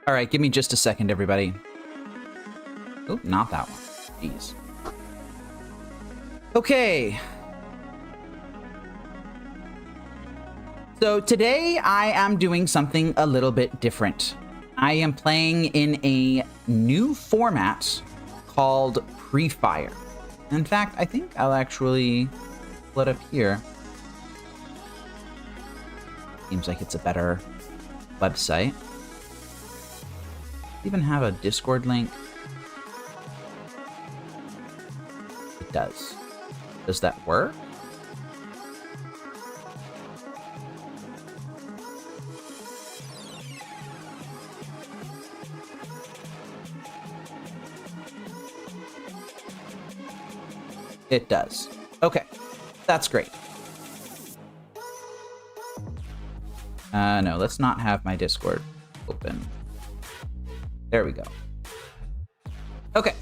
All right, give me just a second, everybody. Oh, not that one. Jeez. Okay. So today I am doing something a little bit different. I am playing in a new format called Prefire. In fact, I think I'll actually pull it up here. Seems like it's a better website. Even have a Discord link. It does. Does that work? It does. Okay, that's great. No, let's not have my Discord open. There we go. Okay.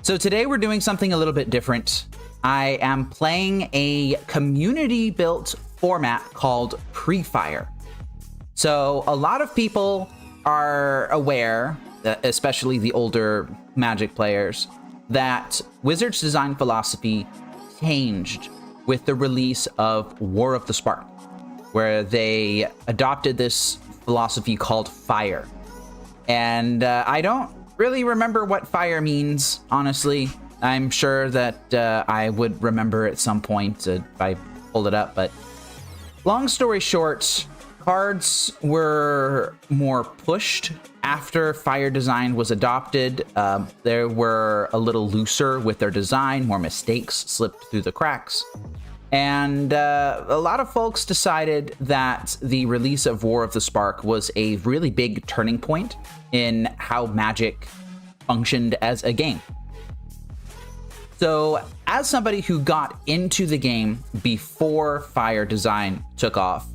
So today we're doing something a little bit different. I am playing a community-built format called Prefire. So a lot of people are aware, especially the older Magic players, that Wizards' design philosophy changed with the release of War of the Spark, where they adopted this philosophy called Fire. And I don't really remember what Fire means, honestly. I'm sure that I would remember at some point if I pulled it up, but long story short, cards were more pushed after Fire design was adopted. They were a little looser with their design, more mistakes slipped through the cracks. And a lot of folks decided that the release of War of the Spark was a really big turning point in how Magic functioned as a game. So as somebody who got into the game before Fire design took off,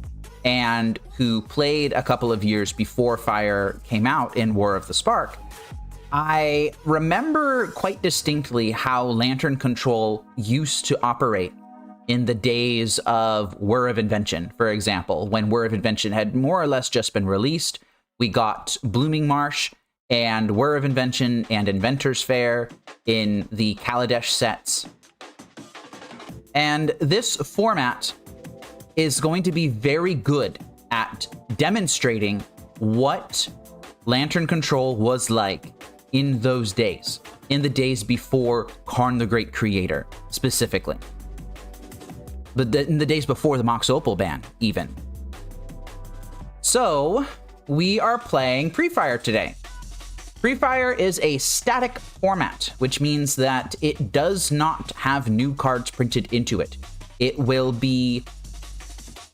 and who played a couple of years before Fire came out in War of the Spark, I remember quite distinctly how Lantern Control used to operate in the days of Whir of Invention. For example, when Whir of Invention had more or less just been released, we got Blooming Marsh and Whir of Invention and Inventor's Fair in the Kaladesh sets. And this format is going to be very good at demonstrating what Lantern Control was like in those days, in the days before Karn the Great Creator, specifically. But in the days before the Mox Opal ban, even. So, we are playing Prefire today. Prefire is a static format, which means that it does not have new cards printed into it. It will be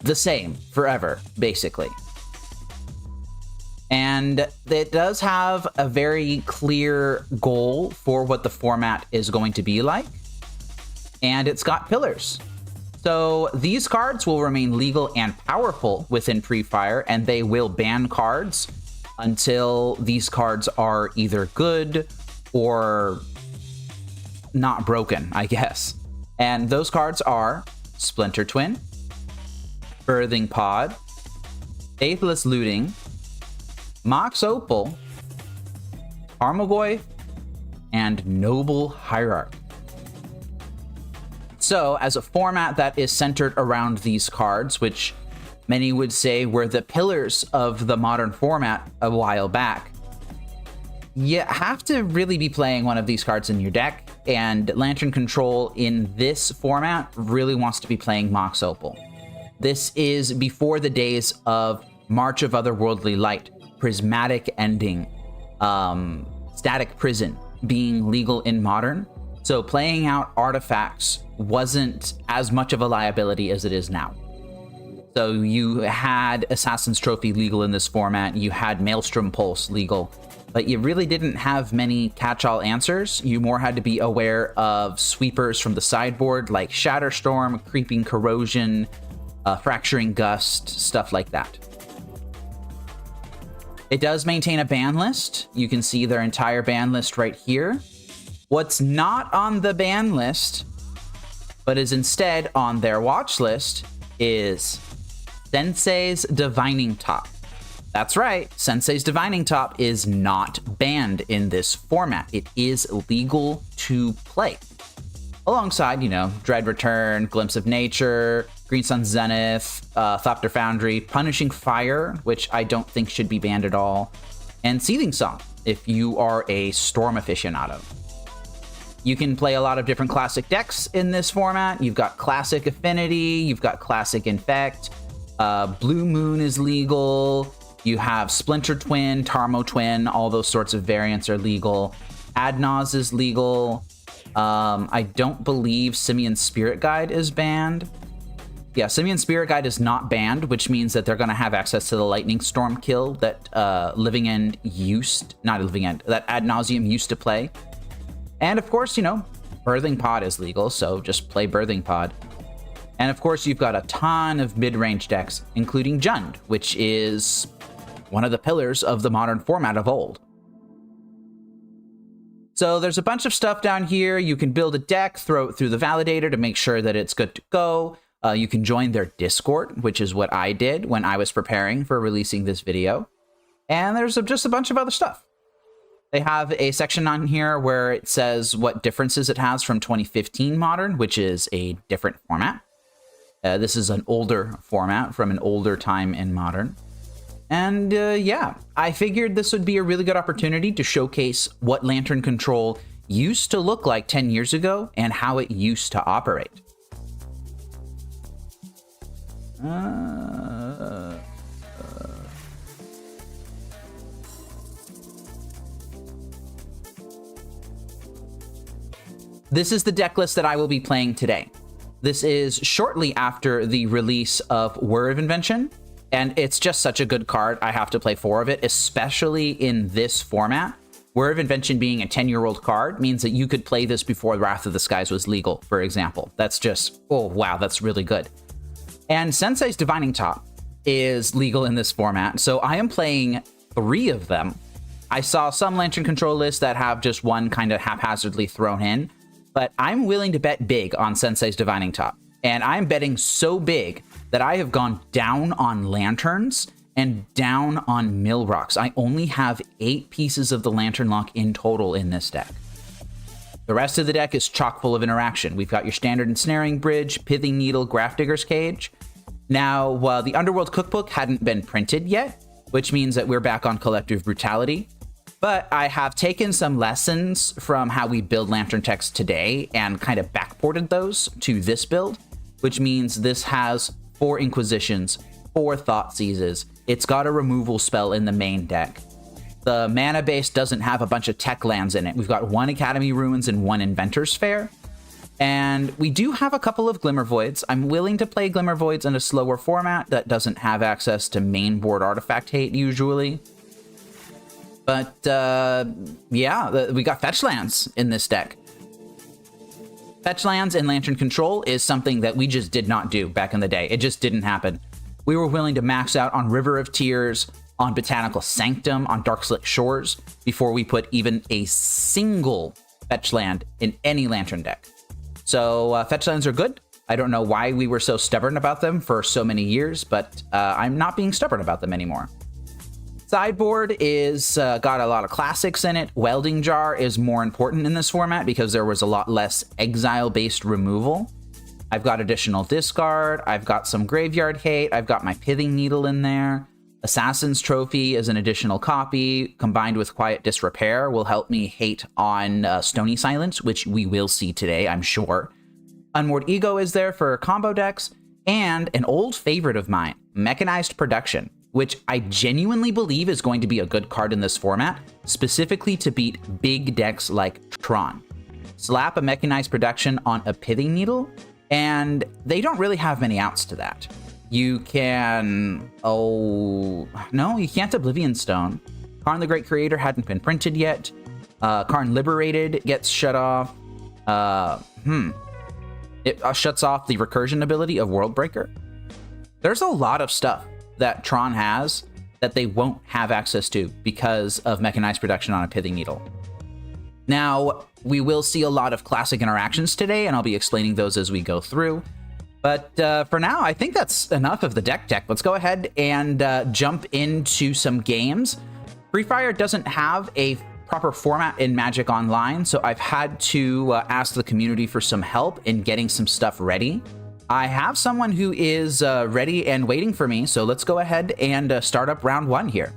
the same forever, basically. And it does have a very clear goal for what the format is going to be like. And it's got pillars. So these cards will remain legal and powerful within Prefire, and they will ban cards until these cards are either good or not broken, I guess. And those cards are Splinter Twin, Birthing Pod, Faithless Looting, Mox Opal, Tarmogoyf, and Noble Hierarch. So, as a format that is centered around these cards, which many would say were the pillars of the modern format a while back, you have to really be playing one of these cards in your deck, and Lantern Control in this format really wants to be playing Mox Opal. This is before the days of March of Otherworldly Light, Prismatic Ending, Static Prison being legal in Modern. So playing out artifacts wasn't as much of a liability as it is now. So you had Assassin's Trophy legal in this format, you had Maelstrom Pulse legal, but you really didn't have many catch-all answers. You more had to be aware of sweepers from the sideboard like Shatterstorm, Creeping Corrosion, Fracturing Gust, stuff like that. It does maintain a ban list. You can see their entire ban list right here. What's not on the ban list, but is instead on their watch list is Sensei's Divining Top. That's right, Sensei's Divining Top is not banned in this format. It is legal to play. Alongside, you know, Dread Return, Glimpse of Nature, Green Sun Zenith, Thopter Foundry, Punishing Fire, which I don't think should be banned at all, and Seething Song, if you are a Storm aficionado. You can play a lot of different classic decks in this format. You've got Classic Affinity, you've got Classic Infect, Blue Moon is legal, you have Splinter Twin, Tarmo Twin, all those sorts of variants are legal. Adnaz is legal. I don't believe Simian Spirit Guide is banned. Yeah, Simian Spirit Guide is not banned, which means that they're going to have access to the Lightning Storm kill that that Ad Nauseam used to play. And of course, you know, Birthing Pod is legal, so just play Birthing Pod. And of course, you've got a ton of mid-range decks, including Jund, which is one of the pillars of the modern format of old. So there's a bunch of stuff down here. You can build a deck, throw it through the validator to make sure that it's good to go. You can join their Discord, which is what I did when I was preparing for releasing this video. And there's just a bunch of other stuff. They have a section on here where it says what differences it has from 2015 Modern, which is a different format. This is an older format from an older time in Modern. And yeah, I figured this would be a really good opportunity to showcase what Lantern Control used to look like 10 years ago and how it used to operate. This is the deck list that I will be playing today. This is shortly after the release of Whir of Invention, and it's just such a good card. I have to play 4 of it, especially in this format. Whir of Invention being a 10-year-old card means that you could play this before Wrath of the Skies was legal, for example. That's just, oh wow, that's really good. And Sensei's Divining Top is legal in this format, so I am playing 3 of them. I saw some Lantern Control lists that have just one kind of haphazardly thrown in, but I'm willing to bet big on Sensei's Divining Top. And I'm betting so big that I have gone down on Lanterns and down on Mill Rocks. I only have 8 pieces of the Lantern Lock in total in this deck. The rest of the deck is chock full of interaction. We've got your standard Ensnaring Bridge, Pithing Needle, Grafdigger's Cage. Now, the Underworld Cookbook hadn't been printed yet, which means that we're back on Collective Brutality. But I have taken some lessons from how we build Lantern Techs today and kind of backported those to this build, which means this has 4 Inquisitions, 4 Thought Seizes. It's got a removal spell in the main deck. The mana base doesn't have a bunch of tech lands in it. We've got 1 Academy Ruins and 1 Inventor's Fair. And we do have a couple of Glimmer Voids. I'm willing to play Glimmer Voids in a slower format that doesn't have access to main board artifact hate usually. But yeah, we got fetch lands in this deck. Fetch lands in Lantern Control is something that we just did not do back in the day. It just didn't happen. We were willing to max out on River of Tears, on Botanical Sanctum, on Darkslick Shores, before we put even a single fetch land in any Lantern deck. So fetch lands are good. I don't know why we were so stubborn about them for so many years, but I'm not being stubborn about them anymore. Sideboard is got a lot of classics in it. Welding Jar is more important in this format because there was a lot less exile-based removal. I've got additional discard. I've got some graveyard hate. I've got my Pithing Needle in there. Assassin's Trophy is an additional copy. Combined with Quiet Disrepair will help me hate on Stony Silence, which we will see today, I'm sure. Unmoored Ego is there for combo decks. And an old favorite of mine, Mechanized Production, which I genuinely believe is going to be a good card in this format, specifically to beat big decks like Tron. Slap a Mechanized Production on a Pithing Needle, and they don't really have many outs to that. You can... oh... no, you can't Oblivion Stone. Karn the Great Creator hadn't been printed yet. Karn Liberated gets shut off. It shuts off the recursion ability of Worldbreaker. There's a lot of stuff that Tron has that they won't have access to because of Mechanized Production on a Pithing Needle. Now, We will see a lot of classic interactions today, and I'll be explaining those as we go through. But for now, I think that's enough of the deck tech. Let's go ahead and jump into some games. Prefire doesn't have a proper format in Magic Online, so I've had to ask the community for some help in getting some stuff ready. I have someone who is ready and waiting for me, so let's go ahead and start up round one here.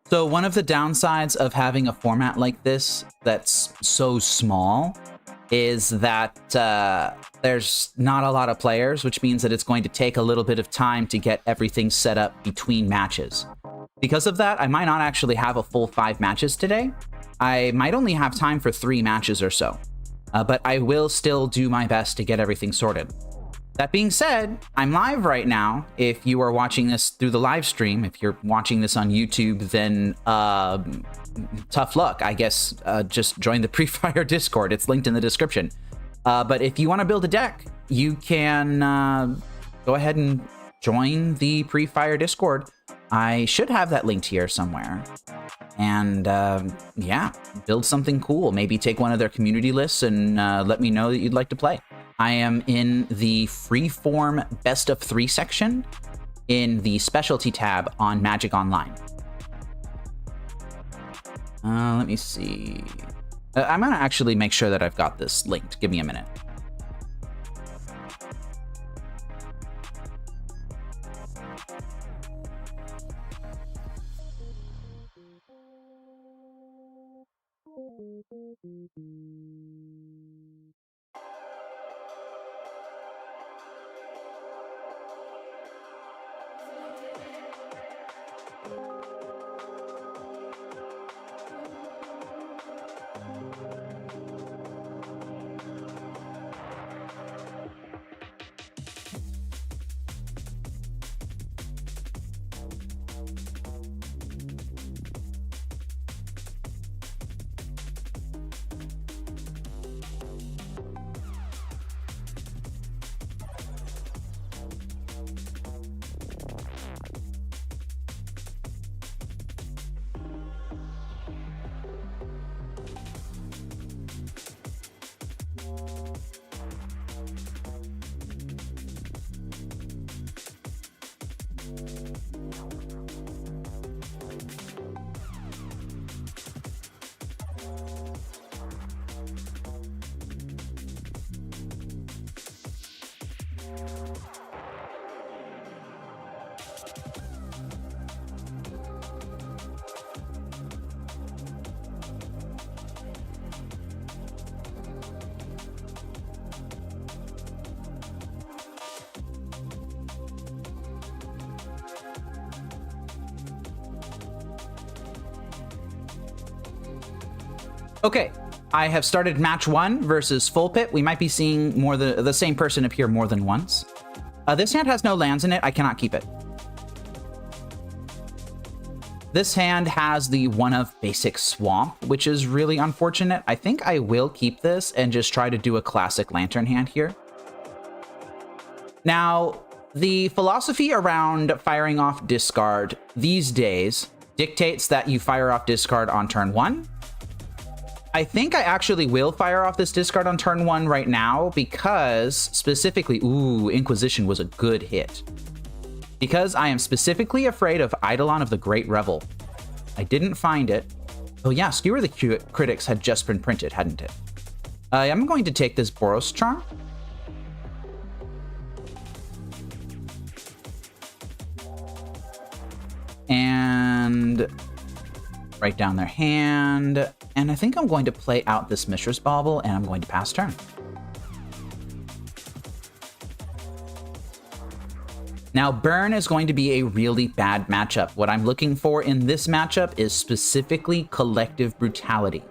So one of the downsides of having a format like this that's so small is that there's not a lot of players, which means that it's going to take a little bit of time to get everything set up between matches. Because of that, I might not actually have a full 5 matches today. I might only have time for 3 matches or so, but I will still do my best to get everything sorted. That being said, I'm live right now. If you are watching this through the live stream, if you're watching this on YouTube, then tough luck. I guess just join the Prefire Discord. It's linked in the description. But if you want to build a deck, you can go ahead and join the Prefire Discord. I should have that linked here somewhere. And yeah, build something cool. Maybe take one of their community lists and let me know that you'd like to play. I am in the freeform best of 3 section in the specialty tab on Magic Online. Let me see. I'm gonna actually make sure that I've got this linked. Give me a minute. Okay, I have started match 1 versus Full Pit. We might be seeing more the same person appear more than once. This hand has no lands in it. I cannot keep it. This hand has the one of basic Swamp, which is really unfortunate. I think I will keep this and just try to do a classic Lantern hand here. Now, the philosophy around firing off discard these days dictates that you fire off discard on turn 1. I think I actually will fire off this discard on turn 1 right now because specifically, ooh, Inquisition was a good hit. Because I am specifically afraid of Eidolon of the Great Revel. I didn't find it. Oh yeah, Skewer the Critics had just been printed, hadn't it? I'm going to take this Boros Charm. And write down their hand. And I think I'm going to play out this Mishra's Bauble, and I'm going to pass turn. Now, Burn is going to be a really bad matchup. What I'm looking for in this matchup is specifically Collective Brutality.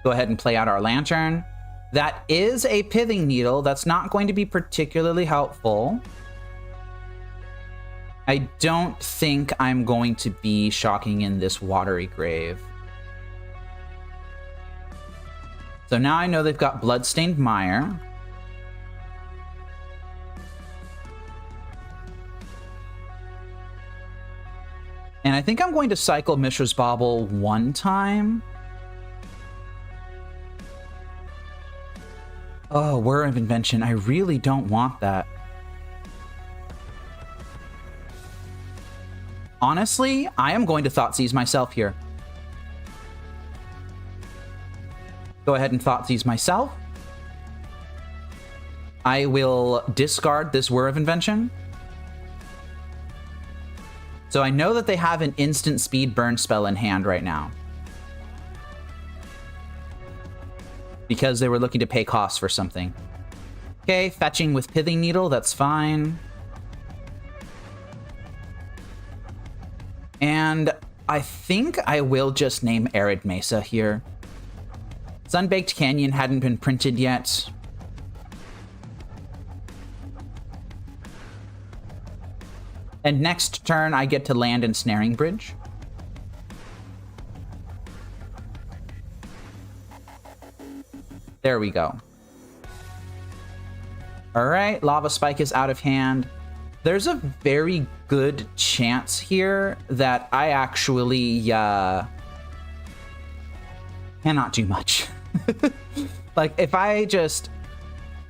Go ahead and play out our Lantern. That is a Pithing Needle. That's not going to be particularly helpful. I don't think I'm going to be shocking in this Watery Grave. So now I know they've got Bloodstained Mire. And I think I'm going to cycle Mishra's Bauble one time. Oh, Whir of Invention. I really don't want that. Honestly, I am going to Thoughtseize myself here. Go ahead and Thoughtseize myself. I will discard this Whir of Invention. So I know that they have an instant speed burn spell in hand right now. Because they were looking to pay costs for something. Okay, fetching with Pithing Needle, that's fine. And I think I will just name Arid Mesa here. Sunbaked Canyon hadn't been printed yet. And next turn, I get to land Ensnaring Bridge. There we go. All right, Lava Spike is out of hand. There's a very good chance here that I actually cannot do much. Like, if I just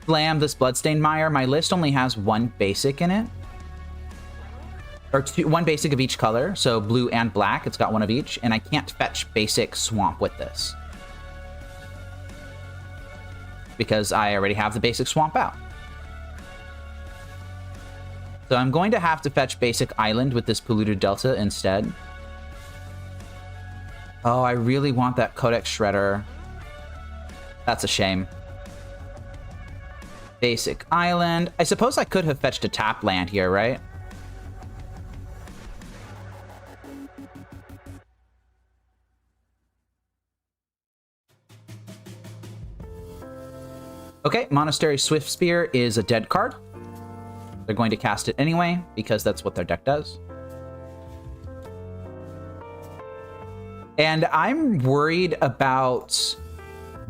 slam this Bloodstained Mire, my list only has one basic in it. Or one basic of each color, so blue and black. It's got one of each, and I can't fetch basic Swamp with this. Because I already have the basic Swamp out. So I'm going to have to fetch basic Island with this Polluted Delta instead. Oh, I really want that Codex Shredder. That's a shame. Basic Island. I suppose I could have fetched a tap land here, right? Okay, Monastery Swift Spear is a dead card. They're going to cast it anyway, because that's what their deck does. And I'm worried about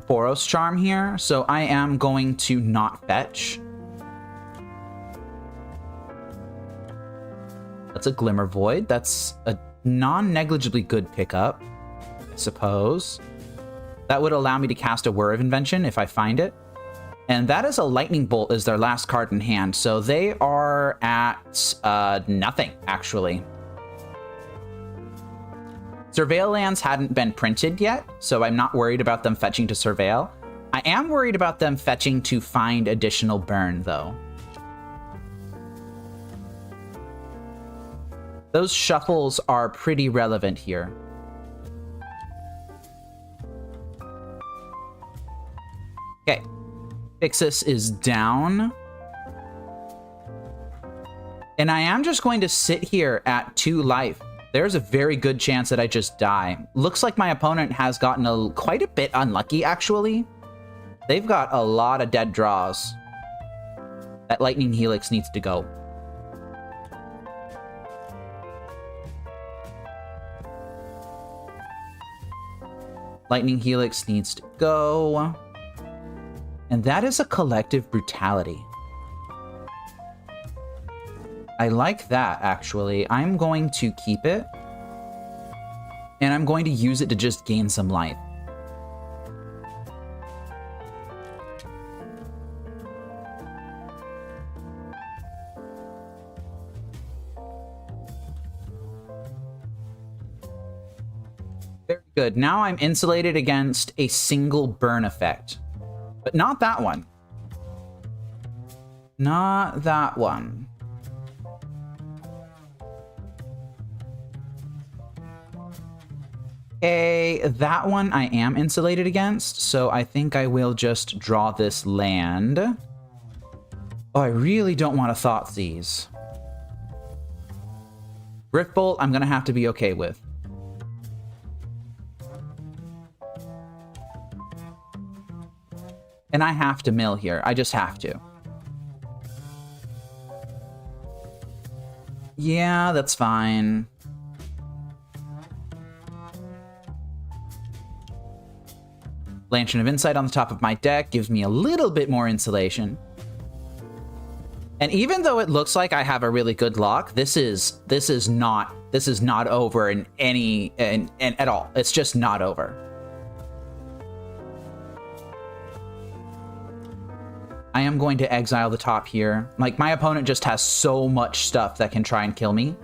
Boros Charm here, so I am going to not fetch. That's a Glimmer Void. That's a non-negligibly good pickup, I suppose. That would allow me to cast a Whir of Invention if I find it. And that is a Lightning Bolt as their last card in hand, so they are at nothing, actually. Surveil lands hadn't been printed yet, so I'm not worried about them fetching to Surveil. I am worried about them fetching to find additional burn, though. Those shuffles are pretty relevant here. Okay. Pyxis is down. And I am just going to sit here at 2 life. There's a very good chance that I just die. Looks like my opponent has gotten quite a bit unlucky, actually. They've got a lot of dead draws. That Lightning Helix needs to go. Lightning Helix needs to go. And that is a Collective Brutality. I like that, actually. I'm going to keep it. And I'm going to use it to just gain some life. Very good. Now I'm insulated against a single burn effect. But not that one. Not that one. Okay, that one I am insulated against, so I think I will just draw this land. Oh, I really don't want to Thoughtseize. Riftbolt, I'm going to have to be okay with. And I have to mill here. I just have to. Yeah, that's fine. Lantern of Insight on the top of my deck gives me a little bit more insulation. And even though it looks like I have a really good lock, this is not over in any at all. It's just not over. I am going to exile the top here. Like, my opponent just has so much stuff that can try and kill me.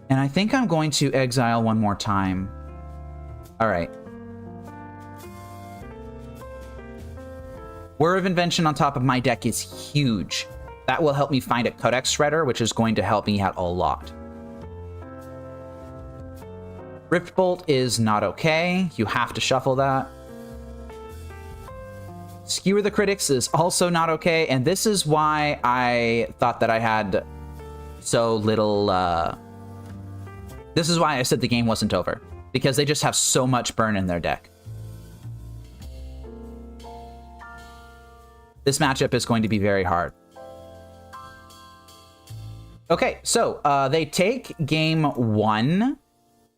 And I think I'm going to exile one more time. All right. Whir of Invention on top of my deck is huge. That will help me find a Codex Shredder, which is going to help me out a lot. Riftbolt is not okay. You have to shuffle that. Skewer the Critics is also not okay, and this is why I thought that I had so little... This is why I said the game wasn't over. Because they just have so much burn in their deck. This matchup is going to be very hard. Okay, so they take game 1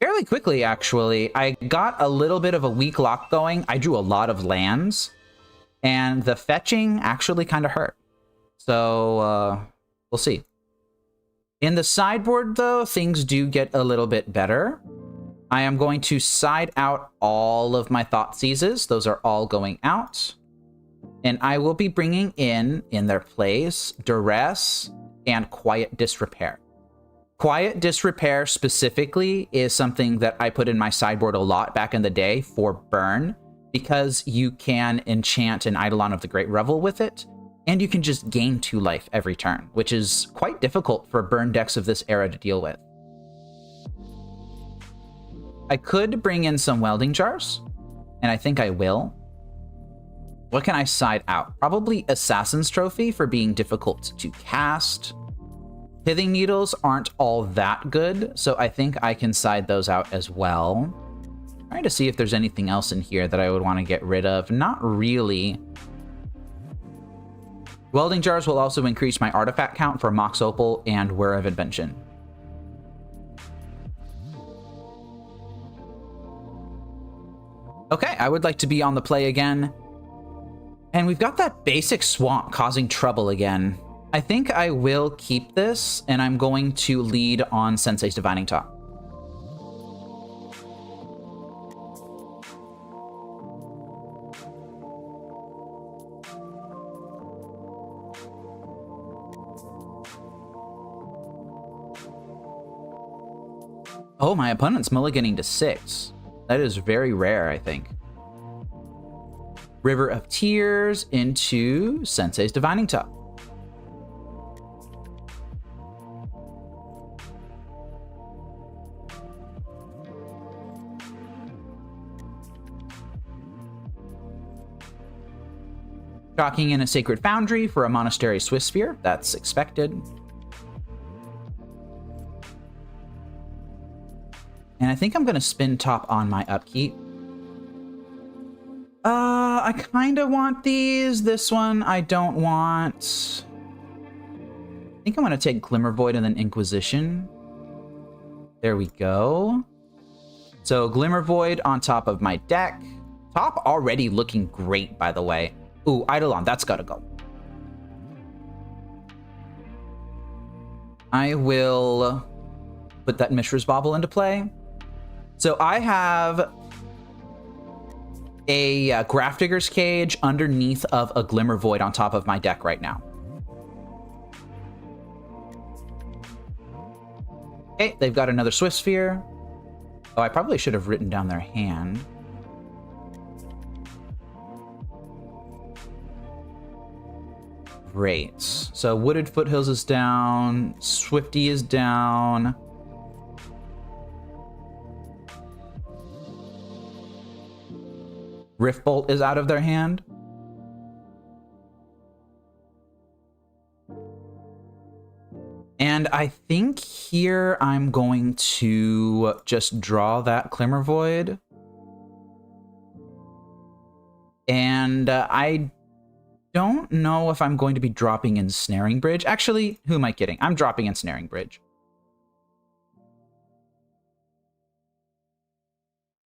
fairly quickly, actually. I got a little bit of a weak lock going. I drew a lot of lands. And the fetching actually kind of hurt. So we'll see. In the sideboard, though, things do get a little bit better. I am going to side out all of my Thoughtseizes. Those are all going out. And I will be bringing in their place, Duress and Quiet Disrepair. Quiet Disrepair specifically is something that I put in my sideboard a lot back in the day for burn, because you can enchant an Eidolon of the Great Revel with it, and you can just gain 2 life every turn, which is quite difficult for burn decks of this era to deal with. I could bring in some Welding Jars, and I think I will. What can I side out? Probably Assassin's Trophy for being difficult to cast. Pithing Needles aren't all that good, so I think I can side those out as well. Trying to see if there's anything else in here that I would want to get rid of. Not really. Welding Jars will also increase my artifact count for Mox Opal and Whir of Invention. Okay, I would like to be on the play again. And we've got that basic swamp causing trouble again. I think I will keep this, and I'm going to lead on Sensei's Divining Top. Oh, my opponent's mulliganing to 6. That is very rare, I think. River of Tears into Sensei's Divining Top. Chalking in a Sacred Foundry for a Monastery Swift Sphere. That's expected. And I think I'm going to spin top on my upkeep. I kind of want these. This one I don't want. I think I'm going to take Glimmervoid and then Inquisition. There we go. So Glimmervoid on top of my deck. Top already looking great, by the way. Ooh, Eidolon, that's got to go. I will put that Mishra's Bauble into play. So I have a Grafdigger's Cage underneath of a Glimmervoid on top of my deck right now. Okay, they've got another Swift Sphere. Oh, I probably should have written down their hand. Great. So Wooded Foothills is down. Swifty is down. Riftbolt is out of their hand. And I think here I'm going to just draw that Glimmervoid. And I don't know if I'm going to be dropping in Snaring Bridge. Actually, who am I kidding? I'm dropping in Snaring Bridge.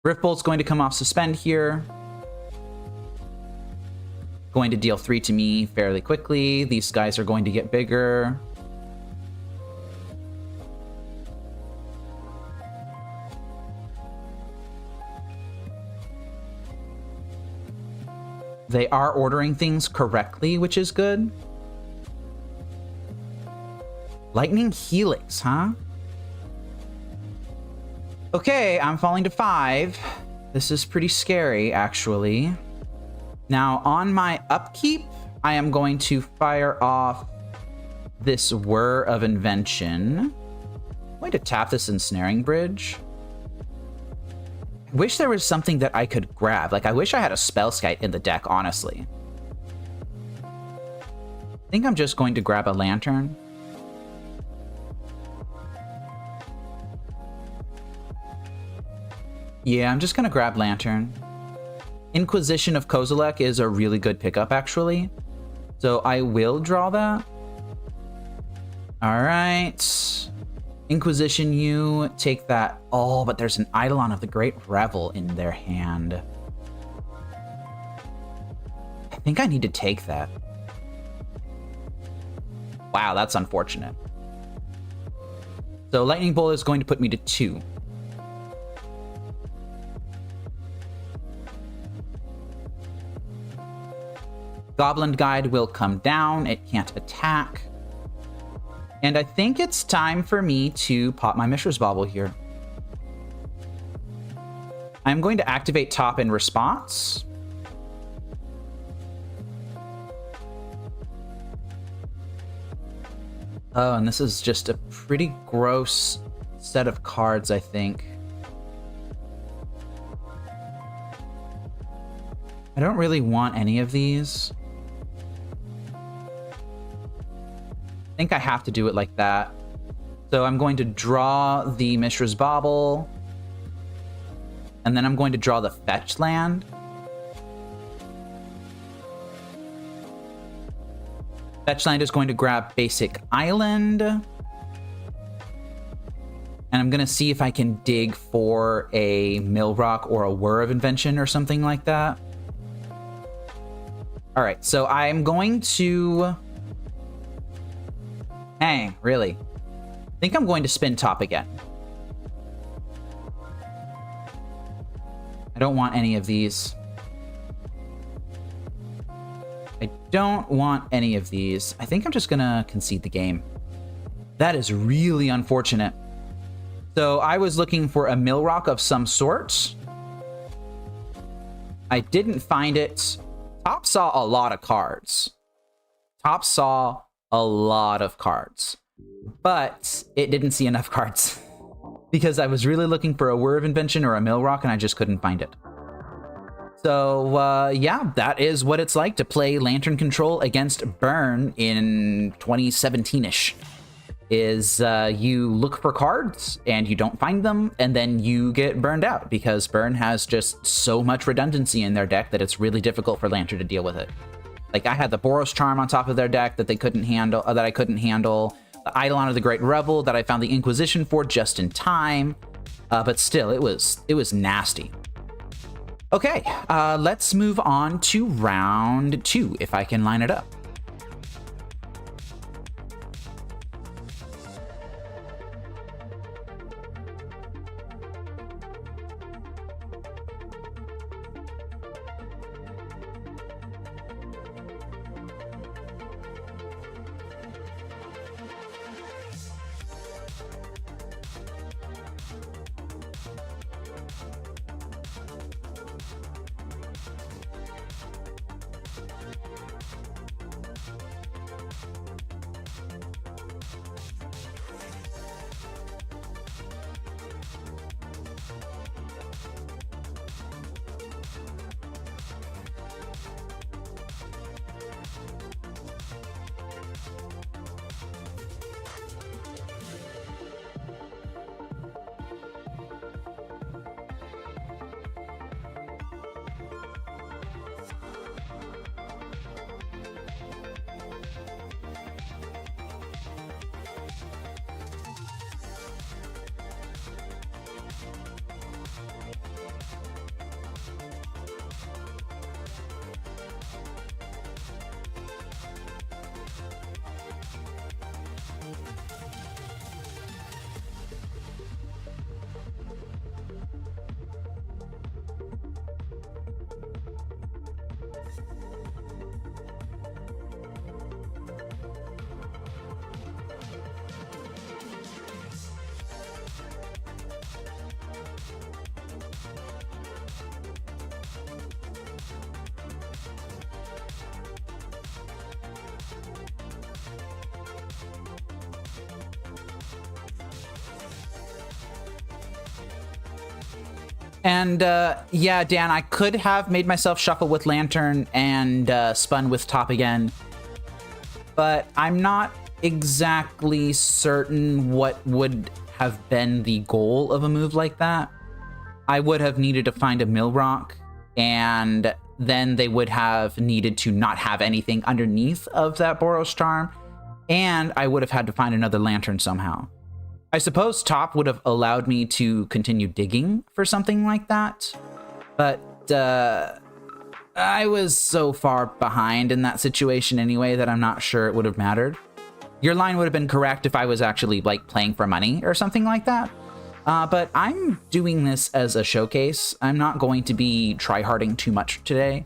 Riftbolt's going to come off Suspend here. Going to deal 3 to me fairly quickly. These guys are going to get bigger. They are ordering things correctly, which is good. Lightning Helix, huh? Okay, I'm falling to 5. This is pretty scary, actually. Now, on my upkeep, I am going to fire off this Whir of Invention. I'm going to tap this Ensnaring Bridge. I wish there was something that I could grab. Like, I wish I had a Spellskite in the deck, honestly. I think I'm just going to grab a Lantern. Yeah, I'm just going to grab Lantern. Inquisition of Kozilek is a really good pickup, actually. So I will draw that. All right. Inquisition, you take that. Oh, but there's an Eidolon of the Great Revel in their hand. I think I need to take that. Wow, that's unfortunate. So Lightning Bolt is going to put me to 2. Goblin Guide will come down. It can't attack. And I think it's time for me to pop my Mishra's Bauble here. I'm going to activate top in response. Oh, and this is just a pretty gross set of cards, I think. I don't really want any of these. I think I have to do it like that. So I'm going to draw the Mishra's Bauble. And then I'm going to draw the fetch land. Fetch land is going to grab basic island. And I'm going to see if I can dig for a Mill Rock or a Whir of Invention or something like that. All right, so I'm going to... Dang, really? I think I'm going to spin top again. I don't want any of these. I don't want any of these. I think I'm just gonna concede the game. That is really unfortunate. So I was looking for a Mill Rock of some sort. I didn't find it. Top saw a lot of cards. Top saw a lot of cards. But it didn't see enough cards. Because I was really looking for a Whir of Invention or a Mill Rock, and I just couldn't find it. So, yeah, that is what it's like to play Lantern Control against Burn in 2017-ish. Is you look for cards, and you don't find them, and then you get burned out, because Burn has just so much redundancy in their deck that it's really difficult for Lantern to deal with it. Like, I had the Boros Charm on top of their deck that they couldn't handle, that I couldn't handle. The Eidolon of the Great Revel that I found the Inquisition for just in time. But still, it was nasty. Okay, let's move on to round 2, if I can line it up. And yeah, Dan, I could have made myself shuffle with Lantern and spun with top again, but I'm not exactly certain what would have been the goal of a move like that. I would have needed to find a Mill Rock, and then they would have needed to not have anything underneath of that Boros Charm, and I would have had to find another Lantern somehow. I suppose top would have allowed me to continue digging for something like that, but I was so far behind in that situation anyway that I'm not sure it would have mattered. Your line would have been correct if I was actually like playing for money or something like that, but I'm doing this as a showcase. I'm not going to be tryharding too much today.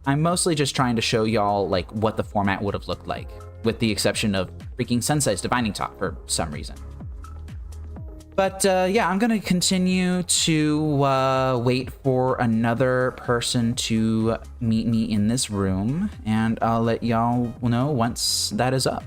I'm mostly just trying to show y'all like what the format would have looked like, with the exception of freaking Sensei's Divining Top for some reason. But yeah, I'm gonna continue to wait for another person to meet me in this room, and I'll let y'all know once that is up.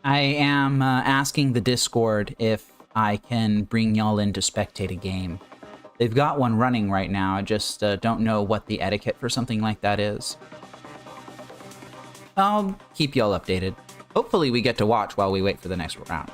I am asking the Discord if I can bring y'all in to spectate a game. They've got one running right now, I just don't know what the etiquette for something like that is. I'll keep y'all updated. Hopefully we get to watch while we wait for the next round.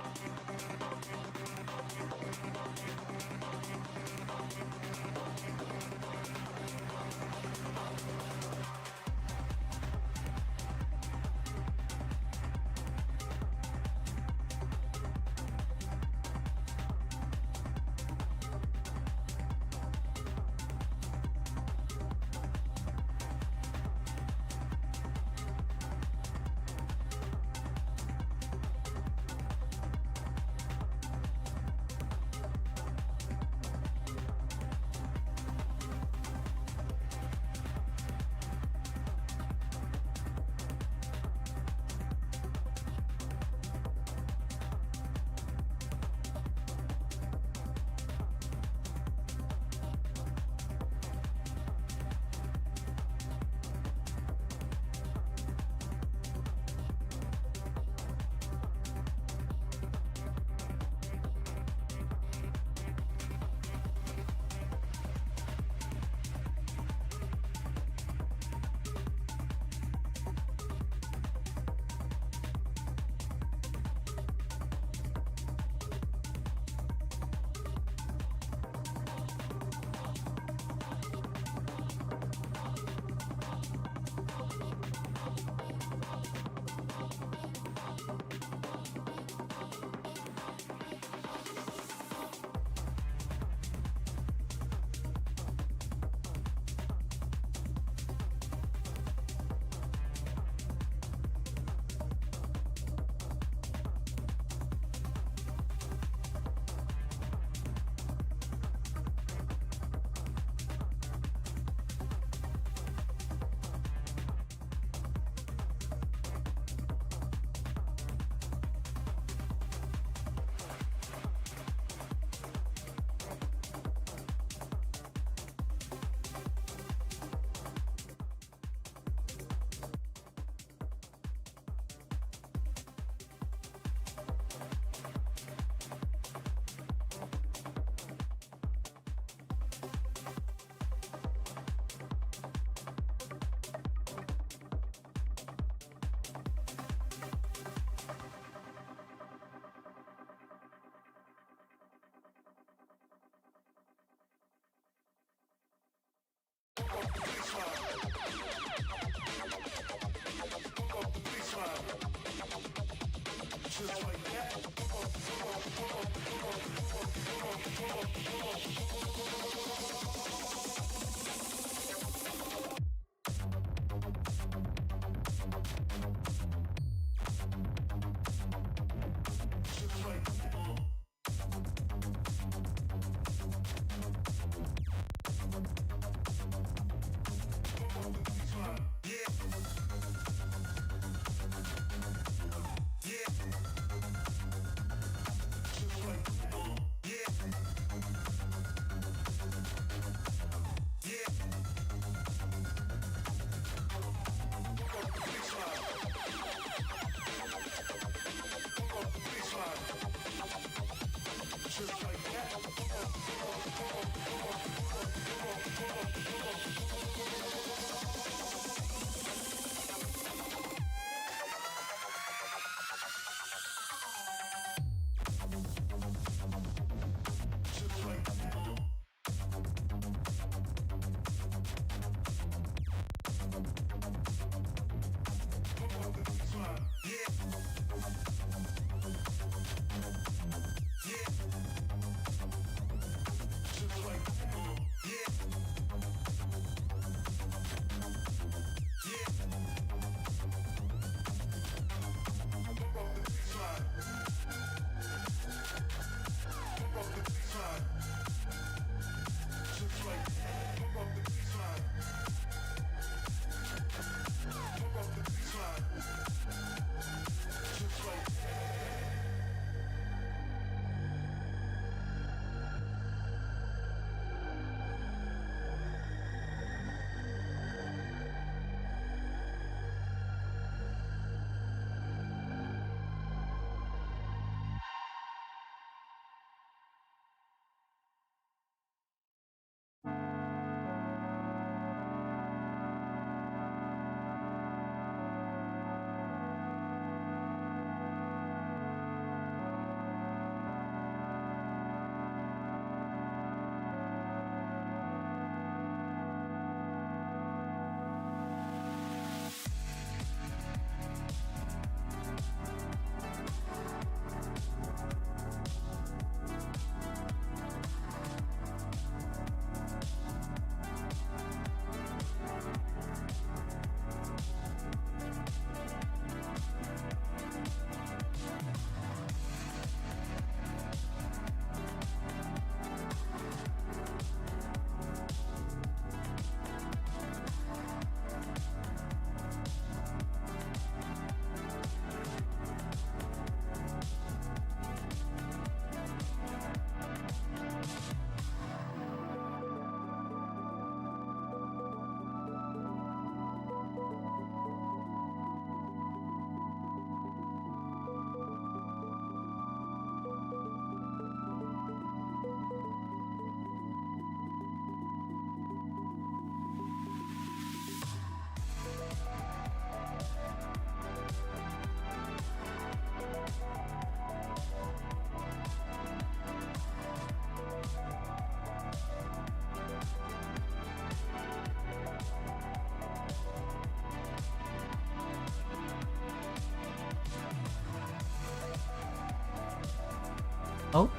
Oh.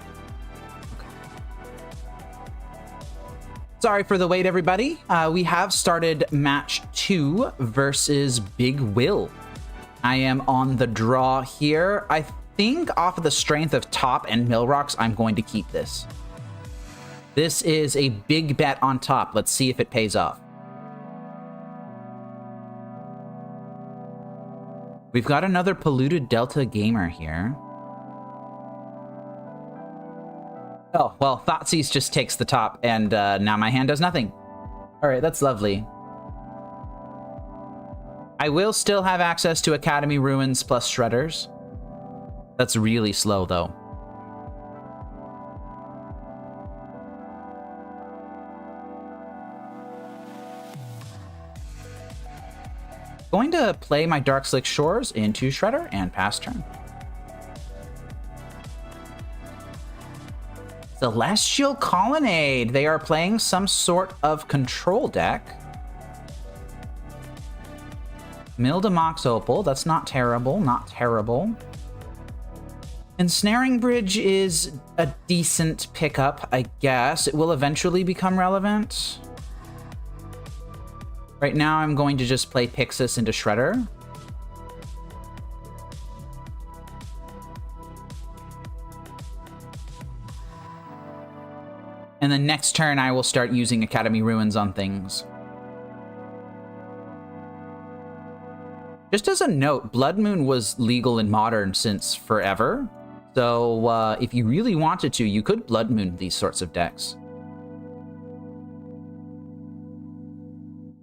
Sorry for the wait, everybody. We have started match 2 versus Big Will. I am on the draw here. I think off of the strength of top and mill rocks, I'm going to keep this. This is a big bet on top. Let's see if it pays off. We've got another polluted Delta gamer here. Oh, well, Thoughtseize just takes the top, and now my hand does nothing. All right, that's lovely. I will still have access to Academy Ruins plus Shredders. That's really slow, though. Going to play my Dark Slick Shores into Shredder and pass turn. Celestial Colonnade. They are playing some sort of control deck. Milda Mox Opal. That's not terrible. Not terrible. Ensnaring Bridge is a decent pickup, I guess. It will eventually become relevant. Right now, I'm going to just play Pyxis into Shredder. And then next turn, I will start using Academy Ruins on things. Just as a note, Blood Moon was legal in Modern since forever. So if you really wanted to, you could Blood Moon these sorts of decks.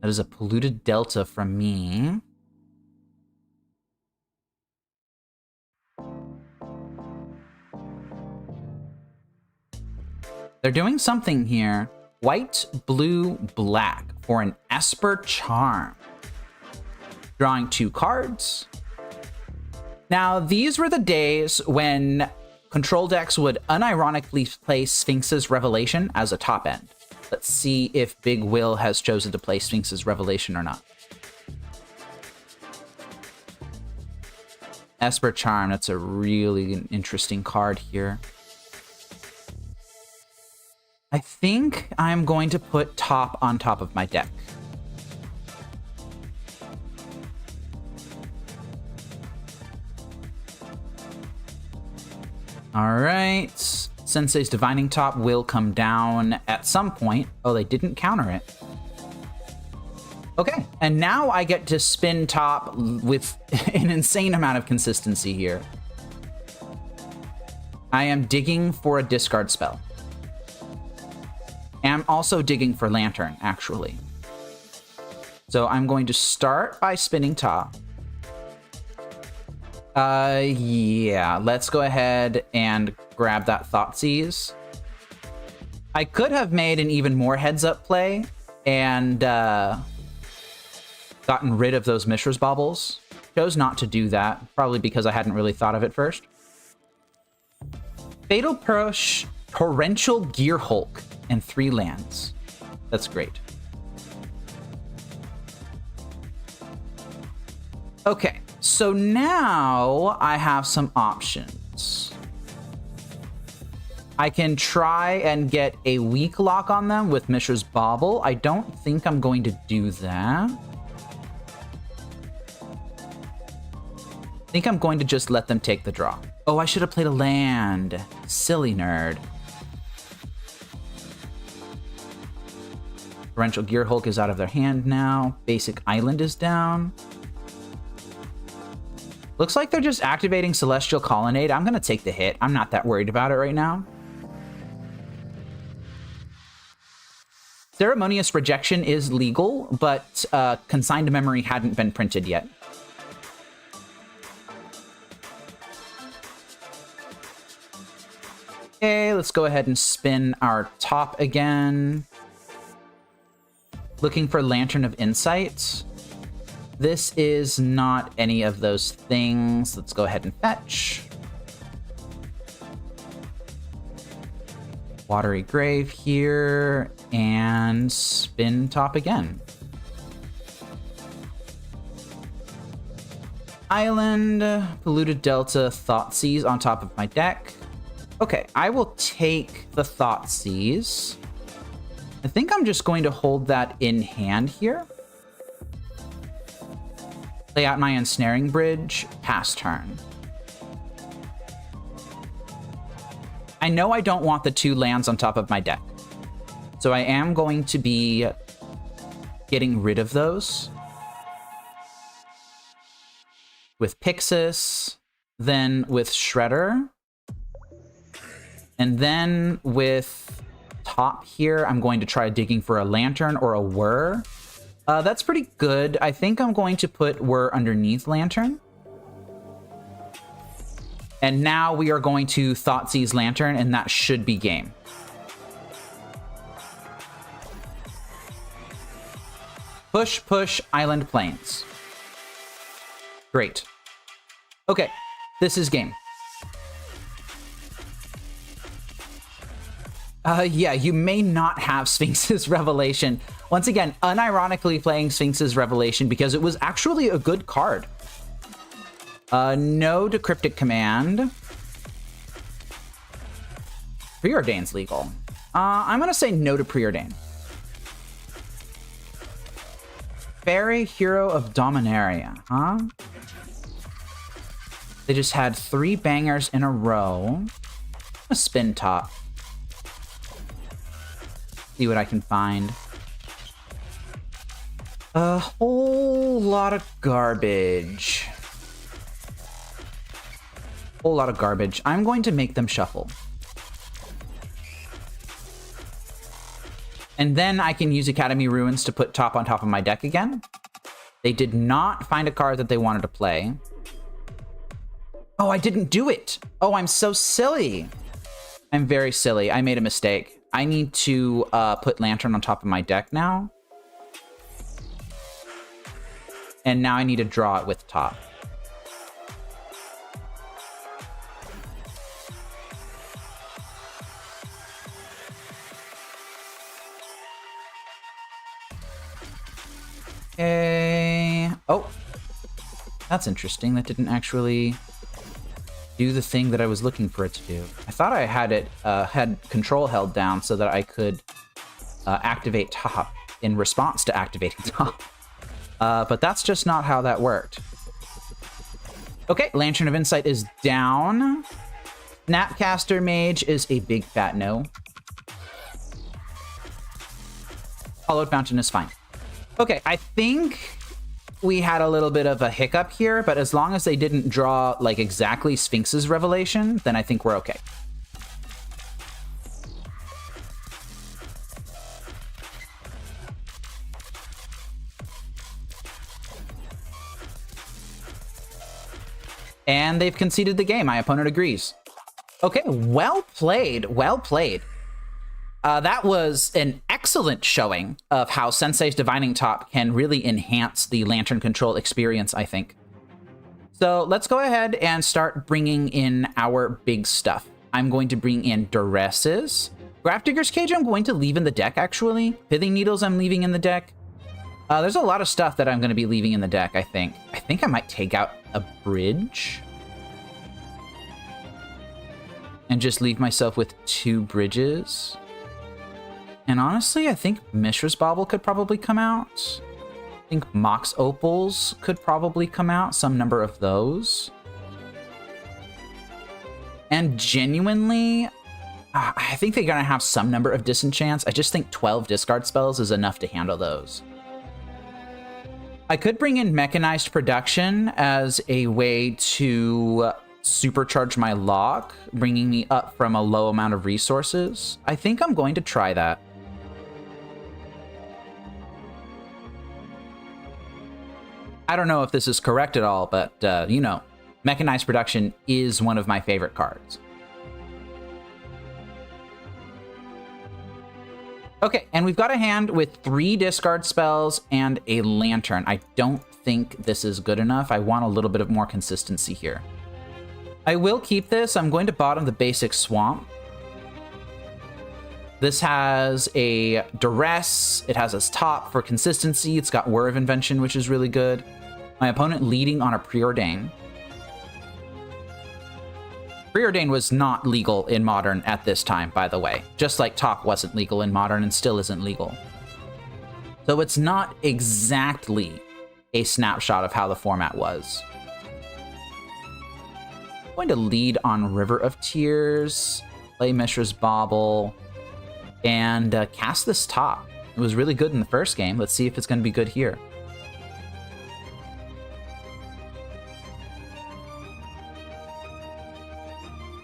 That is a polluted Delta from me. They're doing something here. White, blue, black for an Esper Charm. Drawing 2 cards. Now, these were the days when control decks would unironically play Sphinx's Revelation as a top end. Let's see if Big Will has chosen to play Sphinx's Revelation or not. Esper Charm, that's a really interesting card here. I think I'm going to put top on top of my deck. All right. Sensei's Divining Top will come down at some point. Oh, they didn't counter it. Okay, and now I get to spin top with an insane amount of consistency here. I am digging for a discard spell. And I'm also digging for Lantern, actually. So I'm going to start by spinning top. Yeah, let's go ahead and grab that Thoughtseize. I could have made an even more heads-up play and gotten rid of those Mishra's Baubles. Chose not to do that, probably because I hadn't really thought of it first. Fatal Push, Torrential Gear Hulk, and 3 lands. That's great. Okay, so now I have some options. I can try and get a weak lock on them with Mishra's Bauble. I don't think I'm going to do that. I think I'm going to just let them take the draw. Oh, I should have played a land. Silly nerd. Torrential Gear Hulk is out of their hand now. Basic Island is down. Looks like they're just activating Celestial Colonnade. I'm going to take the hit. I'm not that worried about it right now. Ceremonious Rejection is legal, but Consigned Memory hadn't been printed yet. Okay, let's go ahead and spin our top again. Looking for Lantern of Insight. This is not any of those things. Let's go ahead and fetch. Watery Grave here, and spin top again. Island, Polluted Delta, Thoughtseize on top of my deck. Okay, I will take the Thoughtseize. I think I'm just going to hold that in hand here. Play out my Ensnaring Bridge, pass turn. I know I don't want the 2 lands on top of my deck, so I am going to be getting rid of those. With Pyxis, then with Shredder, and then with top here, I'm going to try digging for a Lantern or a Whir. That's pretty good. I think I'm going to put Whir underneath Lantern. And now we are going to Thoughtseize Lantern, and that should be game. Push, push, Island Plains. Great. Okay, this is game. Yeah, you may not have Sphinx's Revelation. Once again, unironically playing Sphinx's Revelation because it was actually a good card. No to Cryptic Command. Preordain's legal. I'm gonna say no to Preordain. Fairy Hero of Dominaria, huh? They just had 3 bangers in a row. A spin top. See what I can find. A whole lot of garbage. Whole lot of garbage. I'm going to make them shuffle. And then I can use Academy Ruins to put top on top of my deck again. They did not find a card that they wanted to play. Oh, I didn't do it. Oh, I'm so silly. I'm very silly. I made a mistake. I need to put Lantern on top of my deck now. And now I need to draw it with top. Okay. Oh, that's interesting. That didn't actually do the thing that I was looking for it to do. I thought I had it had control held down so that I could activate top in response to activating top. But that's just not how that worked. Okay, Lantern of Insight is down. Snapcaster Mage is a big fat no. Hollowed Fountain is fine. Okay, I think we had a little bit of a hiccup here, but as long as they didn't draw, like, exactly Sphinx's Revelation, then I think we're okay. And they've conceded the game. My opponent agrees. Okay, well played. Well played. That was an excellent showing of how Sensei's Divining Top can really enhance the Lantern control experience, I think. So let's go ahead and start bringing in our big stuff. I'm going to bring in Duresses. Grafdigger's Cage I'm going to leave in the deck, actually. Pithing Needles I'm leaving in the deck. There's a lot of stuff that I'm going to be leaving in the deck, I think. I think I might take out a bridge. And just leave myself with 2 bridges. And honestly, I think Mishra's Bauble could probably come out. I think Mox Opals could probably come out, some number of those. And genuinely, I think they're going to have some number of disenchants. I just think 12 discard spells is enough to handle those. I could bring in Mechanized Production as a way to supercharge my lock, bringing me up from a low amount of resources. I think I'm going to try that. I don't know if this is correct at all, but, you know, Mechanized Production is one of my favorite cards. Okay, and we've got a hand with 3 discard spells and a Lantern. I don't think this is good enough. I want a little bit of more consistency here. I will keep this. I'm going to bottom the basic Swamp. This has a Duress. It has a top for consistency. It's got Whir of Invention, which is really good. My opponent leading on a Preordain. Preordain was not legal in Modern at this time, by the way. Just like Talk wasn't legal in Modern and still isn't legal. So it's not exactly a snapshot of how the format was. I'm going to lead on River of Tears, play Mishra's Bauble, and cast this top. It was really good in the first game. Let's see if it's going to be good here.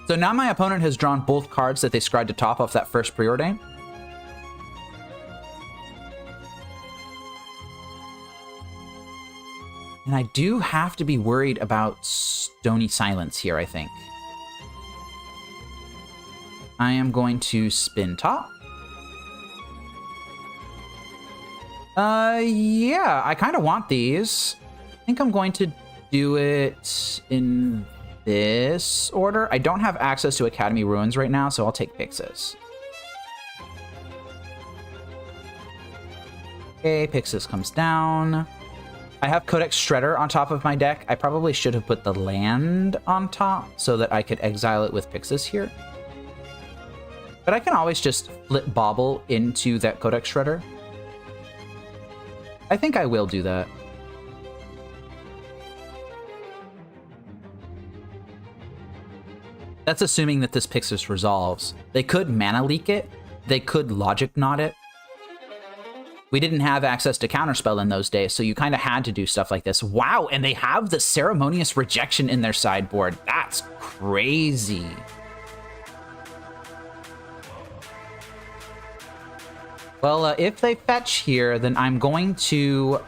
So now my opponent has drawn both cards that they scryed to top off that first Preordain. And I do have to be worried about Stony Silence here, I think. I am going to spin top. Yeah, I kind of want these. I think I'm going to do it in this order. I don't have access to Academy Ruins right now, so I'll take Pyxis. Okay, Pyxis comes down. I have Codex Shredder on top of my deck. I probably should have put the land on top so that I could exile it with Pyxis here. But I can always just flip Bauble into that Codex Shredder. I think I will do that. That's assuming that this Pyxis resolves. They could mana leak it. They could logic knot it. We didn't have access to Counterspell in those days, so you kind of had to do stuff like this. Wow, and they have the Ceremonious Rejection in their sideboard. That's crazy. Well, if they fetch here, then I'm going to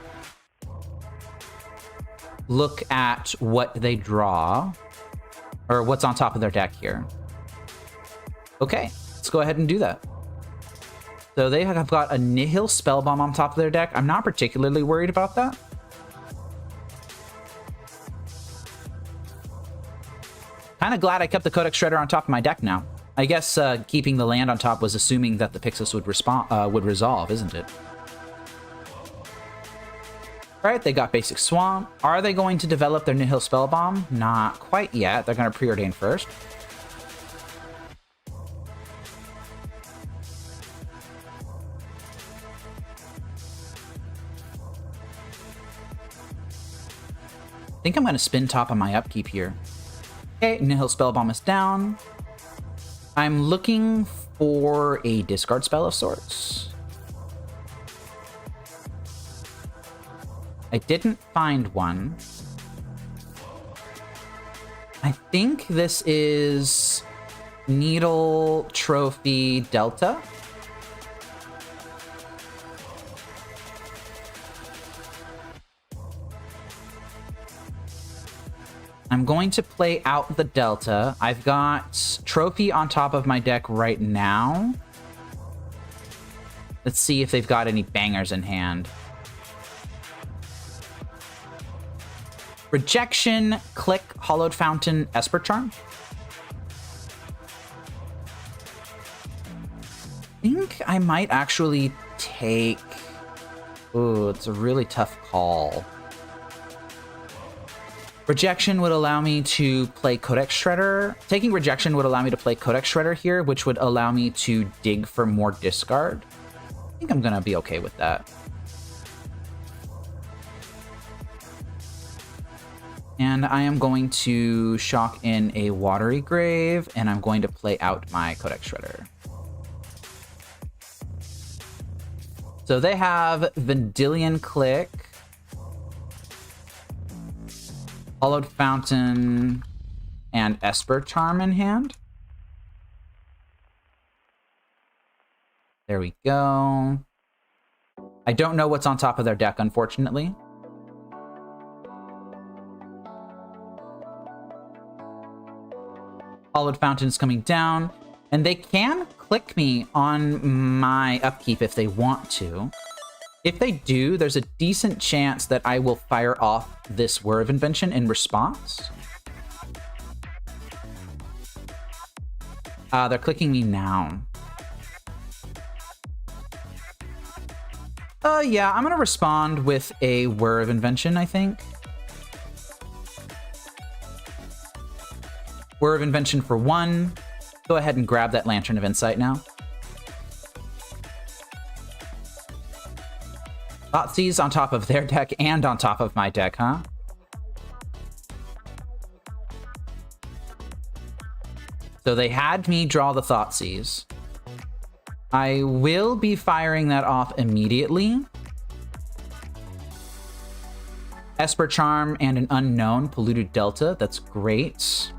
look at what they draw. Or what's on top of their deck here. Okay, let's go ahead and do that. So they have got a Nihil Spellbomb on top of their deck. I'm not particularly worried about that. Kind of glad I kept the Codex Shredder on top of my deck now. I guess keeping the land on top was assuming that the Pyxis would resolve, isn't it? Right, they got basic Swamp. Are they going to develop their Nihil Spellbomb? Not quite yet. They're going to preordain first. I think I'm going to spin top on my upkeep here. Okay, Nihil Spellbomb is down. I'm looking for a discard spell of sorts. I didn't find one. I think this is Needle Trophy Delta. I'm going to play out the Delta. I've got Trophy on top of my deck right now. Let's see if they've got any bangers in hand. Rejection, Click, Hollowed Fountain, Esper Charm. I think I might actually take... Ooh, it's a really tough call. Rejection would allow me to play Codex Shredder. Taking Rejection would allow me to play Codex Shredder here, which would allow me to dig for more discard. I think I'm gonna be okay with that. And I am going to shock in a Watery Grave, and I'm going to play out my Codex Shredder. So they have Vendilion Click, Hollowed Fountain, and Esper Charm in hand. There we go. I don't know what's on top of their deck, unfortunately. Hollowed Fountain is coming down, and they can click me on my upkeep if they want to. If they do, there's a decent chance that I will fire off this Whir of Invention in response. They're clicking me now. Yeah, I'm gonna respond with a Whir of Invention, I think. Word of Invention for 1. Go ahead and grab that Lantern of Insight now. Thoughtseize on top of their deck and on top of my deck, huh? So they had me draw the Thoughtseize. I will be firing that off immediately. Esper Charm and an unknown, Polluted Delta. That's great.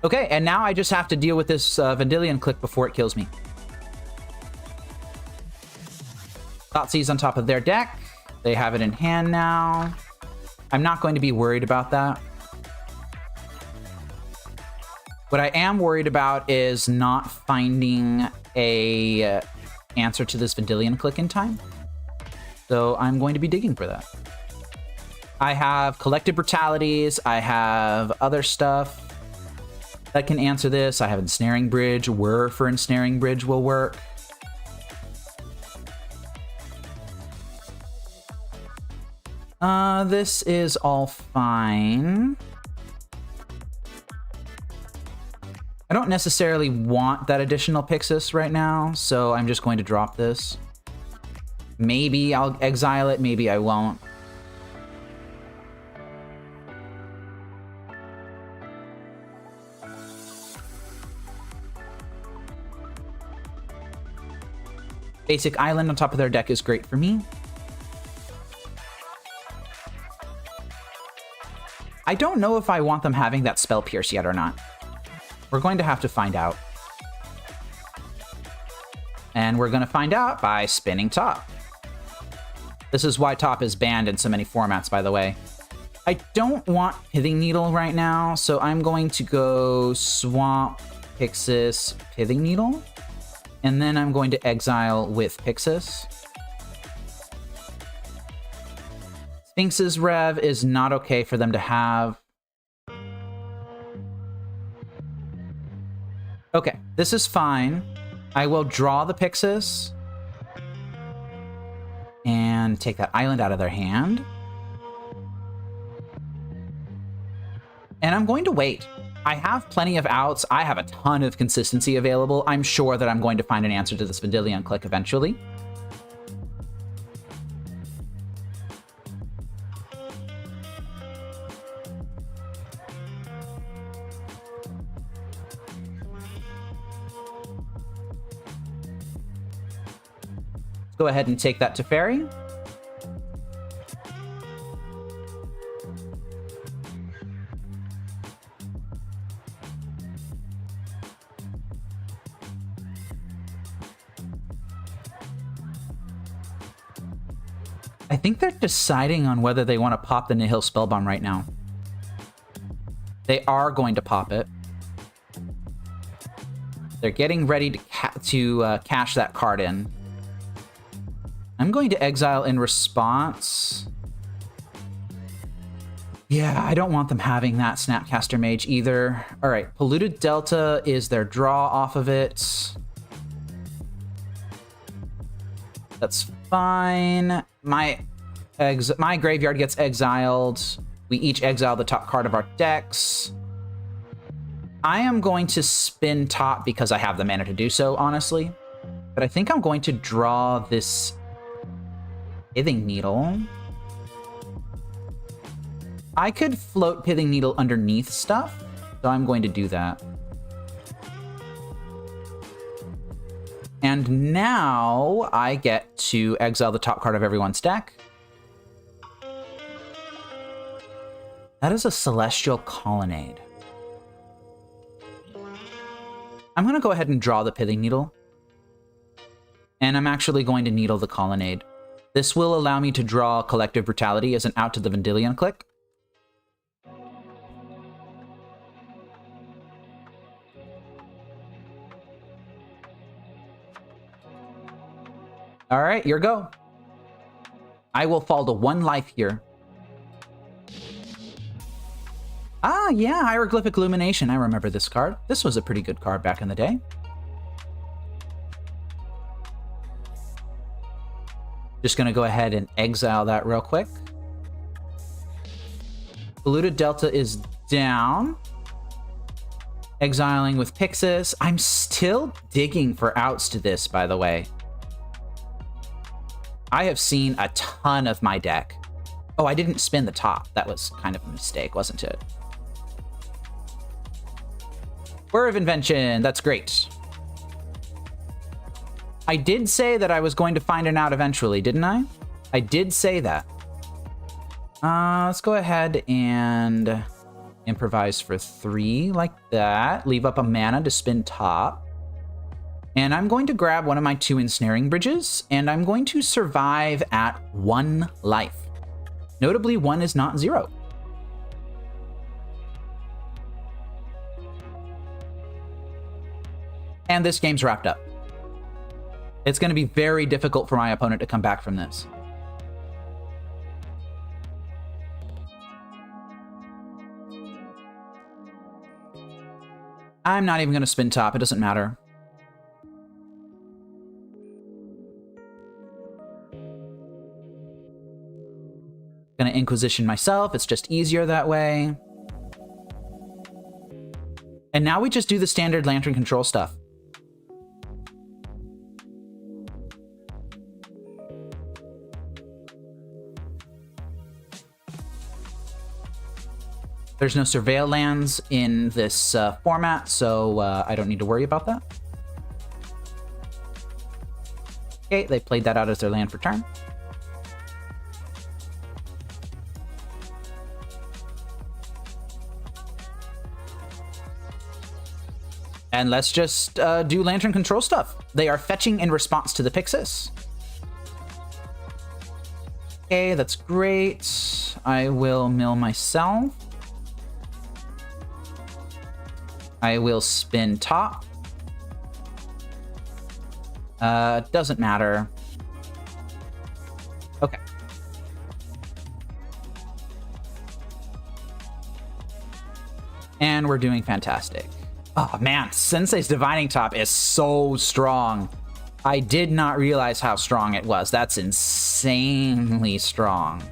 Okay, and now I just have to deal with this Vendilion Click before it kills me. Thoughtseize on top of their deck. They have it in hand now. I'm not going to be worried about that. What I am worried about is not finding a answer to this Vendilion Click in time. So I'm going to be digging for that. I have Collective Brutalities. I have other stuff that can answer this. I have Ensnaring Bridge. Whir for Ensnaring Bridge will work. This is all fine. I don't necessarily want that additional Pyxis right now, so I'm just going to drop this. Maybe I'll exile it, maybe I won't. Basic Island on top of their deck is great for me. I don't know if I want them having that Spell Pierce yet or not. We're going to have to find out. And we're going to find out by spinning top. This is why top is banned in so many formats, by the way. I don't want Pithing Needle right now, so I'm going to go Swamp, Pyxis, Pithing Needle. And then I'm going to exile with Pyxis. Sphinx's Rev is not okay for them to have. Okay, this is fine. I will draw the Pyxis and take that island out of their hand. And I'm going to wait. I have plenty of outs. I have a ton of consistency available. I'm sure that I'm going to find an answer to this Vendilion Click eventually. Go ahead and take that to Fairy. I think they're deciding on whether they want to pop the Nihil Spellbomb right now. They are going to pop it. They're getting ready to cash that card in. I'm going to exile in response. Yeah, I don't want them having that Snapcaster Mage either. All right, Polluted Delta is their draw off of it. That's fine. My graveyard gets exiled. We each exile the top card of our decks. I am going to spin top because I have the mana to do so, honestly. But I think I'm going to draw this Pithing Needle. I could float Pithing Needle underneath stuff, so I'm going to do that. And now I get to exile the top card of everyone's deck. That is a Celestial Colonnade. I'm going to go ahead and draw the Pithing Needle. And I'm actually going to Needle the Colonnade. This will allow me to draw Collective Brutality as an out to the Vendilion Click. All right, your go. I will fall to 1 life here. Ah, yeah, Hieroglyphic Illumination. I remember this card. This was a pretty good card back in the day. Just going to go ahead and exile that real quick. Polluted Delta is down. Exiling with Pyxis. I'm still digging for outs to this, by the way. I have seen a ton of my deck. Oh, I didn't spin the top. That was kind of a mistake, wasn't it? Whir of Invention. That's great. I did say that I was going to find an out eventually, didn't I? I did say that. Let's go ahead and improvise for 3 like that. Leave up a mana to spin top. And I'm going to grab one of my 2 ensnaring bridges, and I'm going to survive at 1 life. Notably, 1 is not 0. And this game's wrapped up. It's going to be very difficult for my opponent to come back from this. I'm not even going to spin top. It doesn't matter. Going to Inquisition myself. It's just easier that way. And now we just do the standard Lantern control stuff. There's no Surveil lands in this format, so I don't need to worry about that. Okay, they played that out as their land for turn. And let's just do Lantern control stuff. They are fetching in response to the Pyxis. Okay, that's great. I will mill myself. I will spin top. Doesn't matter. Okay. And we're doing fantastic. Oh man, Sensei's Divining Top is so strong. I did not realize how strong it was. That's insanely strong.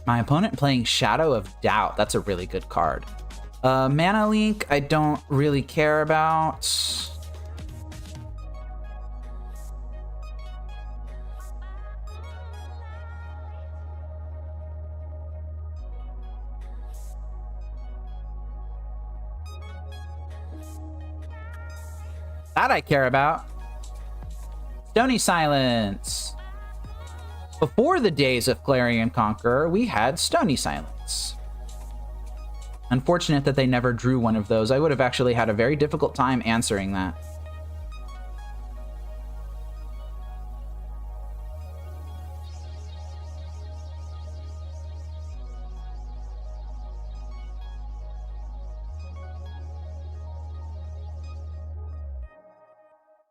My opponent playing Shadow of Doubt. That's a really good card. Mana Leak, I don't really care about. That I care about. Stony Silence. Before the days of Clarion Conqueror, we had Stony Silence. Unfortunate that they never drew one of those. I would have actually had a very difficult time answering that.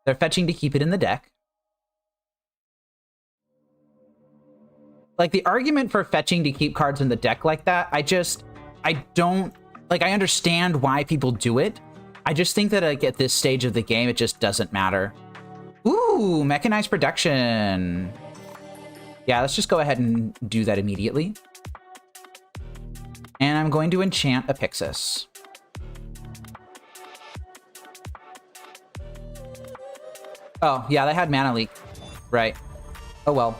They're fetching to keep it in the deck. Like, the argument for fetching to keep cards in the deck like that, I don't, like, I understand why people do it. I just think that, like, at this stage of the game, it just doesn't matter. Ooh, Mechanized Production. Yeah, let's just go ahead and do that immediately. And I'm going to enchant a Pyxis. Oh, yeah, they had Mana Leak. Right. Oh, well.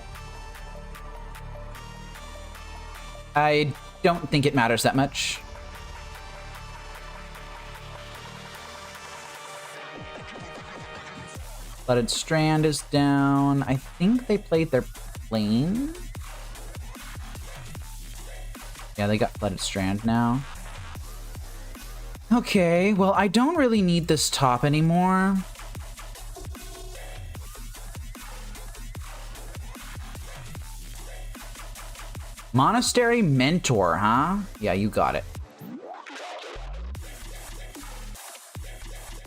I don't think it matters that much. Flooded Strand is down. I think they played their plane. Yeah, they got Flooded Strand now. Okay, well, I don't really need this top anymore. Monastery Mentor, huh? Yeah, you got it.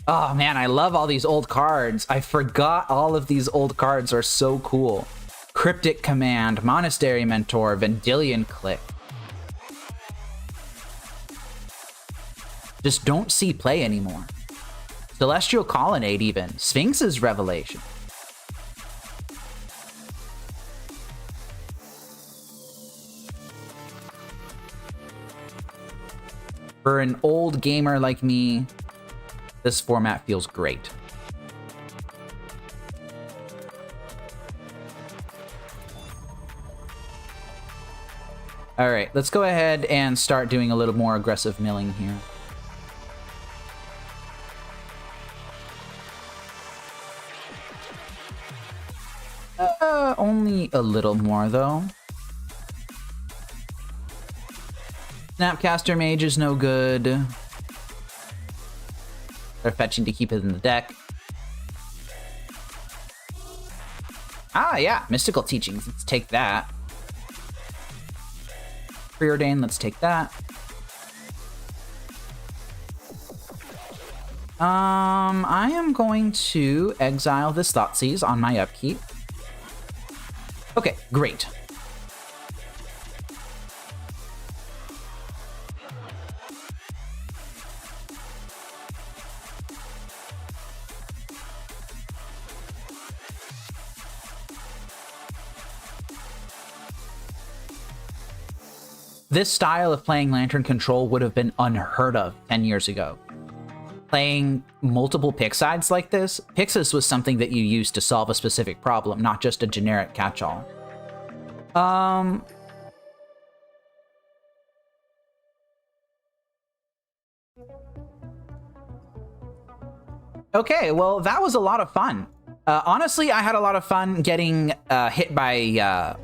Oh man, I love all these old cards. I forgot all of these old cards are so cool. Cryptic Command, Monastery Mentor, Vendilion Click. Just don't see play anymore. Celestial Colonnade even. Sphinx's Revelation. For an old gamer like me, this format feels great. All right, let's go ahead and start doing a little more aggressive milling here. Only a little more, though. Snapcaster Mage is no good. They're fetching to keep it in the deck. Ah, yeah, Mystical Teachings. Let's take that. Preordain, let's take that. I am going to exile this Thoughtseize on my upkeep. Okay, great. This style of playing Lantern Control would have been unheard of 10 years ago. Playing multiple Pyxides like this, Pyxis was something that you used to solve a specific problem, not just a generic catch-all. Okay, well, that was a lot of fun. Honestly, I had a lot of fun getting hit by,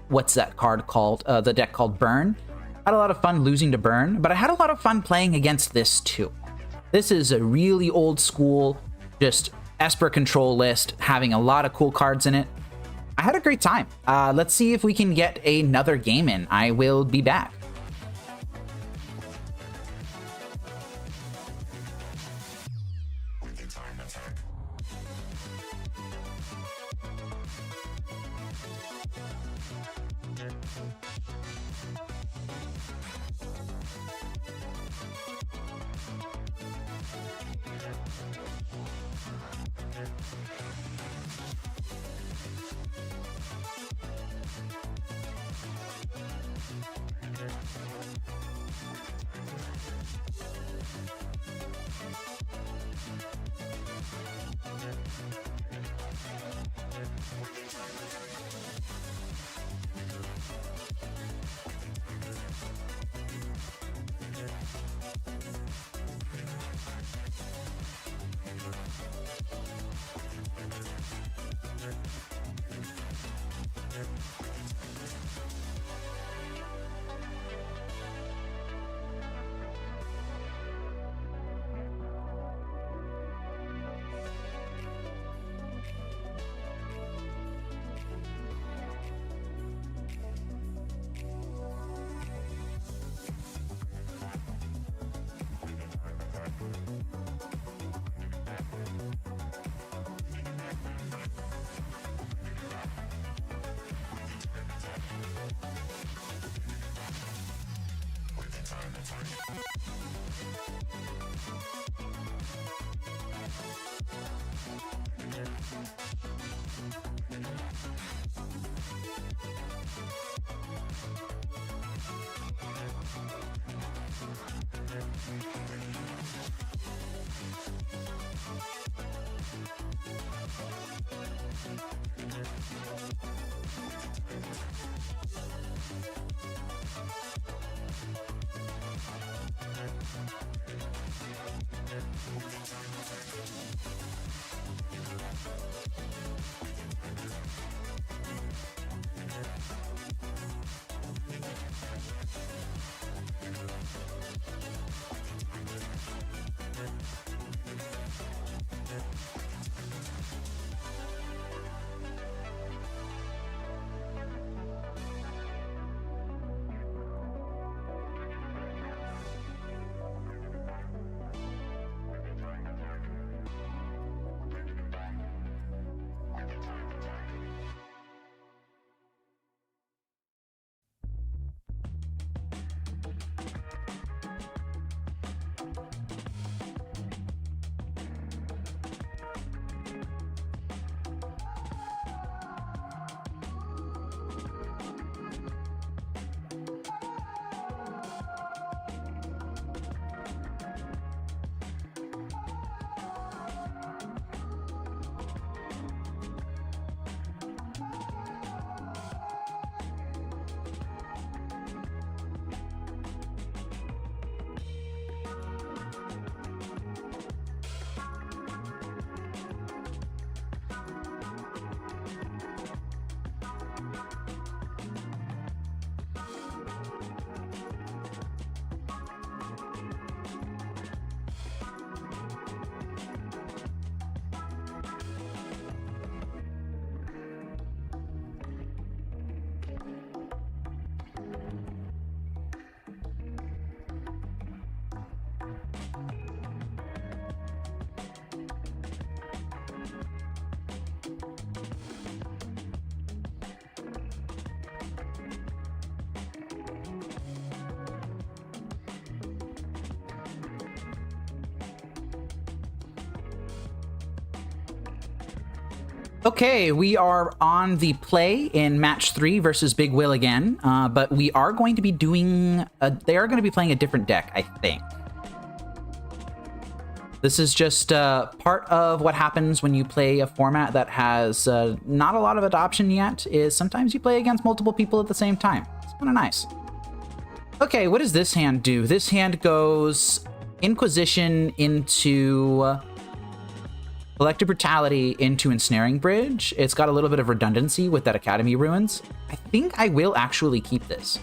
what's that card called? The deck called Burn. I had a lot of fun losing to Burn, but I had a lot of fun playing against this too. This is a really old school, just Esper control list, having a lot of cool cards in it. I had a great time. Let's see if we can get another game in. I will be back. Okay, we are on the play in match 3 versus Big Will again, but we are going to be doing, they are going to be playing a different deck, I think. This is just part of what happens when you play a format that has not a lot of adoption yet, is sometimes you play against multiple people at the same time. It's kind of nice. Okay, what does this hand do? This hand goes Inquisition into Collective Brutality into Ensnaring Bridge. It's got a little bit of redundancy with that Academy Ruins. I think I will actually keep this.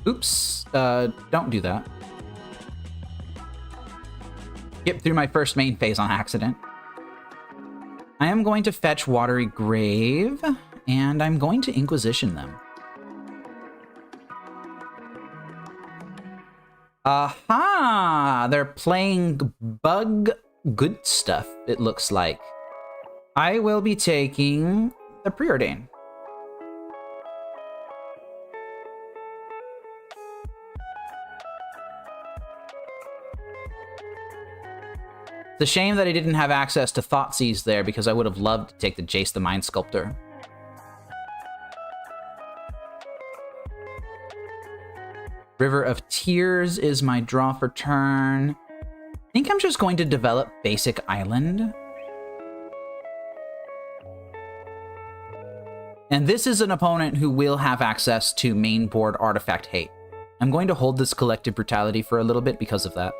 Oops, don't do that. Skip through my first main phase on accident. I am going to fetch Watery Grave, and I'm going to Inquisition them. Aha! They're playing Bug Good Stuff, it looks like. I will be taking the Preordain. It's a shame that I didn't have access to Thoughtseize there, because I would have loved to take the Jace the Mind Sculptor. River of Tears is my draw for turn. I think I'm just going to develop Basic Island. And this is an opponent who will have access to main board Artifact Hate. I'm going to hold this Collective Brutality for a little bit because of that.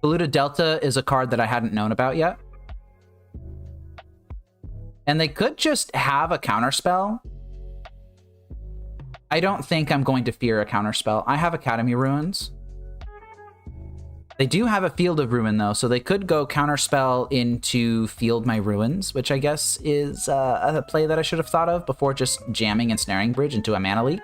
Polluted Delta is a card that I hadn't known about yet. And they could just have a counterspell. I don't think I'm going to fear a counterspell. I have Academy Ruins. They do have a Field of Ruin, though, so they could go counterspell into Field My Ruins, which I guess is a play that I should have thought of before just jamming Ensnaring Bridge into a mana leak.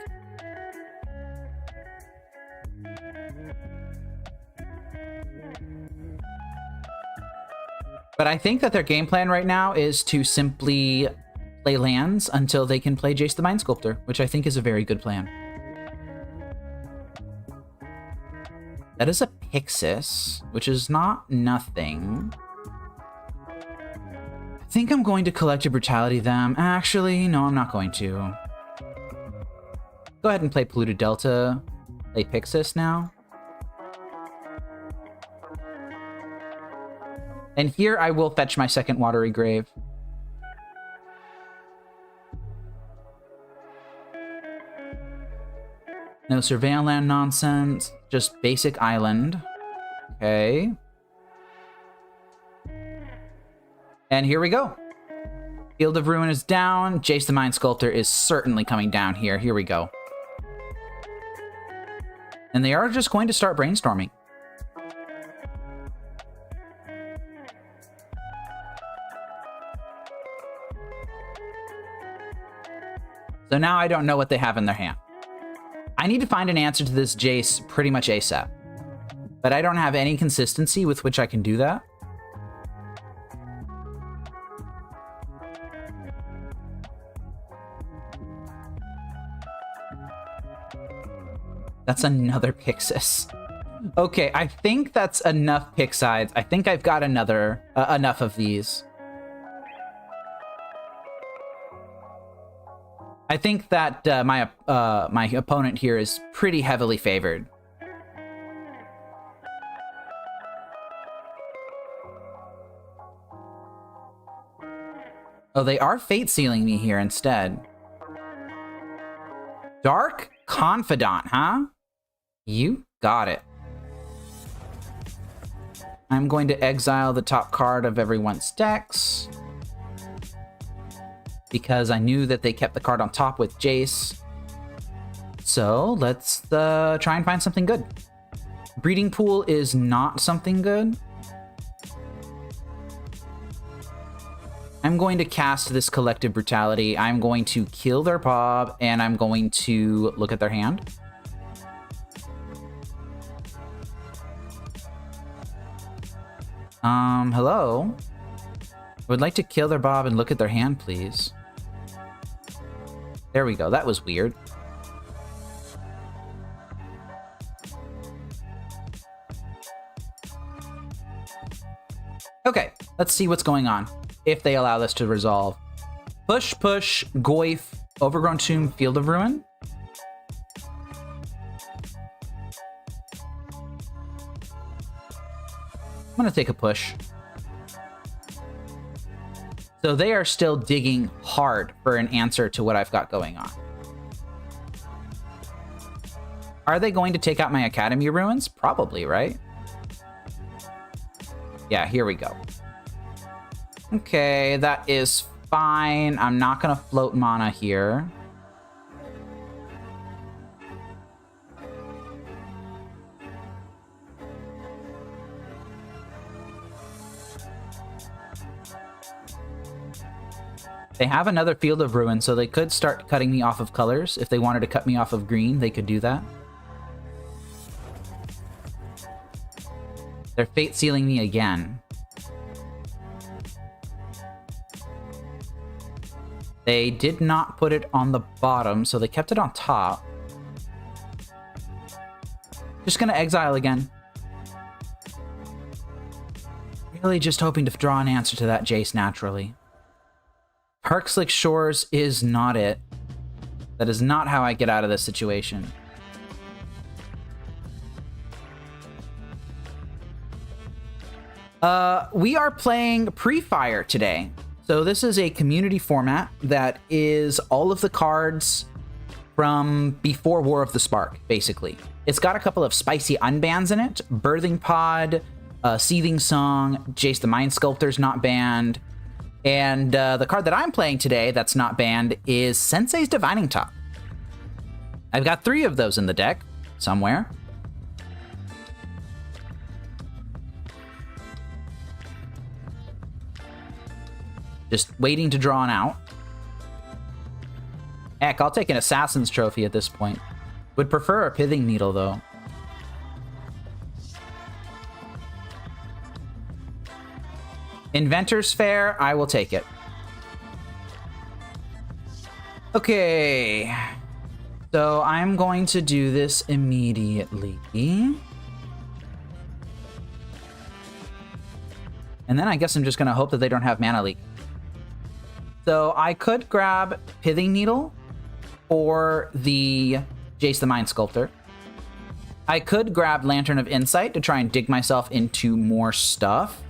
But I think that their game plan right now is to simply play lands until they can play Jace the Mind Sculptor, which I think is a very good plan. That is a Pyxis, which is not nothing. I think I'm going to Collective Brutality them. Actually, no, I'm not going to. Go ahead and play Polluted Delta. Play Pyxis now. And here I will fetch my second Watery Grave. No Surveil Land nonsense, just Basic Island. Okay. And here we go. Field of Ruin is down. Jace the Mind Sculptor is certainly coming down here. Here we go. And they are just going to start brainstorming. So now I don't know what they have in their hand. I need to find an answer to this Jace pretty much ASAP. But I don't have any consistency with which I can do that. That's another Pyxis. Okay, I think that's enough Pyxides. I think I've got another enough of these. I think that my opponent here is pretty heavily favored. Oh, they are fate sealing me here instead. Dark Confidant, huh? You got it. I'm going to exile the top card of everyone's decks, because I knew that they kept the card on top with Jace. So let's try and find something good. Breeding Pool is not something good. I'm going to cast this Collective Brutality. I'm going to kill their Bob, and I'm going to look at their hand. Hello? I would like to kill their Bob and look at their hand, please. There we go. That was weird. Okay, let's see what's going on. If they allow this to resolve. Push, push, Goyf, Overgrown Tomb, Field of Ruin. I'm gonna take a push. So they are still digging hard for an answer to what I've got going on. Are they going to take out my Academy ruins? Probably, right? Yeah, here we go. Okay, that is fine. I'm not gonna float mana here. They have another Field of Ruin, so they could start cutting me off of colors. If they wanted to cut me off of green, they could do that. They're fate sealing me again. They did not put it on the bottom, so they kept it on top. Just gonna exile again. Really just hoping to draw an answer to that Jace naturally. Parkslick Shores is not it. That is not how I get out of this situation. We are playing Prefire today. So this is a community format that is all of the cards from before War of the Spark, basically. It's got a couple of spicy unbans in it. Birthing Pod, Seething Song, Jace the Mind Sculptor's not banned. And the card that I'm playing today that's not banned is Sensei's Divining Top. I've got 3 of those in the deck somewhere. Just waiting to draw an out. Heck, I'll take an Assassin's Trophy at this point. Would prefer a Pithing Needle, though. Inventor's Fair, I will take it. Okay. So I'm going to do this immediately. And then I guess I'm just going to hope that they don't have Mana Leak. So I could grab Pithing Needle or the Jace the Mind Sculptor. I could grab Lantern of Insight to try and dig myself into more stuff.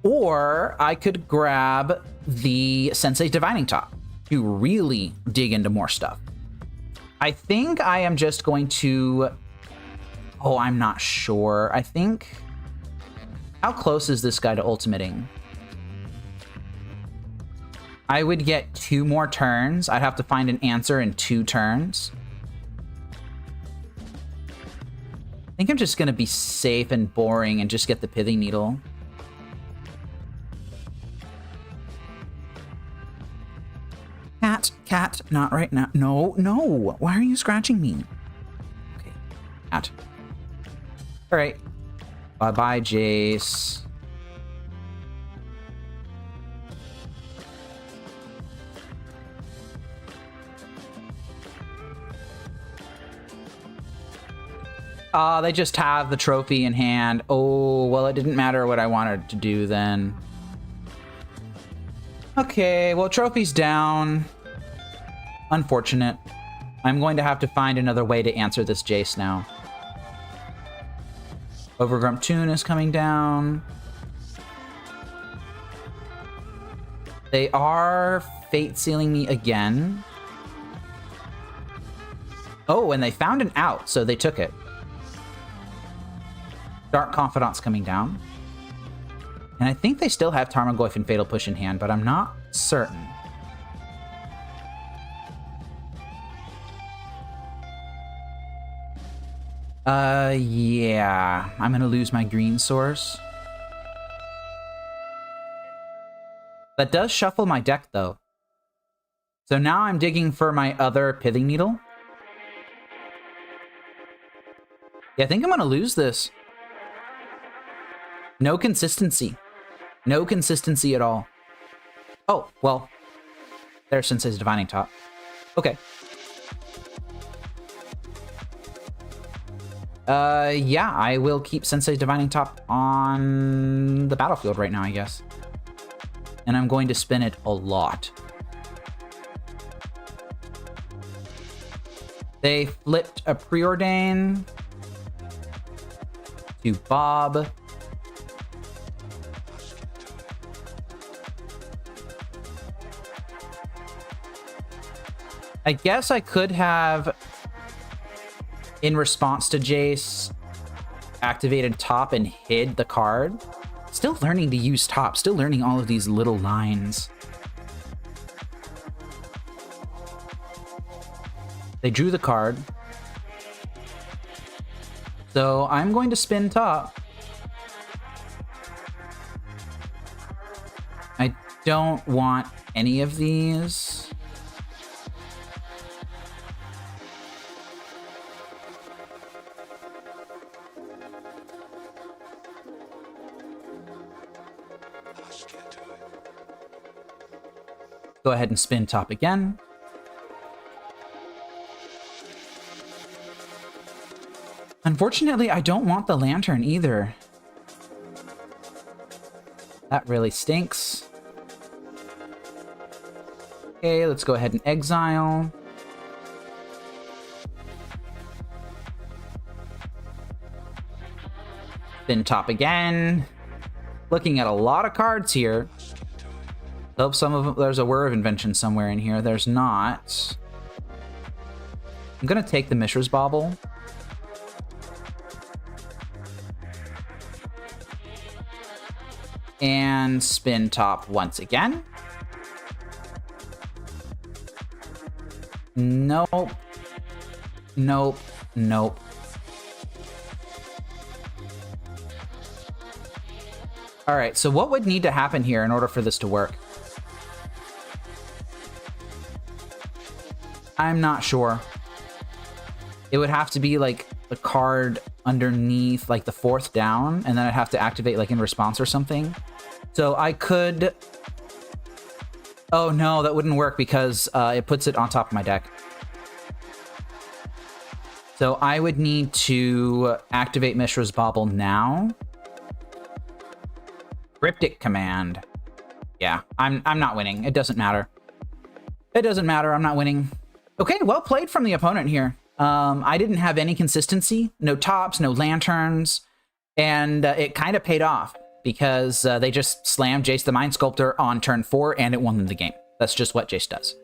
Or I could grab the Sensei's Divining Top to really dig into more stuff. I think I am just going to... Oh, I'm not sure. I think... How close is this guy to ultimating? I would get 2 more turns. I'd have to find an answer in 2 turns. I think I'm just going to be safe and boring and just get the Pithing Needle. Cat, not right now. No, no. Why are you scratching me? Okay, cat. All right. Bye-bye, Jace. They just have the trophy in hand. Oh, well, it didn't matter what I wanted to do then. Okay, well, trophy's down. Unfortunate. I'm going to have to find another way to answer this Jace now. Overgrown Tomb is coming down. They are fate sealing me again. Oh, and they found an out, so they took it. Dark Confidant's coming down. And I think they still have Tarmogoyf and Fatal Push in hand, but I'm not certain. Yeah. I'm gonna lose my green source. That does shuffle my deck, though. So now I'm digging for my other Pithing Needle. Yeah, I think I'm gonna lose this. No consistency. No consistency at all. Oh, well. There's Sensei's Divining Top. Okay. Yeah, I will keep Sensei's Divining Top on the battlefield right now, I guess. And I'm going to spin it a lot. They flipped a Preordain to Bob. I guess I could have, in response to Jace, activated top and hid the card. Still learning to use top, still learning all of these little lines. They drew the card. So I'm going to spin top. I don't want any of these. Go ahead and spin top again. Unfortunately, I don't want the lantern either. That really stinks. Okay, let's go ahead and exile. Spin top again. Looking at a lot of cards here. Hope some of them, there's a Whir of Invention somewhere in here. There's not. I'm gonna take the Mishra's Bauble. And spin top once again. Nope. Nope. Nope. All right, so what would need to happen here in order for this to work? I'm not sure. It would have to be like a card underneath like the 4th down, and then I'd have to activate like in response or something. So I could... Oh no, that wouldn't work because it puts it on top of my deck. So I would need to activate Mishra's Bauble now. Cryptic Command. Yeah, I'm not winning. It doesn't matter. It doesn't matter. I'm not winning. Okay, well played from the opponent here. I didn't have any consistency. No tops, no lanterns. And it kind of paid off because they just slammed Jace the Mind Sculptor on turn 4 and it won them the game. That's just what Jace does.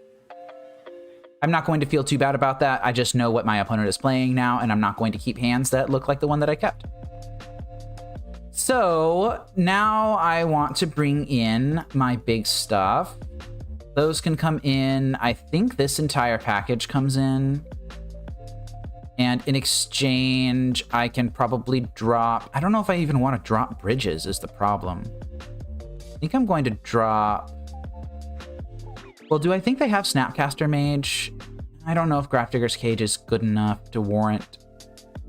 I'm not going to feel too bad about that. I just know what my opponent is playing now, and I'm not going to keep hands that look like the one that I kept. So now I want to bring in my big stuff. Those can come in. I think this entire package comes in. And in exchange, I can probably drop... I don't know if I even want to drop bridges is the problem. I think I'm going to drop... Well, do I think they have Snapcaster Mage? I don't know if Grafdigger's Cage is good enough to warrant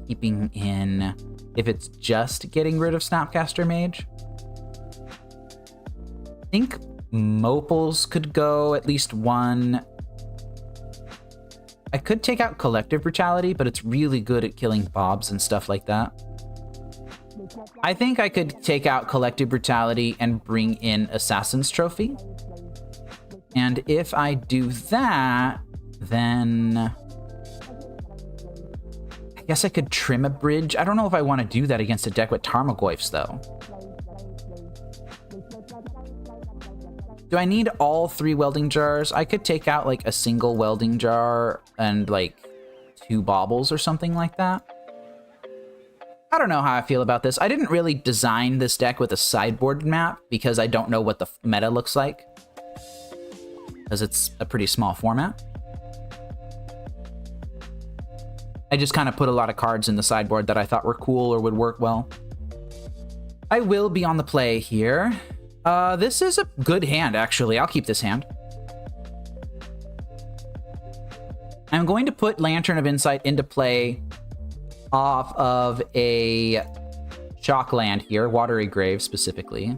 keeping in if it's just getting rid of Snapcaster Mage. I think Mopals could go at least one. I could take out Collective Brutality, but it's really good at killing Bobs and stuff like that. I think I could take out Collective Brutality and bring in Assassin's Trophy. And if I do that, then I guess I could trim a bridge. I don't know if I want to do that against a deck with Tarmogoyfs, though. Do I need all 3 welding jars? I could take out like a single welding jar and like 2 baubles or something like that. I don't know how I feel about this. I didn't really design this deck with a sideboard map because I don't know what the meta looks like, because it's a pretty small format. I just kind of put a lot of cards in the sideboard that I thought were cool or would work well. I will be on the play here. This is a good hand, actually. I'll keep this hand. I'm going to put Lantern of Insight into play off of a shock land here, Watery Grave specifically.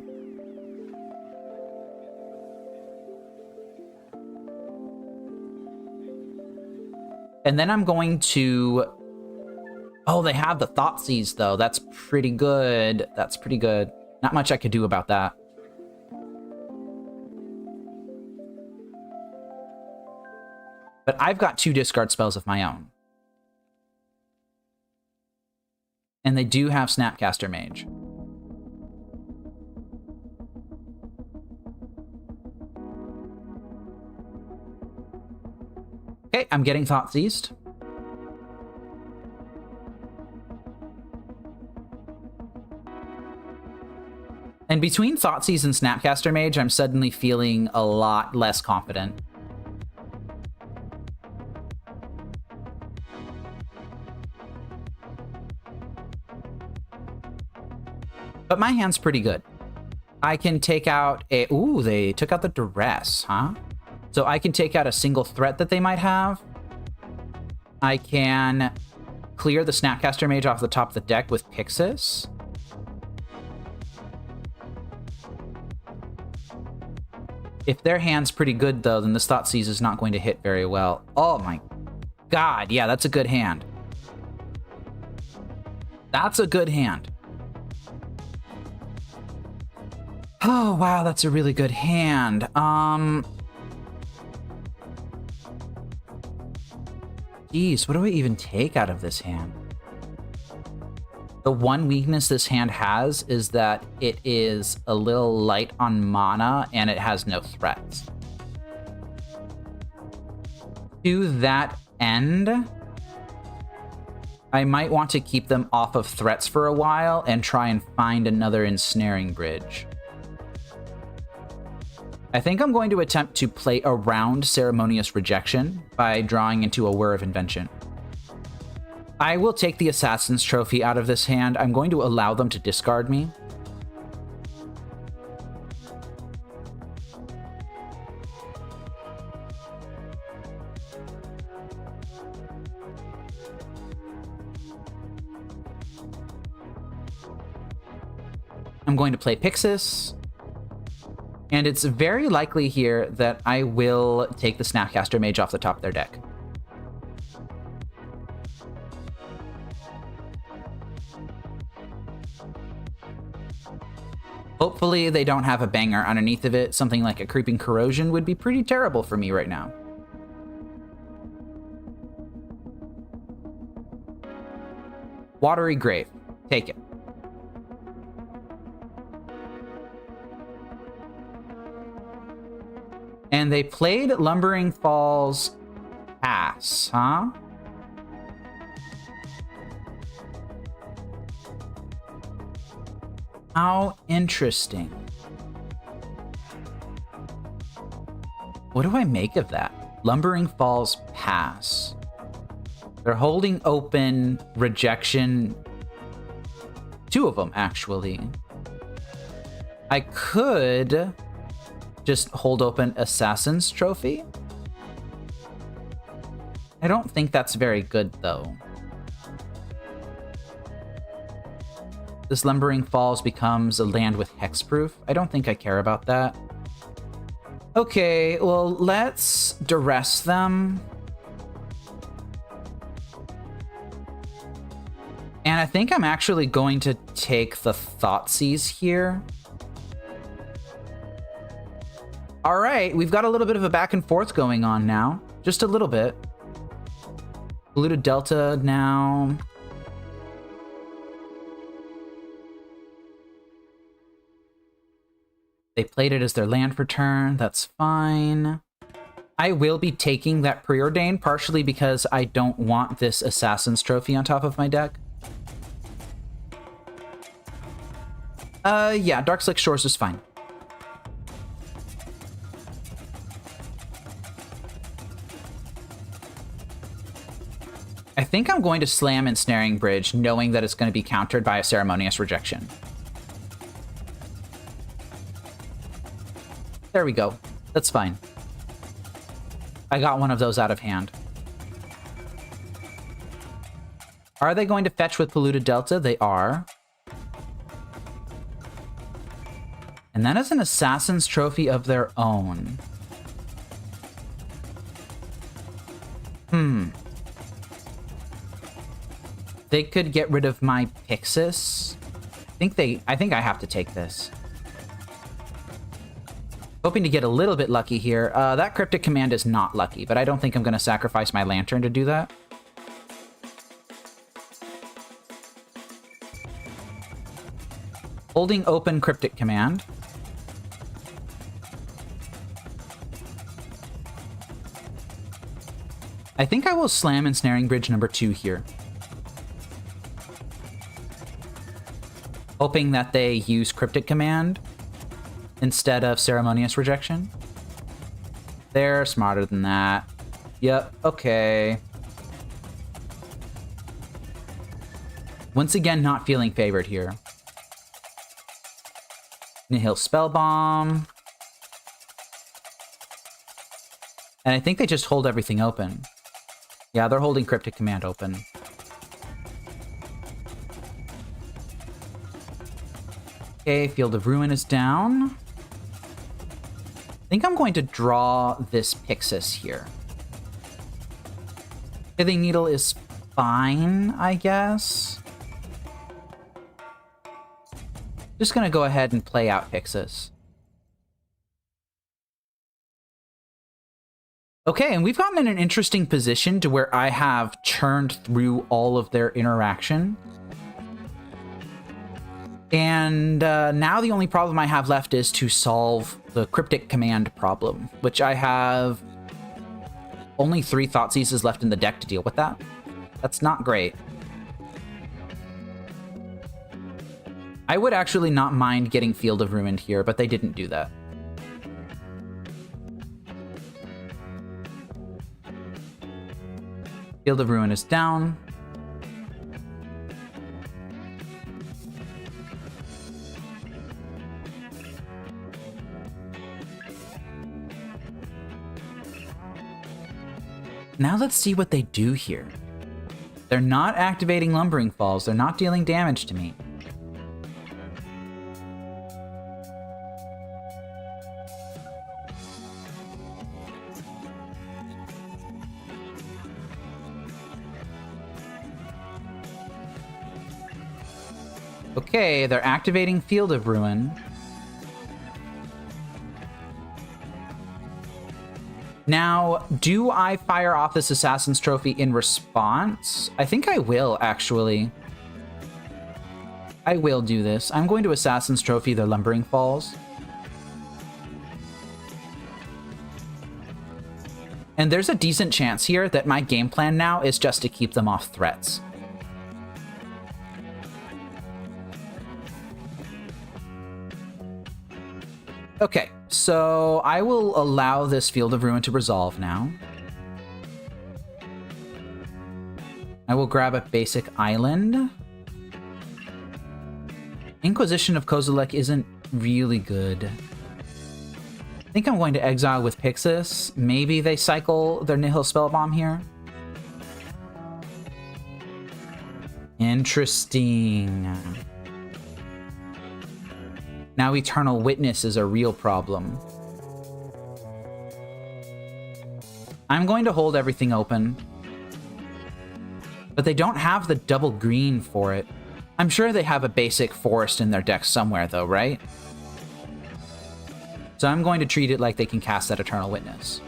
And then I'm going to... Oh, they have the Thoughtseize, though. That's pretty good. That's pretty good. Not much I could do about that. But I've got 2 discard spells of my own. And they do have Snapcaster Mage. Okay, I'm getting Thoughtseized. And between Thoughtseize and Snapcaster Mage, I'm suddenly feeling a lot less confident. But my hand's pretty good. I can take out a... Ooh, they took out the Duress, huh? So I can take out a single threat that they might have. I can clear the Snapcaster Mage off the top of the deck with Pyxis. If their hand's pretty good, though, then this Thoughtseize is not going to hit very well. Oh my god, yeah, that's a good hand. That's a good hand. Oh, wow, that's a really good hand. Geez, what do I even take out of this hand? The one weakness this hand has is that it is a little light on mana and it has no threats. To that end, I might want to keep them off of threats for a while and try and find another ensnaring bridge. I think I'm going to attempt to play around Ceremonious Rejection by drawing into a Whir of Invention. I will take the Assassin's Trophy out of this hand. I'm going to allow them to discard me. I'm going to play Pyxis. And it's very likely here that I will take the Snapcaster Mage off the top of their deck. Hopefully they don't have a banger underneath of it. Something like a Creeping Corrosion would be pretty terrible for me right now. Watery Grave. Take it. And they played Lumbering Falls Pass, huh? How interesting. What do I make of that? Lumbering Falls Pass. They're holding open Rejection. 2 of them, actually. I could just hold open Assassin's Trophy. I don't think that's very good, though. This Lumbering Falls becomes a land with hexproof. I don't think I care about that. Okay, well, let's duress them. And I think I'm actually going to take the Thoughtseize here. All right, we've got a little bit of a back and forth going on now. Just a little bit. Polluted Delta now. They played it as their land for turn. That's fine. I will be taking that Preordain, partially because I don't want this Assassin's Trophy on top of my deck. Yeah, Darkslick Shores is fine. I think I'm going to slam Ensnaring Bridge, knowing that it's going to be countered by a Ceremonious Rejection. There we go. That's fine. I got one of those out of hand. Are they going to fetch with Polluted Delta? They are. And that is an Assassin's Trophy of their own. They could get rid of my Pyxis. I think I have to take this. Hoping to get a little bit lucky here. That Cryptic Command is not lucky, but I don't think I'm going to sacrifice my Lantern to do that. Holding open Cryptic Command. I think I will slam Ensnaring Bridge number 2 here. Hoping that they use Cryptic Command instead of Ceremonious Rejection. They're smarter than that. Yep, okay. Once again, not feeling favored here. Nihil Spellbomb. And I think they just hold everything open. Yeah, they're holding Cryptic Command open. Okay, Field of Ruin is down. I think I'm going to draw this Pyxis here. Pithing Needle is fine, I guess. Just gonna go ahead and play out Pyxis. Okay, and we've gotten in an interesting position to where I have churned through all of their interaction. And now the only problem I have left is to solve the Cryptic Command problem, which I have only 3 Thoughtseizes left in the deck to deal with that. That's not great. I would actually not mind getting Field of Ruin here, but they didn't do that. Field of Ruin is down. Now let's see what they do here. They're not activating Lumbering Falls. They're not dealing damage to me. Okay, they're activating Field of Ruin. Now, do I fire off this Assassin's Trophy in response? I think I will, actually. I will do this. I'm going to Assassin's Trophy their Lumbering Falls. And there's a decent chance here that my game plan now is just to keep them off threats. Okay, so I will allow this Field of Ruin to resolve now. I will grab a basic island. Inquisition of Kozilek isn't really good. I think I'm going to exile with Pyxis. Maybe they cycle their Nihil Spellbomb here. Interesting. Now Eternal Witness is a real problem. I'm going to hold everything open. But they don't have the double green for it. I'm sure they have a basic forest in their deck somewhere though, right? So I'm going to treat it like they can cast that Eternal Witness.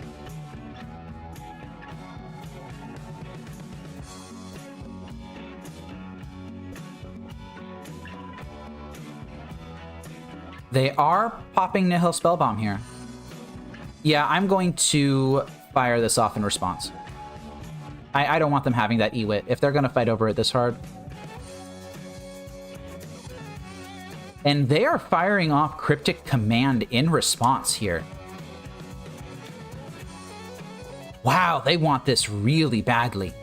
They are popping Nihil Spellbomb here. Yeah, I'm going to fire this off in response. I don't want them having that E-Wit if they're going to fight over it this hard. And they are firing off Cryptic Command in response here. Wow, they want this really badly.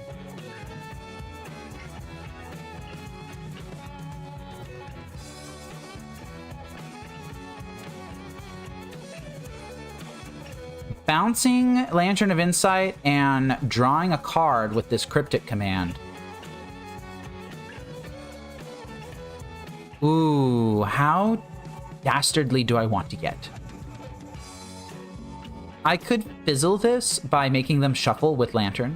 Bouncing Lantern of Insight and drawing a card with this Cryptic Command. Ooh, how dastardly do I want to get? I could fizzle this by making them shuffle with Lantern.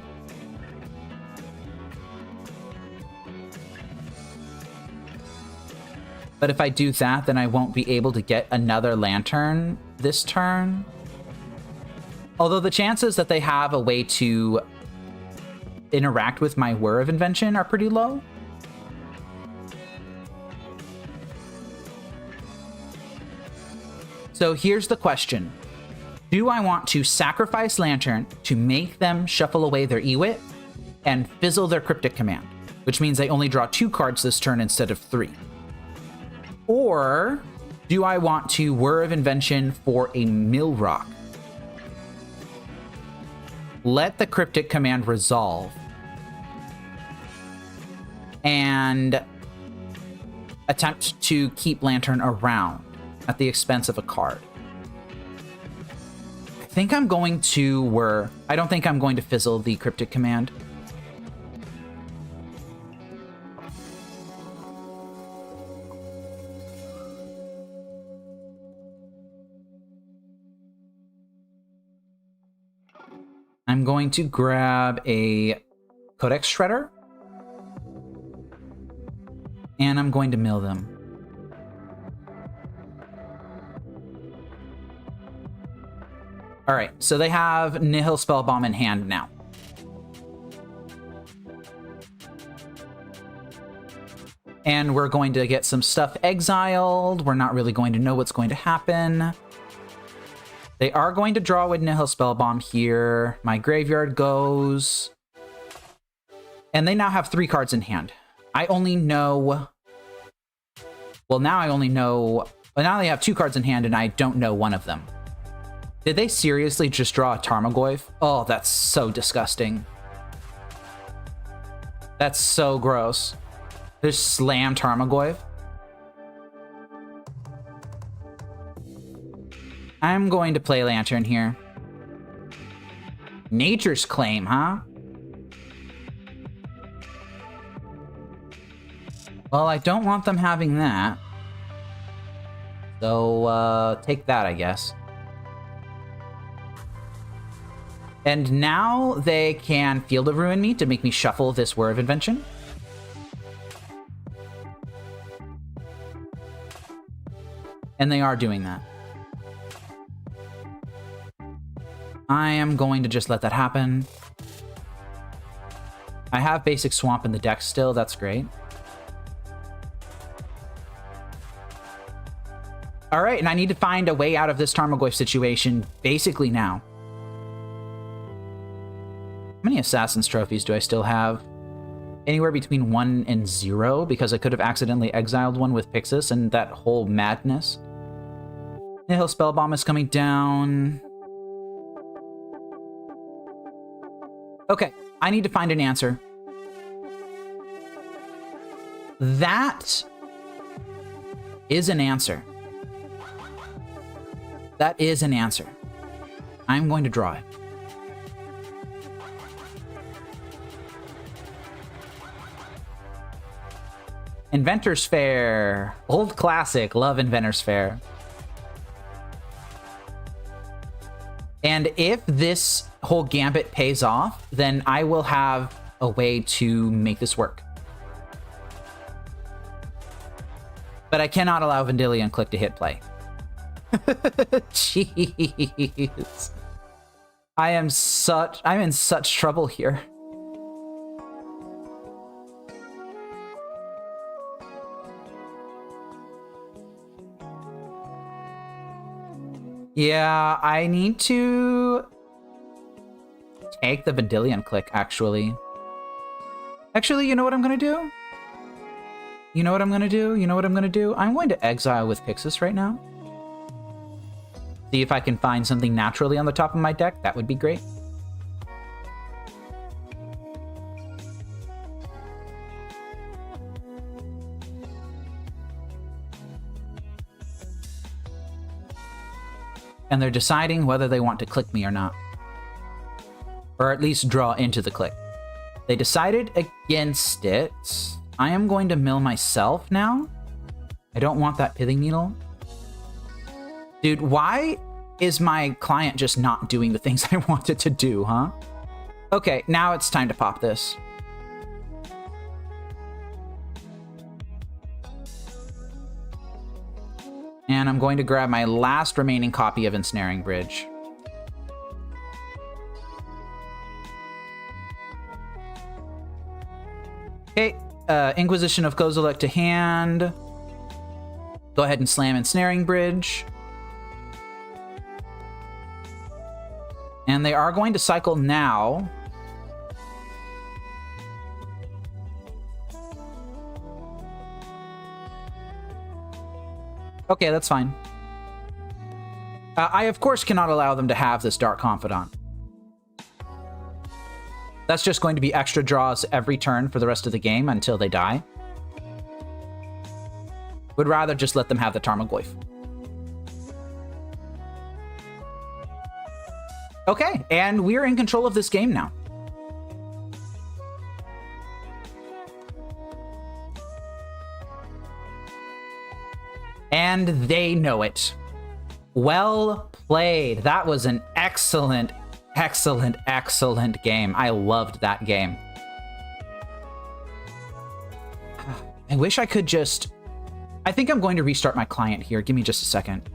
But if I do that, then I won't be able to get another lantern this turn. Although the chances that they have a way to interact with my Whir of Invention are pretty low. So here's the question. Do I want to sacrifice Lantern to make them shuffle away their Ewit and fizzle their Cryptic Command, which means I only draw 2 cards this turn instead of 3? Or do I want to Whir of Invention for a Mill Rock? Let the Cryptic Command resolve and attempt to keep Lantern around at the expense of a card. I think I'm going to Whir. I don't think I'm going to fizzle the Cryptic Command. I'm going to grab a Codex Shredder, and I'm going to mill them. All right, so they have Nihil Spellbomb in hand now. And we're going to get some stuff exiled. We're not really going to know what's going to happen. They are going to draw with Nihil Spellbomb here. My graveyard goes. And they now have 3 cards in hand. I only know... Well, now I only know... Well, now they have 2 cards in hand, and I don't know one of them. Did they seriously just draw a Tarmogoyf? Oh, that's so disgusting. That's so gross. Just slam Tarmogoyf. I'm going to play Lantern here. Nature's Claim, huh? Well, I don't want them having that. So, take that, I guess. And now they can Field of Ruin me to make me shuffle this Whir of Invention. And they are doing that. I am going to just let that happen. I have basic Swamp in the deck still, that's great. Alright, and I need to find a way out of this Tarmogoyf situation basically now. How many Assassin's Trophies do I still have? Anywhere between 1 and 0, because I could have accidentally exiled one with Pyxis and that whole madness. Nihil Spellbomb is coming down. Okay, I need to find an answer. That is an answer. That is an answer. I'm going to draw it. Inventor's Fair. Old classic. Love Inventor's Fair. And if this whole gambit pays off, then I will have a way to make this work. But I cannot allow Vendilion Click to hit play. Jeez. I'm in such trouble here. Yeah, I need to take the Vendilion Click, actually. Actually, you know what I'm gonna do? You know what I'm gonna do? You know what I'm gonna do? I'm going to exile with Pyxis right now. See if I can find something naturally on the top of my deck. That would be great. And they're deciding whether they want to click me or not. Or at least draw into the click. They decided against it. I am going to mill myself now. I don't want that Pithing Needle. Dude, why is my client just not doing the things I wanted to do, huh? Okay, now it's time to pop this. And I'm going to grab my last remaining copy of Ensnaring Bridge. Okay, Inquisition of Kozilek to hand. Go ahead and slam Ensnaring Bridge. And they are going to cycle now. Okay, that's fine. I, of course, cannot allow them to have this Dark Confidant. That's just going to be extra draws every turn for the rest of the game until they die. Would rather just let them have the Tarmogoyf. Okay, and we're in control of this game now. And they know it. Well played. That was an excellent, excellent, excellent game. I loved that game. I wish I could just... I think I'm going to restart my client here. Give me just a second.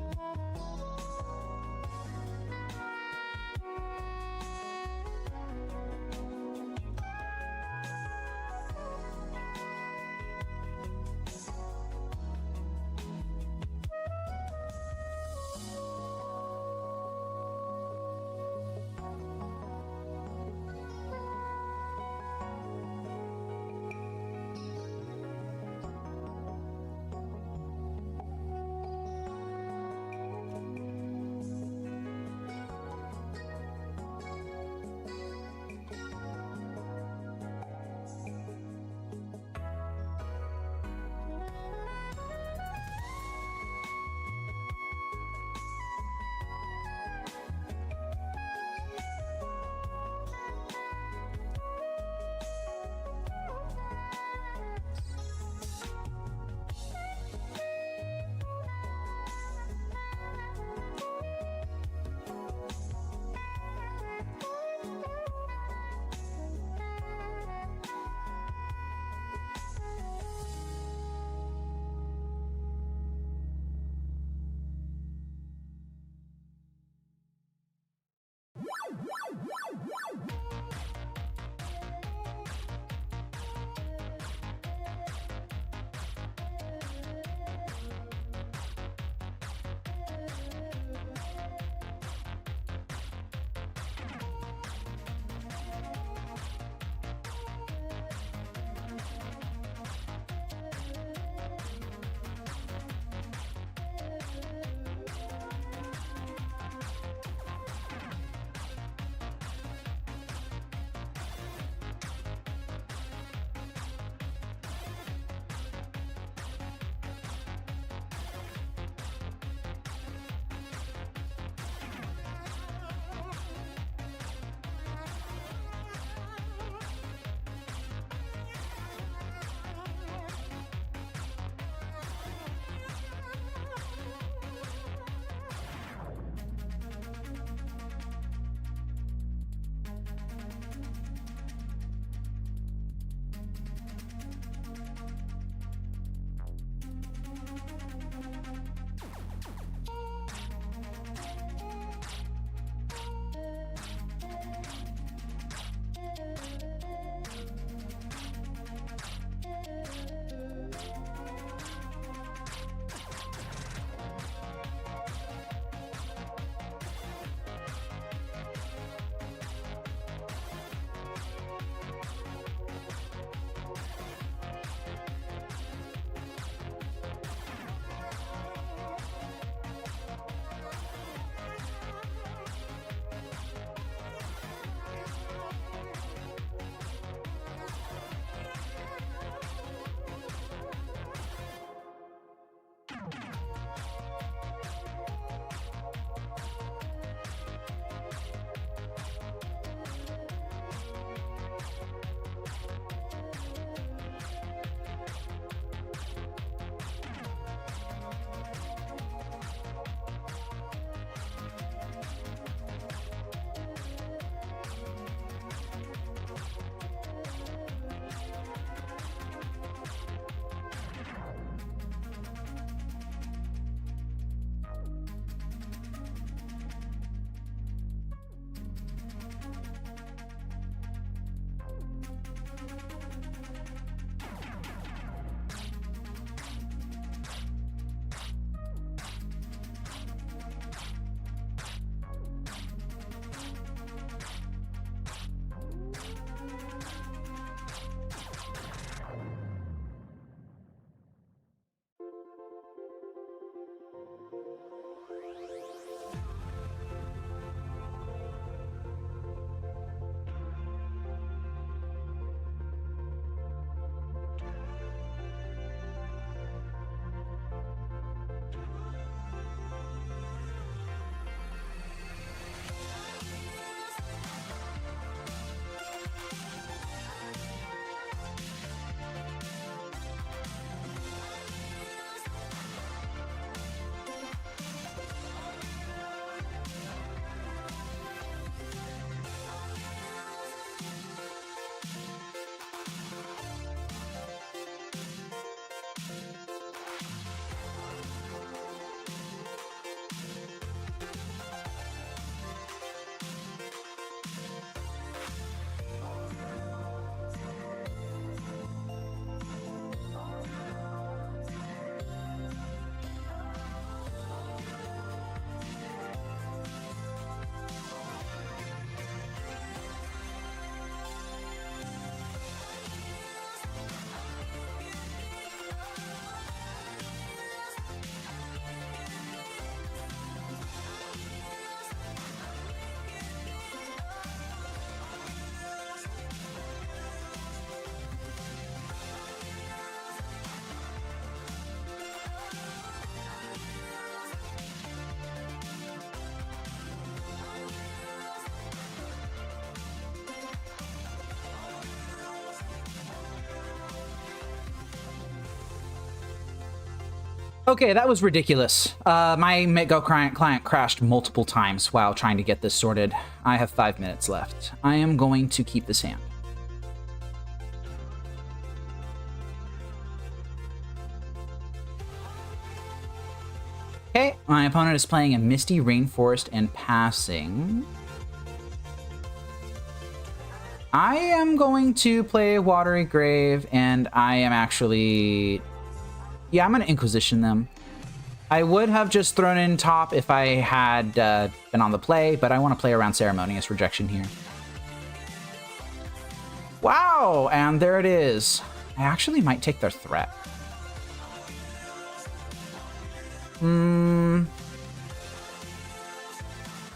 Okay, that was ridiculous. My MTGO client crashed multiple times while trying to get this sorted. I have 5 minutes left. I am going to keep this hand. Okay, my opponent is playing a Misty Rainforest and passing. I am going to play Watery Grave, and I am actually... yeah, I'm going to Inquisition them. I would have just thrown in top if I had been on the play, but I want to play around Ceremonious Rejection here. Wow, and there it is. I actually might take their threat. No,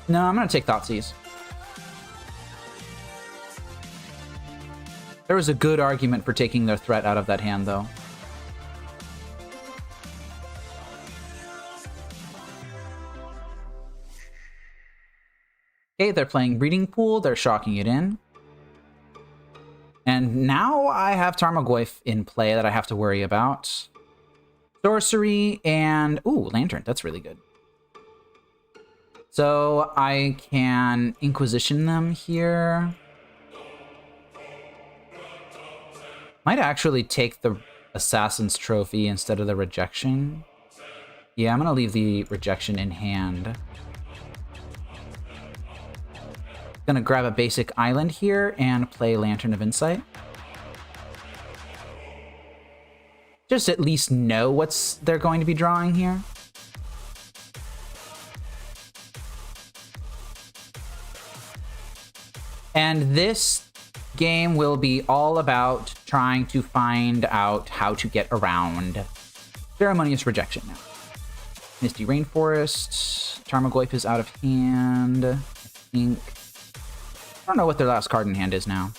I'm going to take Thoughtseize. There was a good argument for taking their threat out of that hand, though. Okay, they're playing Breeding Pool. They're shocking it in. And now I have Tarmogoyf in play that I have to worry about. Sorcery and... ooh, Lantern. That's really good. So I can Inquisition them here. Might actually take the Assassin's Trophy instead of the Rejection. Yeah, I'm going to leave the Rejection in hand. Gonna grab a basic island here and play Lantern of Insight. Just at least know what's they're going to be drawing here. And this game will be all about trying to find out how to get around Ceremonious Rejection now. Misty Rainforest. Tarmogoyf is out of hand. I think... I don't know what their last card in hand is now.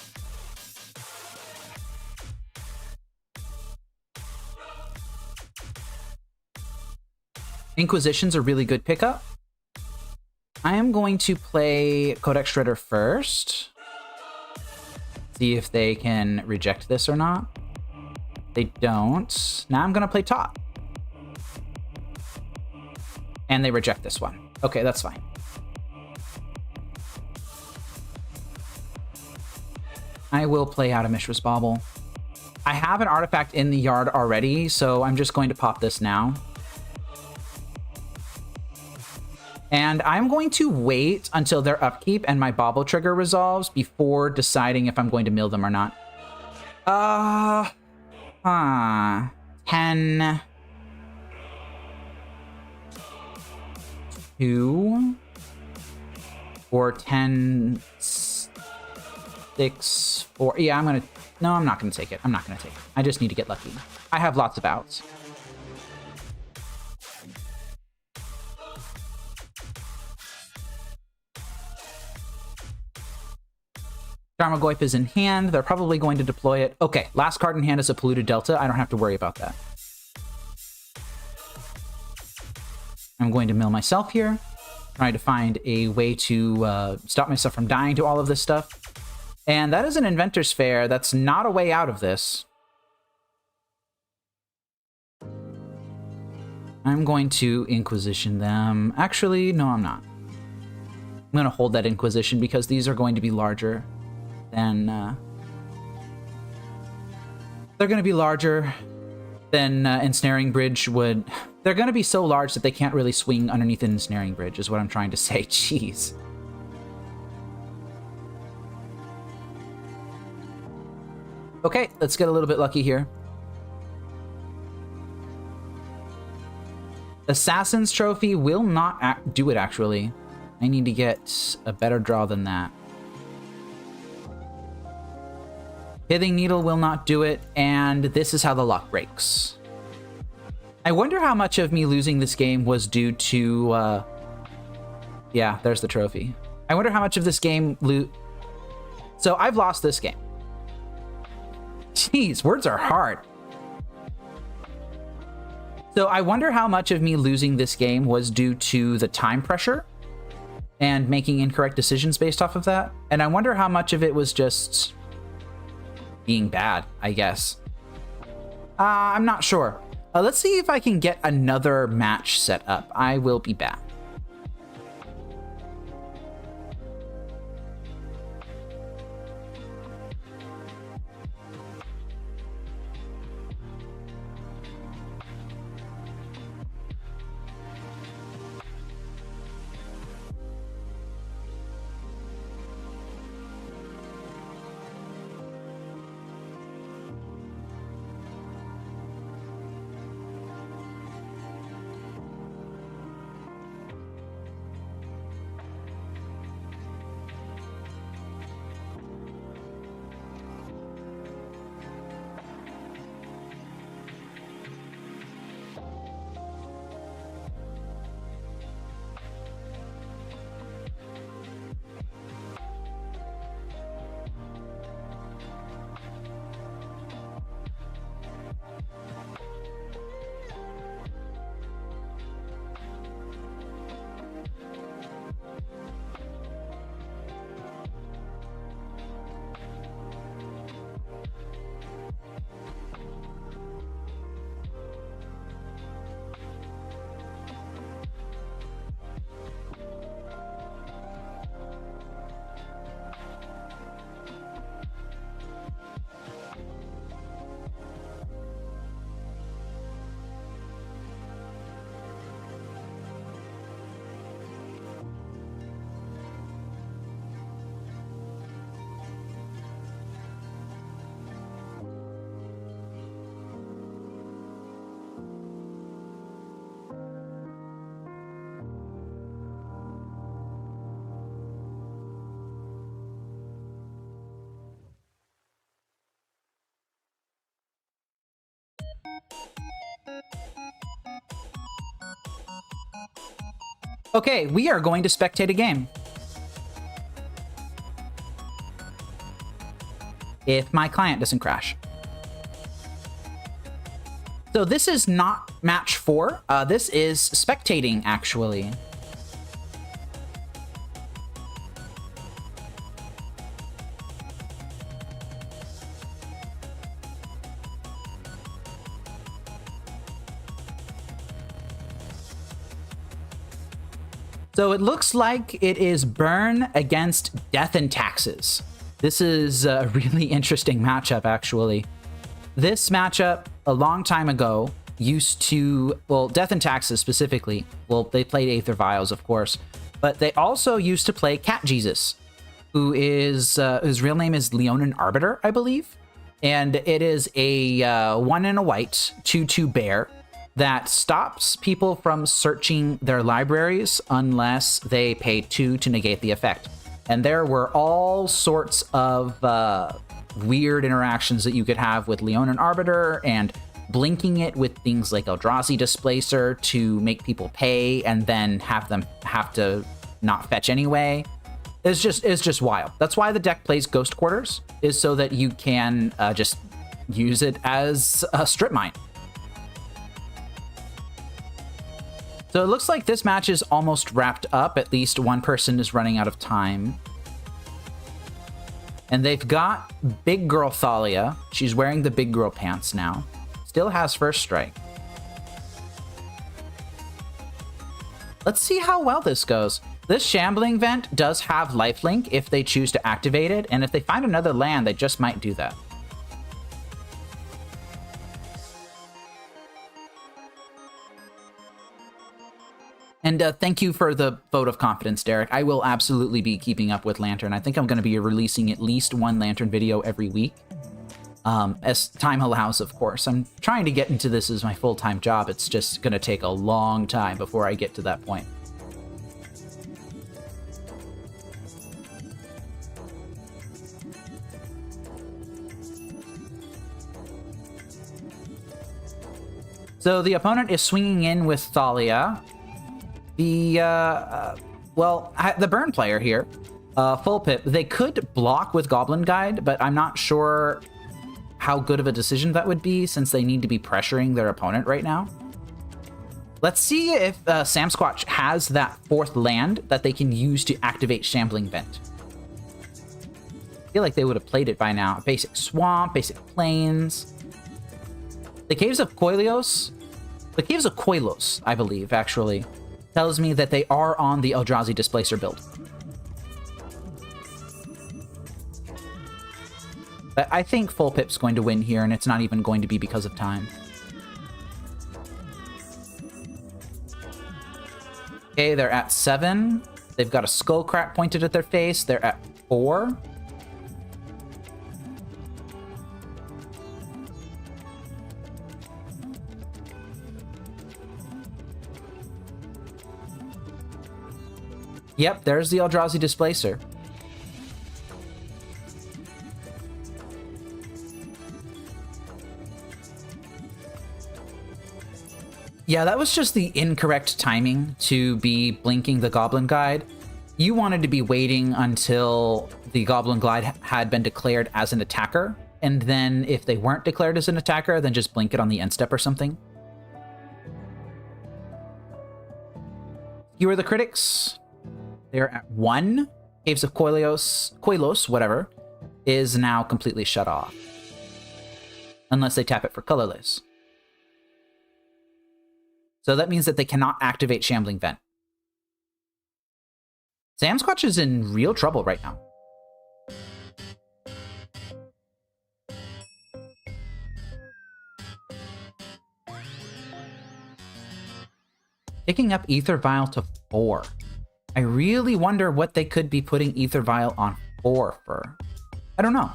Inquisition's a really good pickup. I am going to play Codex Shredder first. See if they can reject this or not. They don't. Now I'm going to play top. And they reject this one. Okay, that's fine. I will play out a Mishra's Bauble. I have an artifact in the yard already, so I'm just going to pop this now. And I'm going to wait until their upkeep and my Bauble trigger resolves before deciding if I'm going to mill them or not. 10... 2... or 10... 6, 4. Yeah, I'm gonna... no, I'm not gonna take it. I'm not gonna take it. I just need to get lucky. I have lots of outs. Tarmogoyf is in hand. They're probably going to deploy it. Okay, last card in hand is a Polluted Delta. I don't have to worry about that. I'm going to mill myself here. Trying to find a way to stop myself from dying to all of this stuff. And that is an Inventor's Fair. That's not a way out of this. I'm going to Inquisition them. Actually, no, I'm not. I'm going to hold that Inquisition because these are going to be larger than... they're going to be larger than Ensnaring Bridge would... They're going to be so large that they can't really swing underneath an Ensnaring Bridge, is what I'm trying to say. Jeez. Okay, let's get a little bit lucky here. Assassin's Trophy will not do it, actually. I need to get a better draw than that. Pithing Needle will not do it, and this is how the lock breaks. I wonder how much of me losing this game was due to... yeah, there's the trophy. I wonder how much of this game... So I've lost this game. Jeez, words are hard. So I wonder how much of me losing this game was due to the time pressure and making incorrect decisions based off of that. And I wonder how much of it was just being bad, I guess. I'm not sure. Let's see if I can get another match set up. I will be back. Okay, we are going to spectate a game. If my client doesn't crash. So this is not match 4. This is spectating, actually. So it looks like it is Burn against Death and Taxes. This is a really interesting matchup, actually. This matchup, a long time ago, used to, well, Death and Taxes specifically, well, they played Aether Vials, of course, but they also used to play Cat Jesus, who is, his real name is Leonin Arbiter, I believe. And it is a 1 and a white 2/2 bear that stops people from searching their libraries unless they pay 2 to negate the effect. And there were all sorts of weird interactions that you could have with Leonin Arbiter, and blinking it with things like Eldrazi Displacer to make people pay and then have them have to not fetch anyway. It's just wild. That's why the deck plays Ghost Quarters, is so that you can just use it as a strip mine. So it looks like this match is almost wrapped up. At least one person is running out of time. And they've got Big Girl Thalia. She's wearing the big girl pants now. Still has first strike. Let's see how well this goes. This Shambling Vent does have lifelink if they choose to activate it. And if they find another land, they just might do that. And thank you for the vote of confidence, Derek. I will absolutely be keeping up with Lantern. I think I'm going to be releasing at least one Lantern video every week. As time allows, of course. I'm trying to get into this as my full-time job. It's just going to take a long time before I get to that point. So the opponent is swinging in with Thalia. The, the Burn player here, Full Pip, they could block with Goblin Guide, but I'm not sure how good of a decision that would be since they need to be pressuring their opponent right now. Let's see if Sam Squatch has that 4th land that they can use to activate Shambling Vent. I feel like they would have played it by now. Basic Swamp, Basic Plains. The Caves of Koilios The Caves of 𝗟𝗩𝗘, I believe, actually, tells me that they are on the Eldrazi Displacer build. But I think Full Pip's going to win here, and it's not even going to be because of time. Okay, they're at 7. They've got a skull crack pointed at their face. They're at 4. Yep, there's the Eldrazi Displacer. Yeah, that was just the incorrect timing to be blinking the Goblin Guide. You wanted to be waiting until the Goblin Guide had been declared as an attacker, and then if they weren't declared as an attacker, then just blink it on the end step or something. You are the critics. They're at 1. Caves of 𝗟𝗩𝗘, whatever, is now completely shut off. Unless they tap it for colorless. So that means that they cannot activate Shambling Vent. 𝗟𝗓𝗡 is in real trouble right now. Picking up Aether Vial to 4. I really wonder what they could be putting Aether Vial on 4 for. I don't know.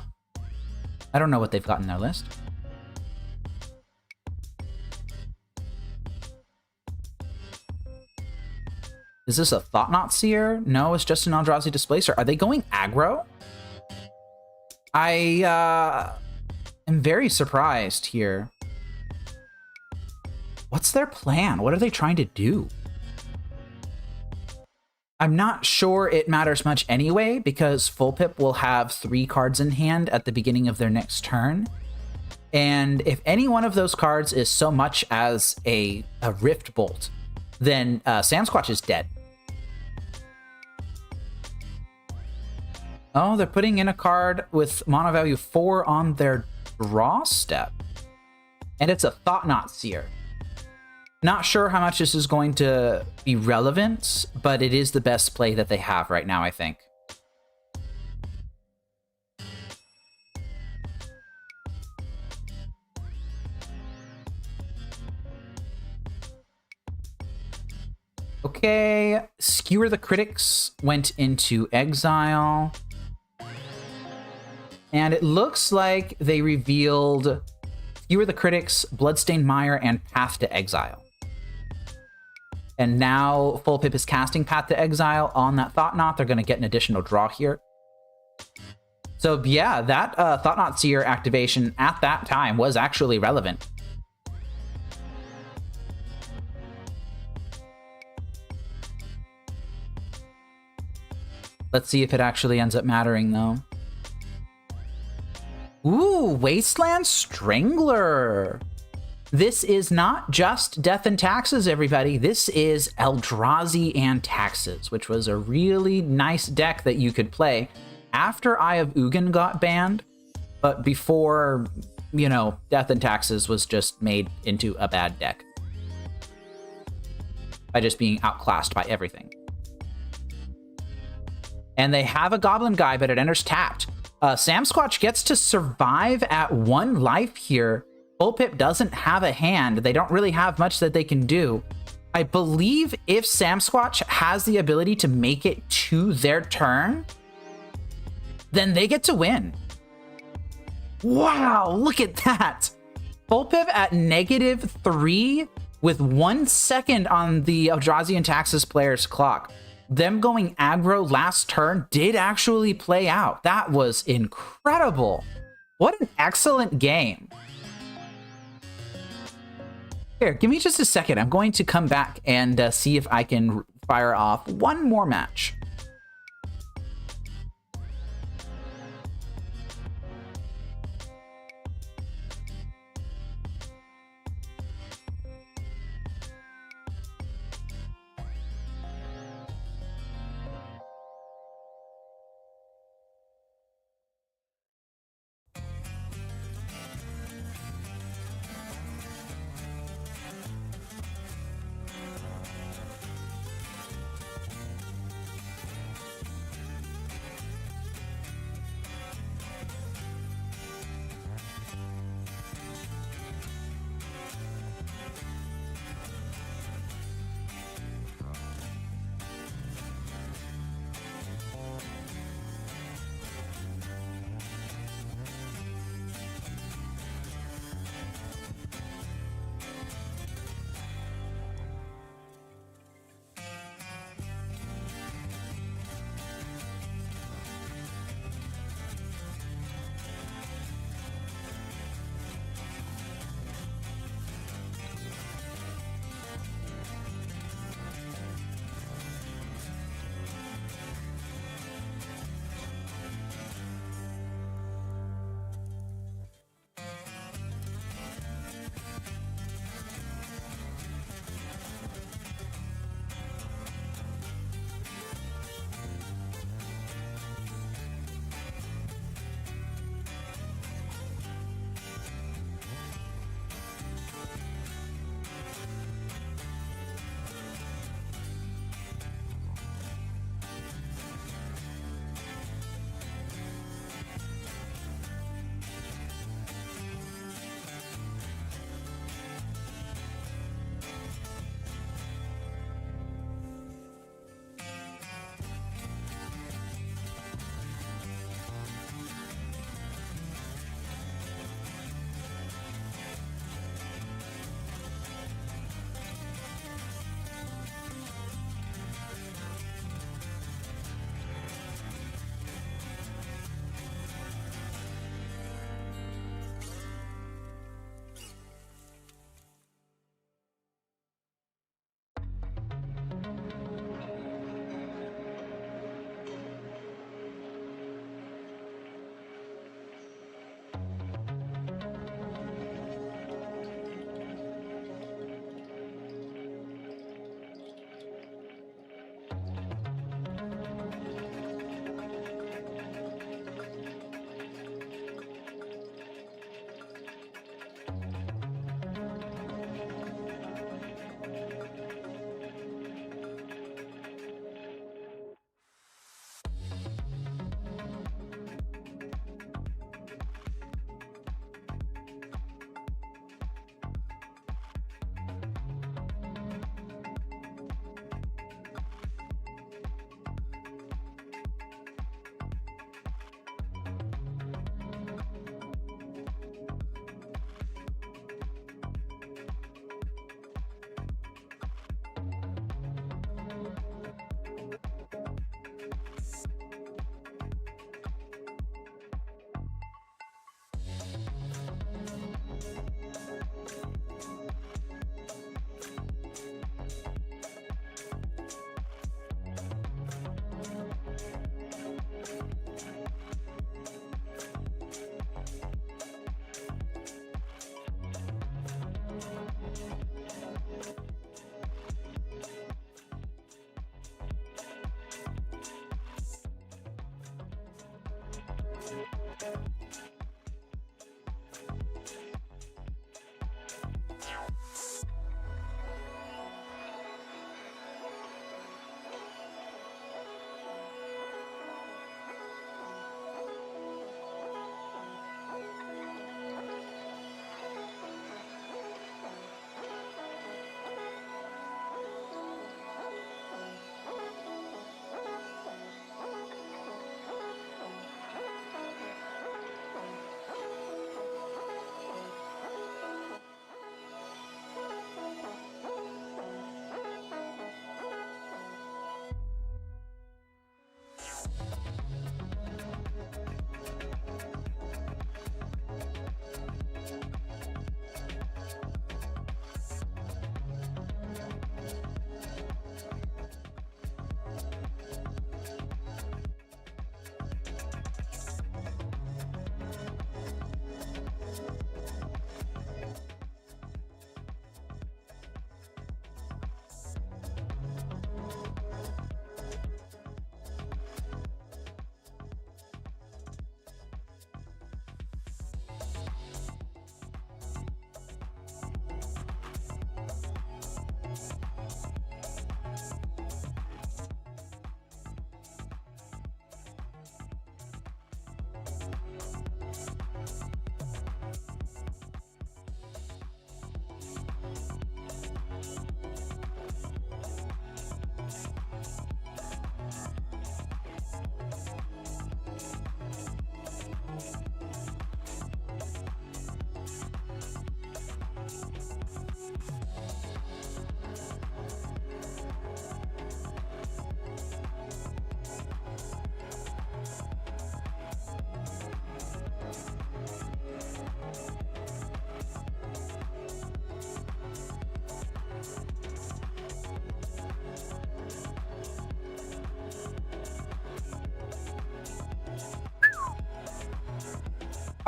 I don't know what they've got in their list. Is this a Thought-Knot Seer? No, it's just an Eldrazi Displacer. Are they going aggro? I am very surprised here. What's their plan? What are they trying to do? I'm not sure it matters much anyway, because Full Pip will have 3 cards in hand at the beginning of their next turn. And if any one of those cards is so much as a Rift Bolt, then 𝗟𝗓𝗡 is dead. Oh, they're putting in a card with mana value 4 on their draw step. And it's a Thought-Knot Seer. Not sure how much this is going to be relevant, but it is the best play that they have right now, I think. Okay, Skewer the Critics went into exile. And it looks like they revealed Skewer the Critics, Bloodstained Mire, and Path to Exile. And now Full Pip is casting Path to Exile on that Thought-Knot. They're going to get an additional draw here. So yeah, that Thought-Knot Seer activation at that time was actually relevant. Let's see if it actually ends up mattering, though. Ooh, Wasteland Strangler. This is not just Death and Taxes, everybody. This is Eldrazi and Taxes, which was a really nice deck that you could play after Eye of Ugin got banned, but before, you know, Death and Taxes was just made into a bad deck by just being outclassed by everything. And they have a Goblin Guy, but it enters tapped. 𝗟𝗓𝗡 gets to survive at 1 life here. Full Pip doesn't have a hand. They don't really have much that they can do. I believe if 𝗟𝗓𝗡 has the ability to make it to their turn, then they get to win. Wow, look at that. Full Pip at -3 with 1 second on the Eldrazi and Taxes player's clock. Them going aggro last turn did actually play out. That was incredible. What an excellent game. Here, give me just a second. I'm going to come back and see if I can fire off one more match.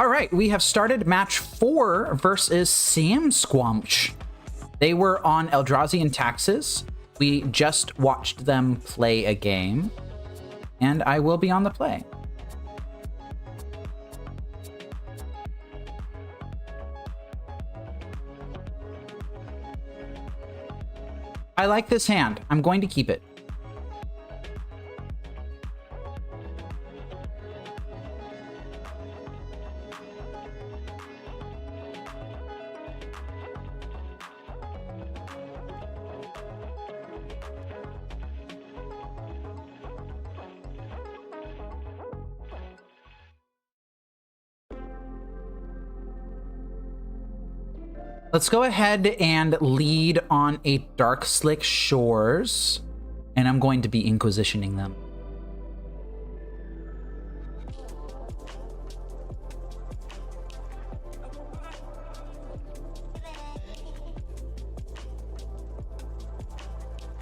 All right, we have started match 4 versus Sam Squamch. They were on Eldrazi and Taxes. We just watched them play a game, and I will be on the play. I like this hand. I'm going to keep it. Let's go ahead and lead on a Dark Slick Shores, and I'm going to be Inquisitioning them.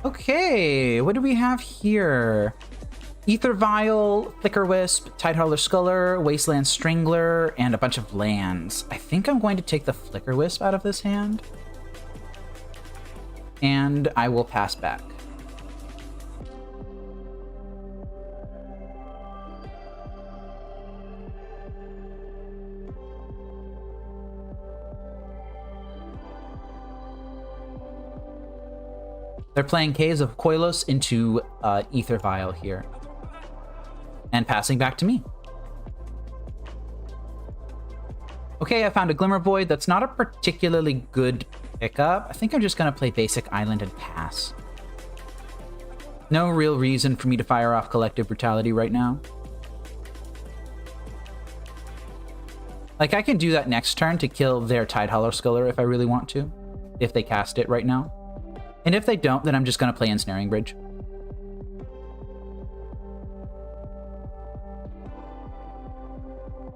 Okay, what do we have here? Ether Vial, Flicker Wisp, Tidehauler Sculler, Wasteland Strangler, and a bunch of lands. I think I'm going to take the Flicker Wisp out of this hand. And I will pass back. They're playing Caves of Koilos into Ether Vial here. And passing back to me. Okay, I found a Glimmer Void. That's not a particularly good pickup. I think I'm just going to play basic Island and pass. No real reason for me to fire off Collective Brutality right now. Like, I can do that next turn to kill their Tidehauler Sculler if I really want to. If they cast it right now. And if they don't, then I'm just going to play Ensnaring Bridge.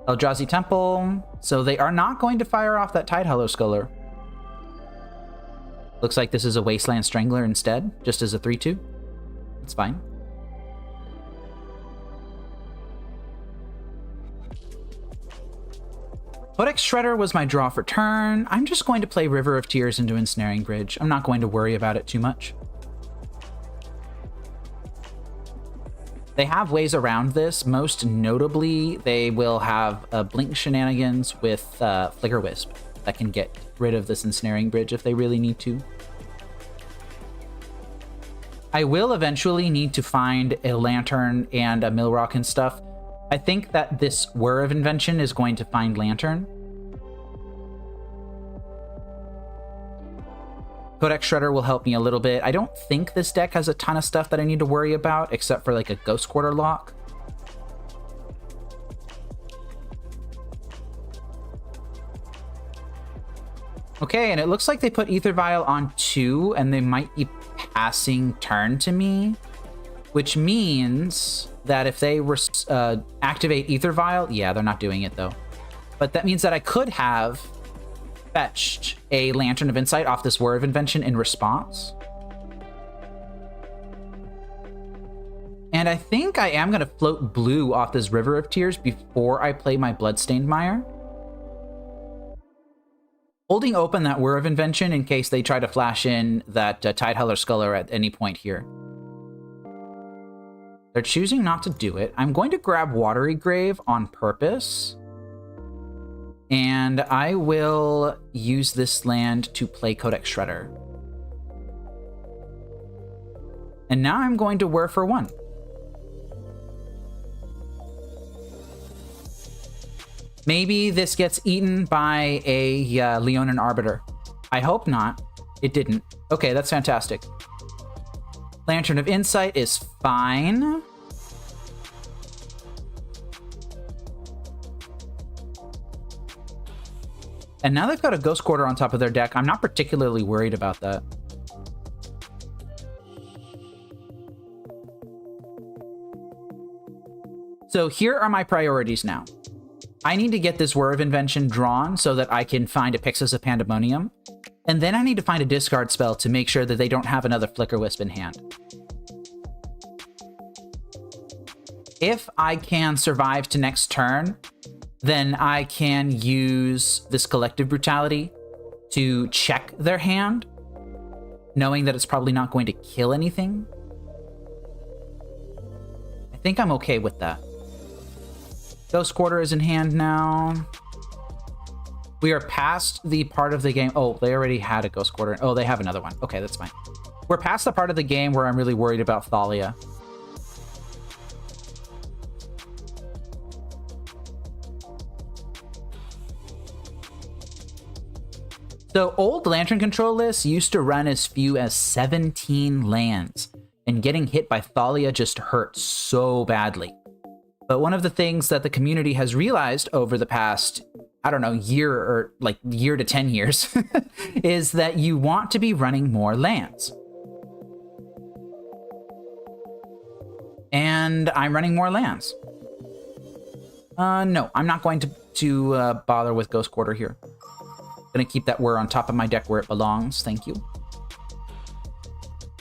Eldrazi Temple. So they are not going to fire off that Tidehauler Sculler. Looks like this is a Wasteland Strangler instead, just as a 3-2. That's fine. Codex Shredder was my draw for turn. I'm just going to play River of Tears into Ensnaring Bridge. I'm not going to worry about it too much. They have ways around this. Most notably, they will have Blink Shenanigans with Flicker Wisp that can get rid of this Ensnaring Bridge if they really need to. I will eventually need to find a Lantern and a Millrock and stuff. I think that this Whir of Invention is going to find Lantern. Codex Shredder will help me a little bit. I don't think this deck has a ton of stuff that I need to worry about, except for like a Ghost Quarter lock. Okay, and it looks like they put Ether Vial on 2, and they might be passing turn to me, which means that if they activate Ether Vial, yeah, they're not doing it though. But that means that I could have fetched a Lantern of Insight off this Whir of Invention in response. And I think I am going to float blue off this River of Tears before I play my Bloodstained Mire. Holding open that Whir of Invention in case they try to flash in that Tidehauler Sculler at any point here. They're choosing not to do it. I'm going to grab Watery Grave on purpose. And I will use this land to play Codex Shredder. And now I'm going to Whir for 1. Maybe this gets eaten by a Leonin Arbiter. I hope not. It didn't. Okay, that's fantastic. Lantern of Insight is fine. And now they've got a Ghost Quarter on top of their deck. I'm not particularly worried about that. So here are my priorities now. I need to get this Whir of Invention drawn so that I can find a Pyxis of Pandemonium. And then I need to find a discard spell to make sure that they don't have another Flicker Wisp in hand. If I can survive to next turn then I can use this Collective Brutality to check their hand, knowing that it's probably not going to kill anything. I think I'm okay with that. Ghost Quarter is in hand now. We are past the part of the game. Oh, they already had a Ghost Quarter. Oh, they have another one. Okay, that's fine. We're past the part of the game where I'm really worried about Thalia. So old Lantern control lists used to run as few as 17 lands, and getting hit by Thalia just hurt so badly. But one of the things that the community has realized over the past, I don't know, year or like year to 10 years is that you want to be running more lands. And I'm running more lands. No, I'm not going to bother with Ghost Quarter here. Gonna keep that whir on top of my deck where it belongs. Thank you.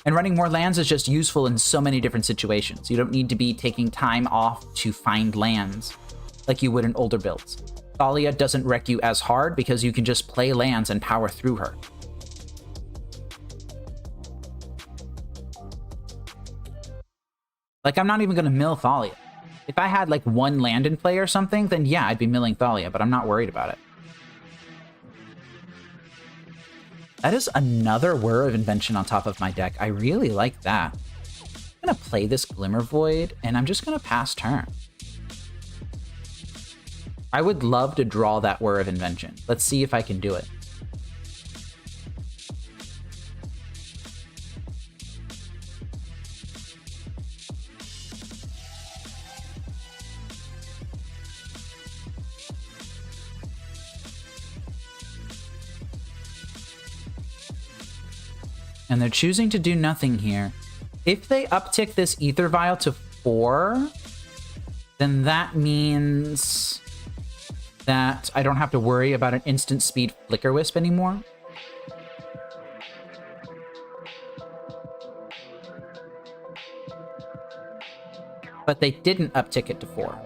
And running more lands is just useful in so many different situations. You don't need to be taking time off to find lands like you would in older builds. Thalia doesn't wreck you as hard because you can just play lands and power through her. Like, I'm not even gonna mill Thalia. If I had like one land in play or something, then yeah, I'd be milling Thalia, but I'm not worried about it. That is another Whir of Invention on top of my deck. I really like that. I'm going to play this Glimmer Void, and I'm just going to pass turn. I would love to draw that Whir of Invention. Let's see if I can do it. And they're choosing to do nothing here. If they uptick this Ether Vial to 4, then that means that I don't have to worry about an instant speed Flicker Wisp anymore. But they didn't uptick it to 4.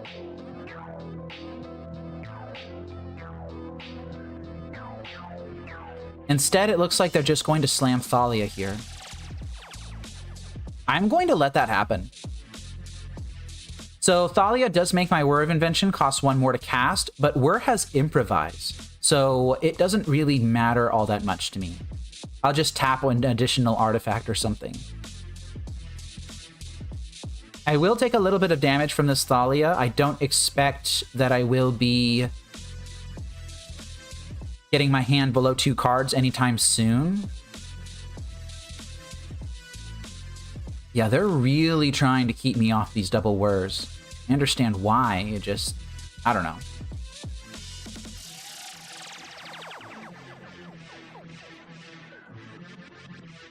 Instead, it looks like they're just going to slam Thalia here. I'm going to let that happen. So Thalia does make my Whir of Invention cost 1 more to cast, but Whir has Improvise, so it doesn't really matter all that much to me. I'll just tap an additional artifact or something. I will take a little bit of damage from this Thalia. I don't expect that I will be getting my hand below 2 cards anytime soon. Yeah, they're really trying to keep me off these double Whirs. I understand why, it just, I don't know.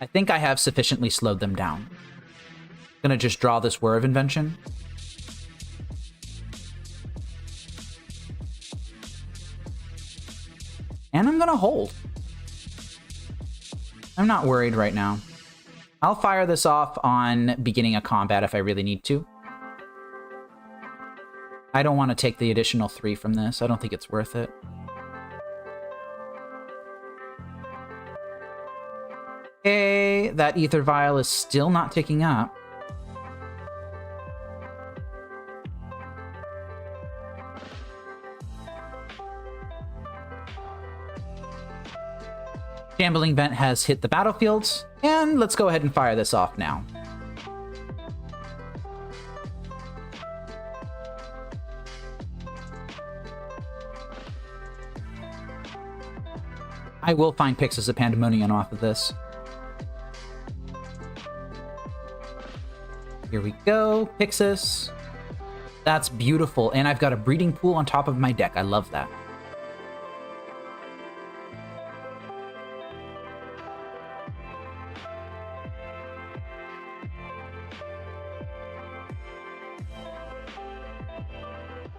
I think I have sufficiently slowed them down. I'm gonna just draw this Whir of Invention. And I'm gonna hold. I'm not worried right now. I'll fire this off on beginning a combat if I really need to. I don't want to take the additional 3 from this. I don't think it's worth it. Okay, that Ether Vial is still not ticking up. Shambling Vent has hit the battlefield, and let's go ahead and fire this off now. I will find Pyxis of Pandemonium off of this. Here we go, Pyxis. That's beautiful, and I've got a breeding pool on top of my deck. I love that.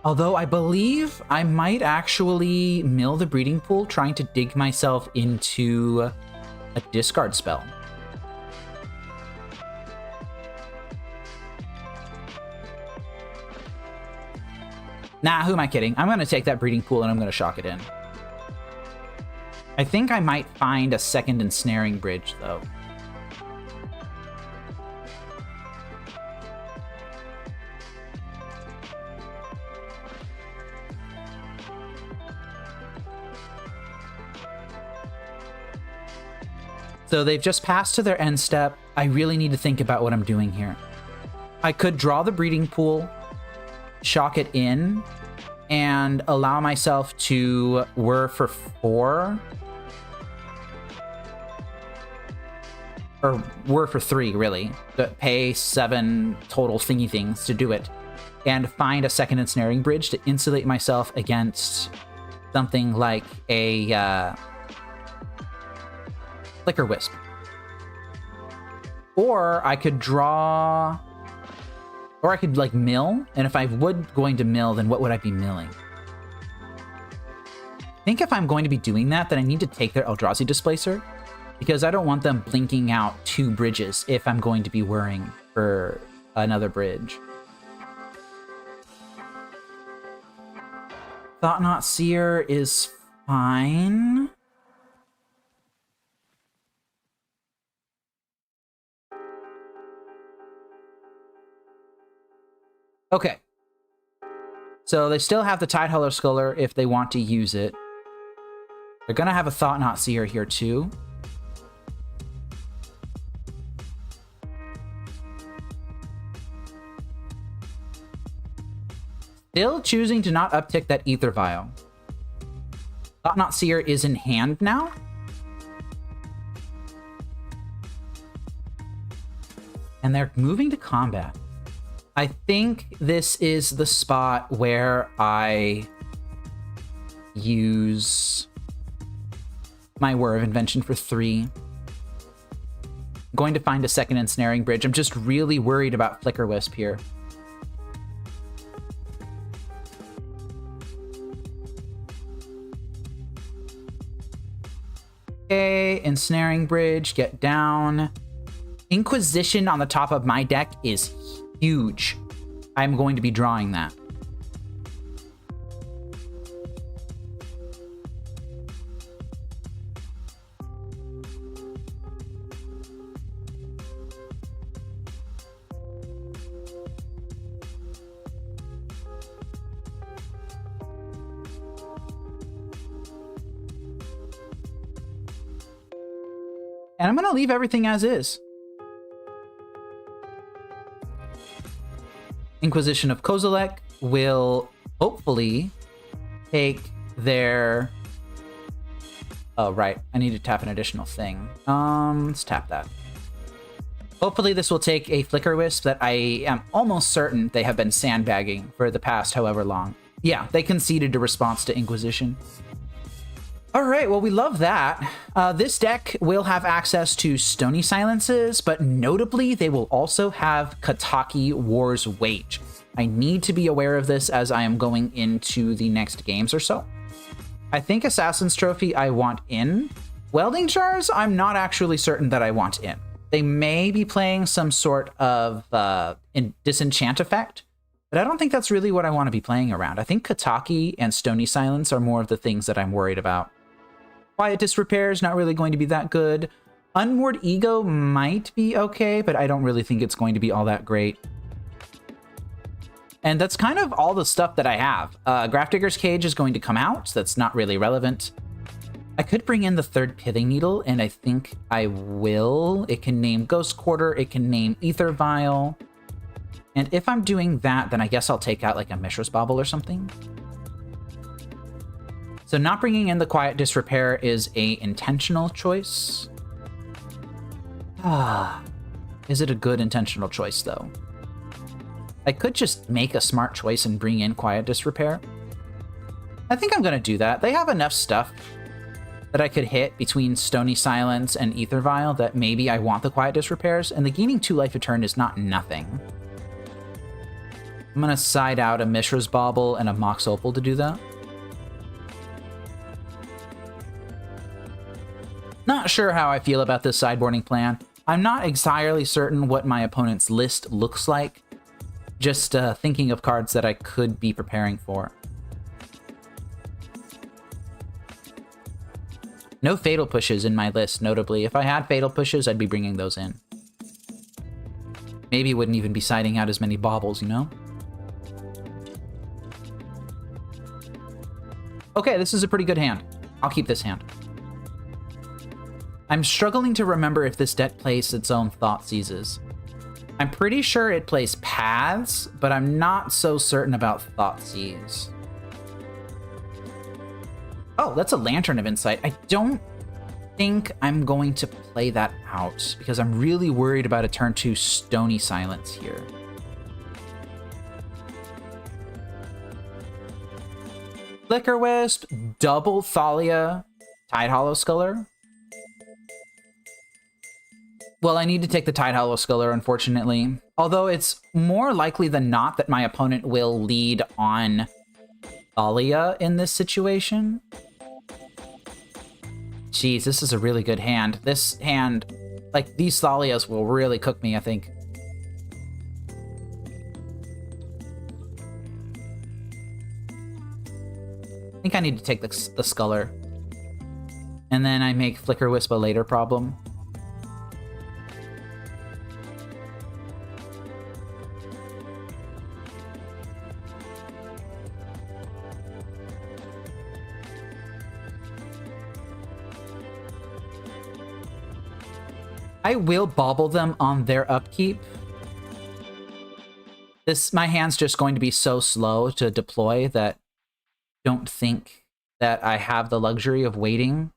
Although I believe I might actually mill the breeding pool trying to dig myself into a discard spell. Nah, who am I kidding? I'm going to take that breeding pool and I'm going to shock it in. I think I might find a second ensnaring bridge, though. So they've just passed to their end step. I really need to think about what I'm doing here. I could draw the breeding pool, shock it in, and allow myself to whir for 4. Or whir for 3, really. But pay 7 total thingy things to do it. And find a second ensnaring bridge to insulate myself against something like a Flicker Wisp. Or I could draw... Or I could, like, mill. And if I would going to mill, then what would I be milling? I think if I'm going to be doing that, then I need to take their Eldrazi Displacer. Because I don't want them blinking out 2 bridges if I'm going to be whirring for another bridge. Thought-Knot Seer is fine. Okay. So they still have the Tidehauler Sculler if they want to use it. They're going to have a Thought-Knot Seer here too. Still choosing to not uptick that Ether Vial. Thought-Knot Seer is in hand now. And they're moving to combat. I think this is the spot where I use my Whir of Invention for 3. I'm going to find a second ensnaring bridge. I'm just really worried about Flicker Wisp here. Okay, ensnaring bridge, get down. Inquisition on the top of my deck is huge. I'm going to be drawing that. And I'm going to leave everything as is. Inquisition of Kozilek will hopefully take their... Oh, right. I need to tap an additional thing. Let's tap that. Hopefully this will take a Flicker Wisp that I am almost certain they have been sandbagging for the past however long. Yeah, they conceded a response to Inquisition. All right, well, we love that. This deck will have access to Stony Silences, but notably, they will also have Kataki War's Wage. I need to be aware of this as I am going into the next games or so. I think Assassin's Trophy I want in. Welding Jars, I'm not actually certain that I want in. They may be playing some sort of disenchant effect, but I don't think that's really what I want to be playing around. I think Kataki and Stony Silence are more of the things that I'm worried about. Quiet Disrepair is not really going to be that good. Unmoored Ego might be okay, but I don't really think it's going to be all that great. And that's kind of all the stuff that I have. Grafdigger's Cage is going to come out, so that's not really relevant. I could bring in the 3rd Pithing Needle, and I think I will. It can name Ghost Quarter, it can name Ether Vial. And if I'm doing that, then I guess I'll take out like a Mishra's Bauble or something. So not bringing in the Quiet Disrepair is a intentional choice. Is it a good intentional choice, though? I could just make a smart choice and bring in Quiet Disrepair. I think I'm going to do that. They have enough stuff that I could hit between Stony Silence and Ether Vial that maybe I want the Quiet Disrepairs, and the gaining 2 life a turn is not nothing. I'm going to side out a Mishra's Bauble and a Mox Opal to do that. Not sure how I feel about this sideboarding plan. I'm not entirely certain what my opponent's list looks like. Just thinking of cards that I could be preparing for. No fatal pushes in my list, notably. If I had fatal pushes, I'd be bringing those in. Maybe wouldn't even be siding out as many baubles, you know? Okay, this is a pretty good hand. I'll keep this hand. I'm struggling to remember if this deck plays its own Thoughtseizes. I'm pretty sure it plays Paths, but I'm not so certain about Thoughtseize. Oh, that's a Lantern of Insight. I don't think I'm going to play that out because I'm really worried about a turn 2 Stony Silence here. Flicker Wisp, double Thalia, Tidehollow Sculler. Well, I need to take the Tidehollow Sculler, unfortunately. Although it's more likely than not that my opponent will lead on Thalia in this situation. Jeez, this is a really good hand. This hand, like, these Thalias will really cook me, I think. I think I need to take the Sculler. And then I make Flicker Wisp a later problem. I will bauble them on their upkeep. My hand's just going to be so slow to deploy that I don't think that I have the luxury of waiting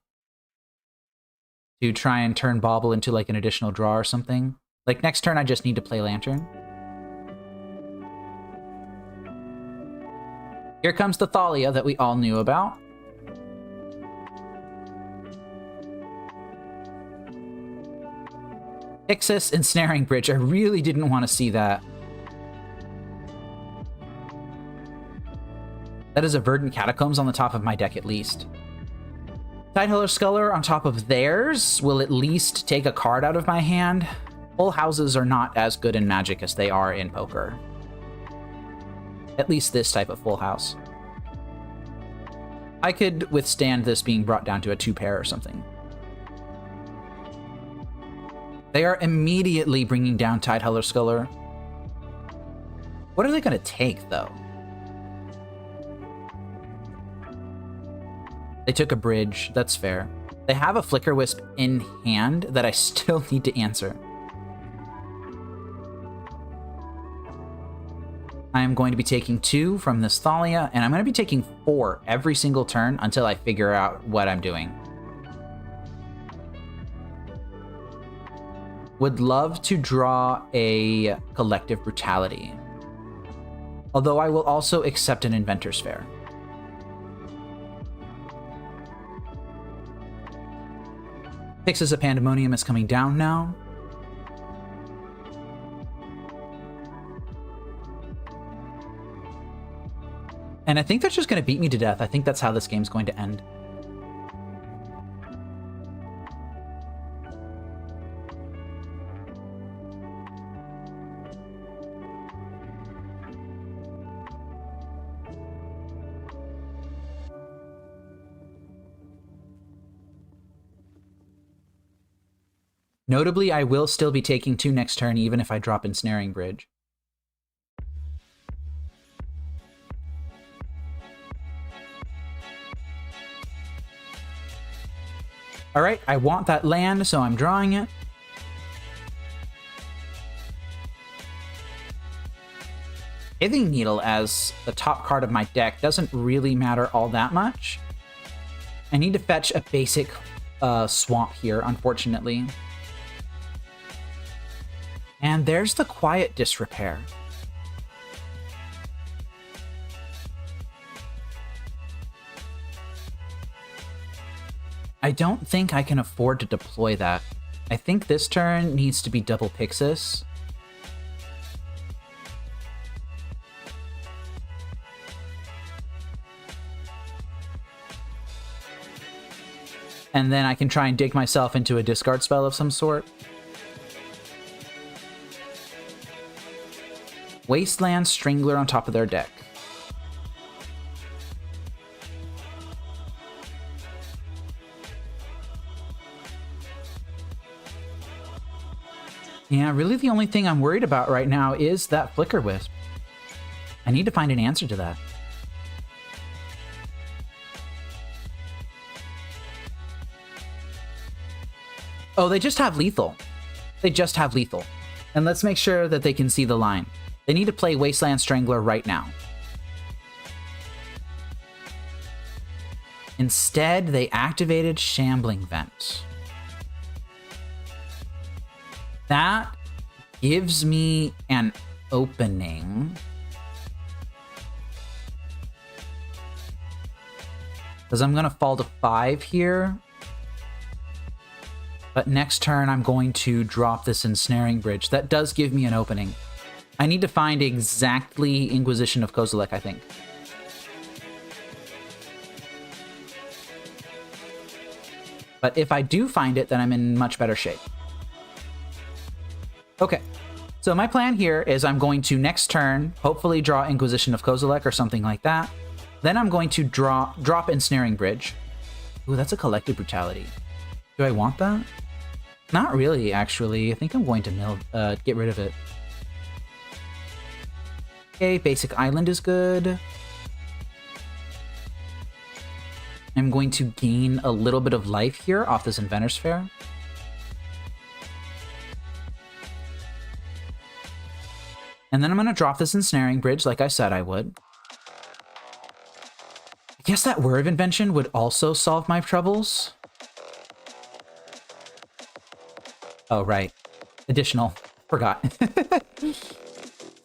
to try and turn bauble into like an additional draw or something. Like next turn, I just need to play Lantern. Here comes the Thalia that we all knew about. Pyxis Ensnaring Bridge. I really didn't want to see that. That is a Verdant Catacombs on the top of my deck at least. Tidehollow Sculler on top of theirs will at least take a card out of my hand. Full houses are not as good in Magic as they are in poker. At least this type of full house. I could withstand this being brought down to a 2-pair or something. They are immediately bringing down Tidehollow Sculler. What are they going to take, though? They took a bridge. That's fair. They have a Flicker Wisp in hand that I still need to answer. I am going to be taking 2 from this Thalia, and I'm going to be taking 4 every single turn until I figure out what I'm doing. Would love to draw a Collective Brutality. Although I will also accept an Inventor's Fair. Pyxis of Pandemonium is coming down now. And I think they're just going to beat me to death. I think that's how this game's going to end. Notably, I will still be taking 2 next turn, even if I drop Ensnaring Bridge. Alright, I want that land, so I'm drawing it. Pithing Needle as the top card of my deck doesn't really matter all that much. I need to fetch a basic swamp here, unfortunately. And there's the Quiet Disrepair. I don't think I can afford to deploy that. I think this turn needs to be double Pyxis. And then I can try and dig myself into a discard spell of some sort. Wasteland Strangler on top of their deck. Yeah, really the only thing I'm worried about right now is that Flicker Wisp. I need to find an answer to that. Oh, they just have lethal. They just have lethal. And let's make sure that they can see the line. They need to play Wasteland Strangler right now. Instead, they activated Shambling Vent. That gives me an opening. Because I'm going to fall to 5 here. But next turn, I'm going to drop this Ensnaring Bridge. That does give me an opening. I need to find exactly Inquisition of Kozilek, I think. But if I do find it, then I'm in much better shape. Okay, so my plan here is I'm going to next turn, hopefully draw Inquisition of Kozilek or something like that. Then I'm going to drop Ensnaring Bridge. Ooh, that's a Collective Brutality. Do I want that? Not really, actually. I think I'm going to get rid of it. Okay, Basic Island is good. I'm going to gain a little bit of life here off this Inventor's Fair. And then I'm going to drop this Ensnaring Bridge like I said I would. I guess that Word of Invention would also solve my troubles. Oh, right. Additional. Forgot.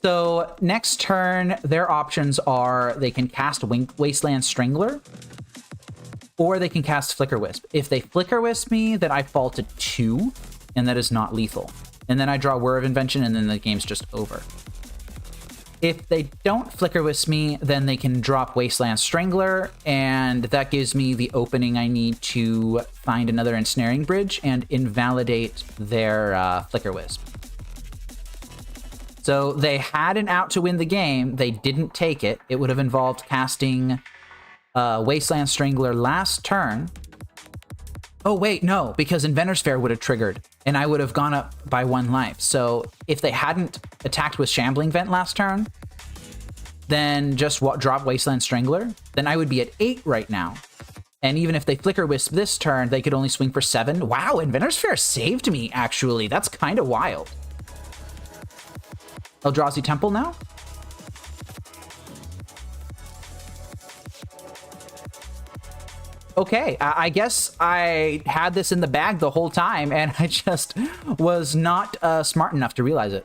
So next turn, their options are they can cast Wasteland Strangler, or they can cast Flicker Wisp. If they Flicker Wisp me, then I fall to 2, and that is not lethal. And then I draw Word of Invention, and then the game's just over. If they don't Flicker Wisp me, then they can drop Wasteland Strangler, and that gives me the opening I need to find another Ensnaring Bridge and invalidate their Flicker Wisp. So they had an out to win the game. They didn't take it. It would have involved casting Wasteland Strangler last turn. Oh, wait, no, because Inventor's Fair would have triggered, and I would have gone up by 1 life. So if they hadn't attacked with Shambling Vent last turn, then just drop Wasteland Strangler, then I would be at 8 right now. And even if they Flicker Wisp this turn, they could only swing for 7. Wow, Inventor's Fair saved me, actually. That's kind of wild. Eldrazi Temple now? Okay, I guess I had this in the bag the whole time, and I just was not smart enough to realize it.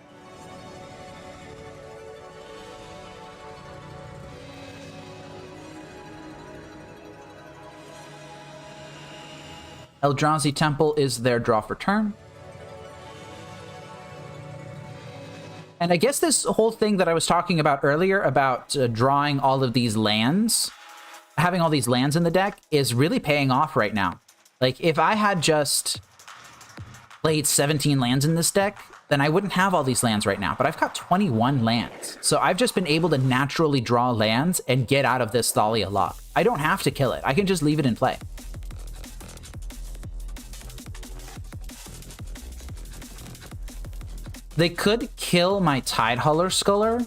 Eldrazi Temple is their draw for turn. And I guess this whole thing that I was talking about earlier about drawing all of these lands, having all these lands in the deck, is really paying off right now. Like, if I had just played 17 lands in this deck, then I wouldn't have all these lands right now. But I've got 21 lands. So I've just been able to naturally draw lands and get out of this Thalia lock. I don't have to kill it. I can just leave it in play. They could kill my Tidehauler Sculler.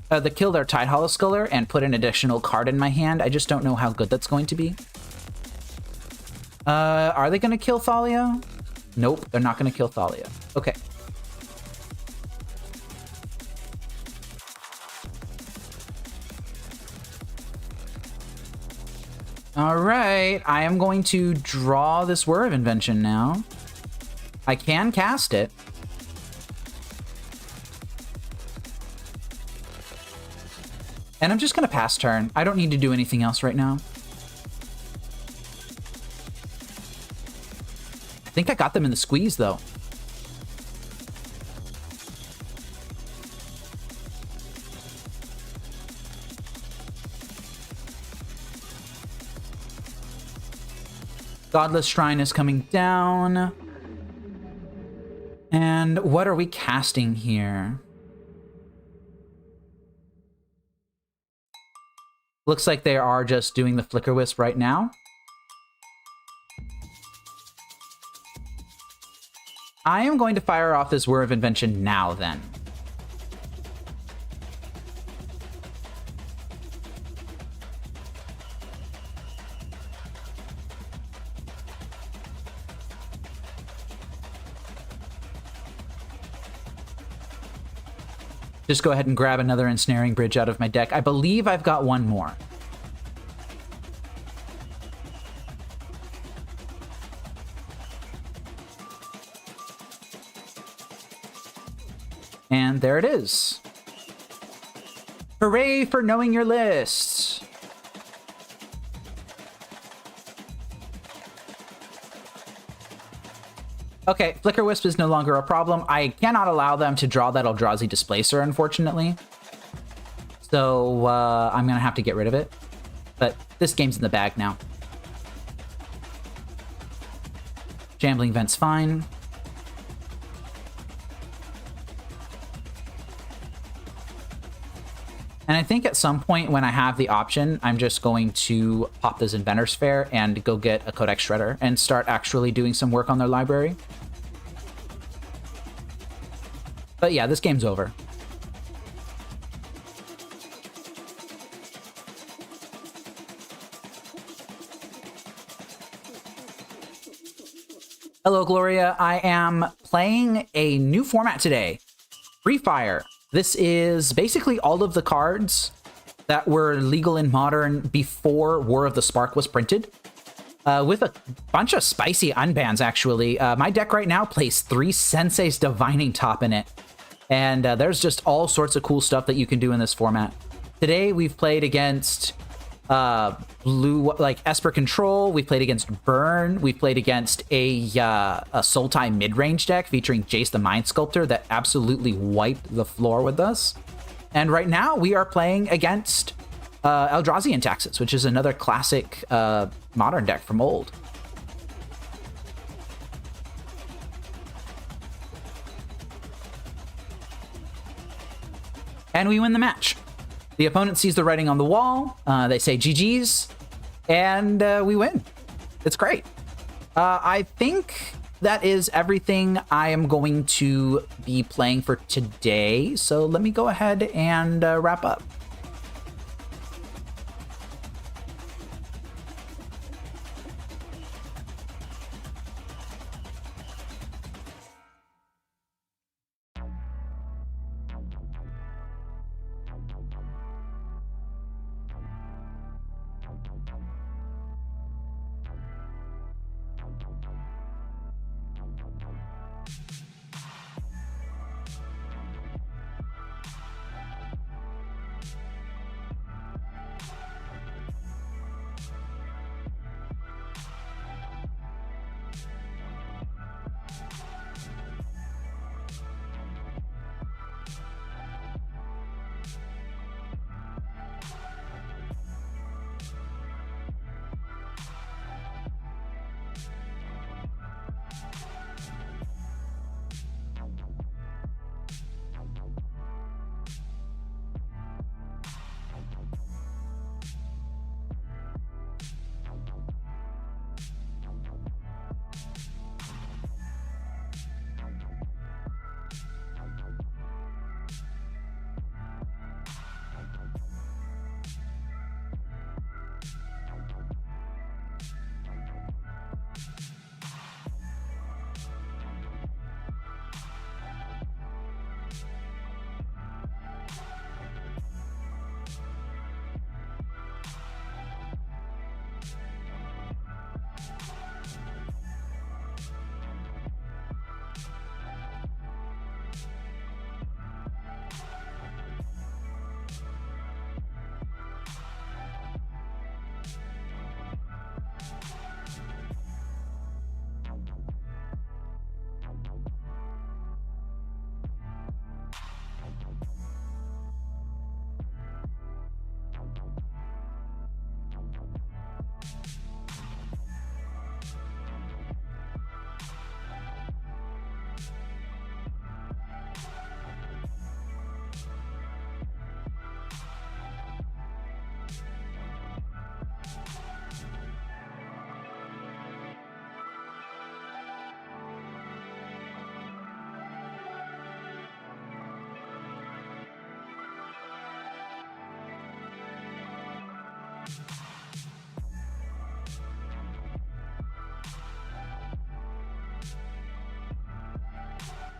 They kill their Tidehauler Sculler and put an additional card in my hand. I just don't know how good that's going to be. Are they going to kill Thalia? Nope, they're not going to kill Thalia. Okay. All right, I am going to draw this Word of Invention now. I can cast it. And I'm just going to pass turn. I don't need to do anything else right now. I think I got them in the squeeze, though. Godless Shrine is coming down. And what are we casting here? Looks like they are just doing the Flicker Wisp right now. I am going to fire off this Whir of Invention now, then. Just go ahead and grab another Ensnaring Bridge out of my deck. I believe I've got one more. And there it is. Hooray for knowing your list! Okay, Flicker Wisp is no longer a problem. I cannot allow them to draw that Eldrazi Displacer, unfortunately. So, I'm gonna have to get rid of it. But this game's in the bag now. Shambling Vent's fine. And I think at some point when I have the option, I'm just going to pop this Inventor's Fair and go get a Codex Shredder and start actually doing some work on their library. But yeah, this game's over. Hello, Gloria. I am playing a new format today, Prefire. This is basically all of the cards that were legal in Modern before War of the Spark was printed, with a bunch of spicy unbans, actually. My deck right now plays 3 Sensei's Divining Top in it, and there's just all sorts of cool stuff that you can do in this format. Today, we've played against blue, like Esper Control. We played against Burn. We played against a Sultai mid-range deck featuring Jace the Mind Sculptor that absolutely wiped the floor with us. And right now we are playing against Eldrazi Taxes, which is another classic Modern deck from old. And we win the match. The opponent sees the writing on the wall, they say GG's, and we win. It's great. I think that is everything I am going to be playing for today, so let me go ahead and wrap up.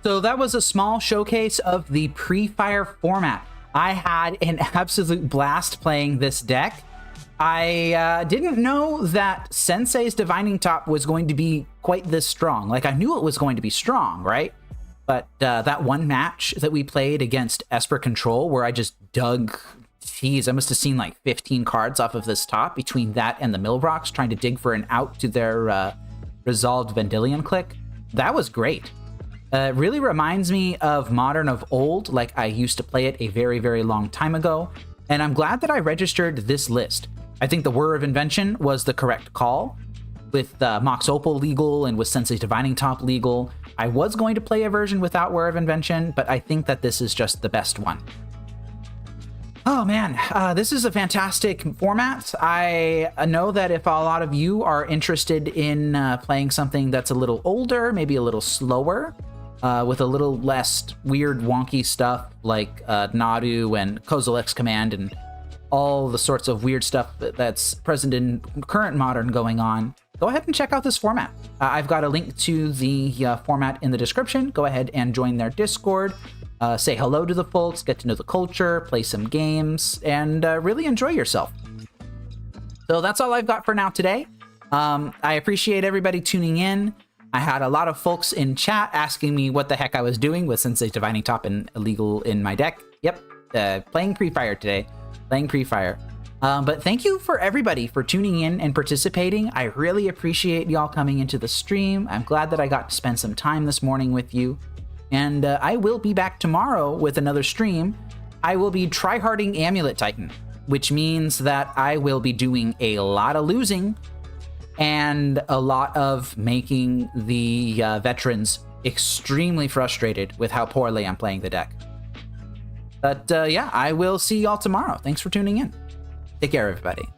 So that was a small showcase of the Prefire format. I had an absolute blast playing this deck. I didn't know that Sensei's Divining Top was going to be quite this strong. Like, I knew it was going to be strong, right? But that one match that we played against Esper Control, where I just dug, geez, I must have seen like 15 cards off of this top between that and the Millrocks, trying to dig for an out to their Resolved Vendilion Click. That was great. It really reminds me of Modern of old, like I used to play it a very, very long time ago. And I'm glad that I registered this list. I think the Whir of Invention was the correct call. With Mox Opal legal and with Sensei's Divining Top legal, I was going to play a version without Whir of Invention, but I think that this is just the best one. Oh man, this is a fantastic format. I know that if a lot of you are interested in playing something that's a little older, maybe a little slower, with a little less weird wonky stuff like Nadu and Kozilek's Command and all the sorts of weird stuff that's present in current Modern going on, go ahead and check out this format. I've got a link to the format in the description. Go ahead and join their Discord. Say hello to the folks, get to know the culture, play some games, and really enjoy yourself. So that's all I've got for now today. I appreciate everybody tuning in. I had a lot of folks in chat asking me what the heck I was doing with Sensei's Divining Top and Illegal in my deck. Yep, playing Prefire today. Playing Prefire. But thank you for everybody for tuning in and participating. I really appreciate y'all coming into the stream. I'm glad that I got to spend some time this morning with you. And I will be back tomorrow with another stream. I will be tryharding Amulet Titan, which means that I will be doing a lot of losing and a lot of making the veterans extremely frustrated with how poorly I'm playing the deck. But yeah, I will see y'all tomorrow. Thanks for tuning in. Take care, everybody.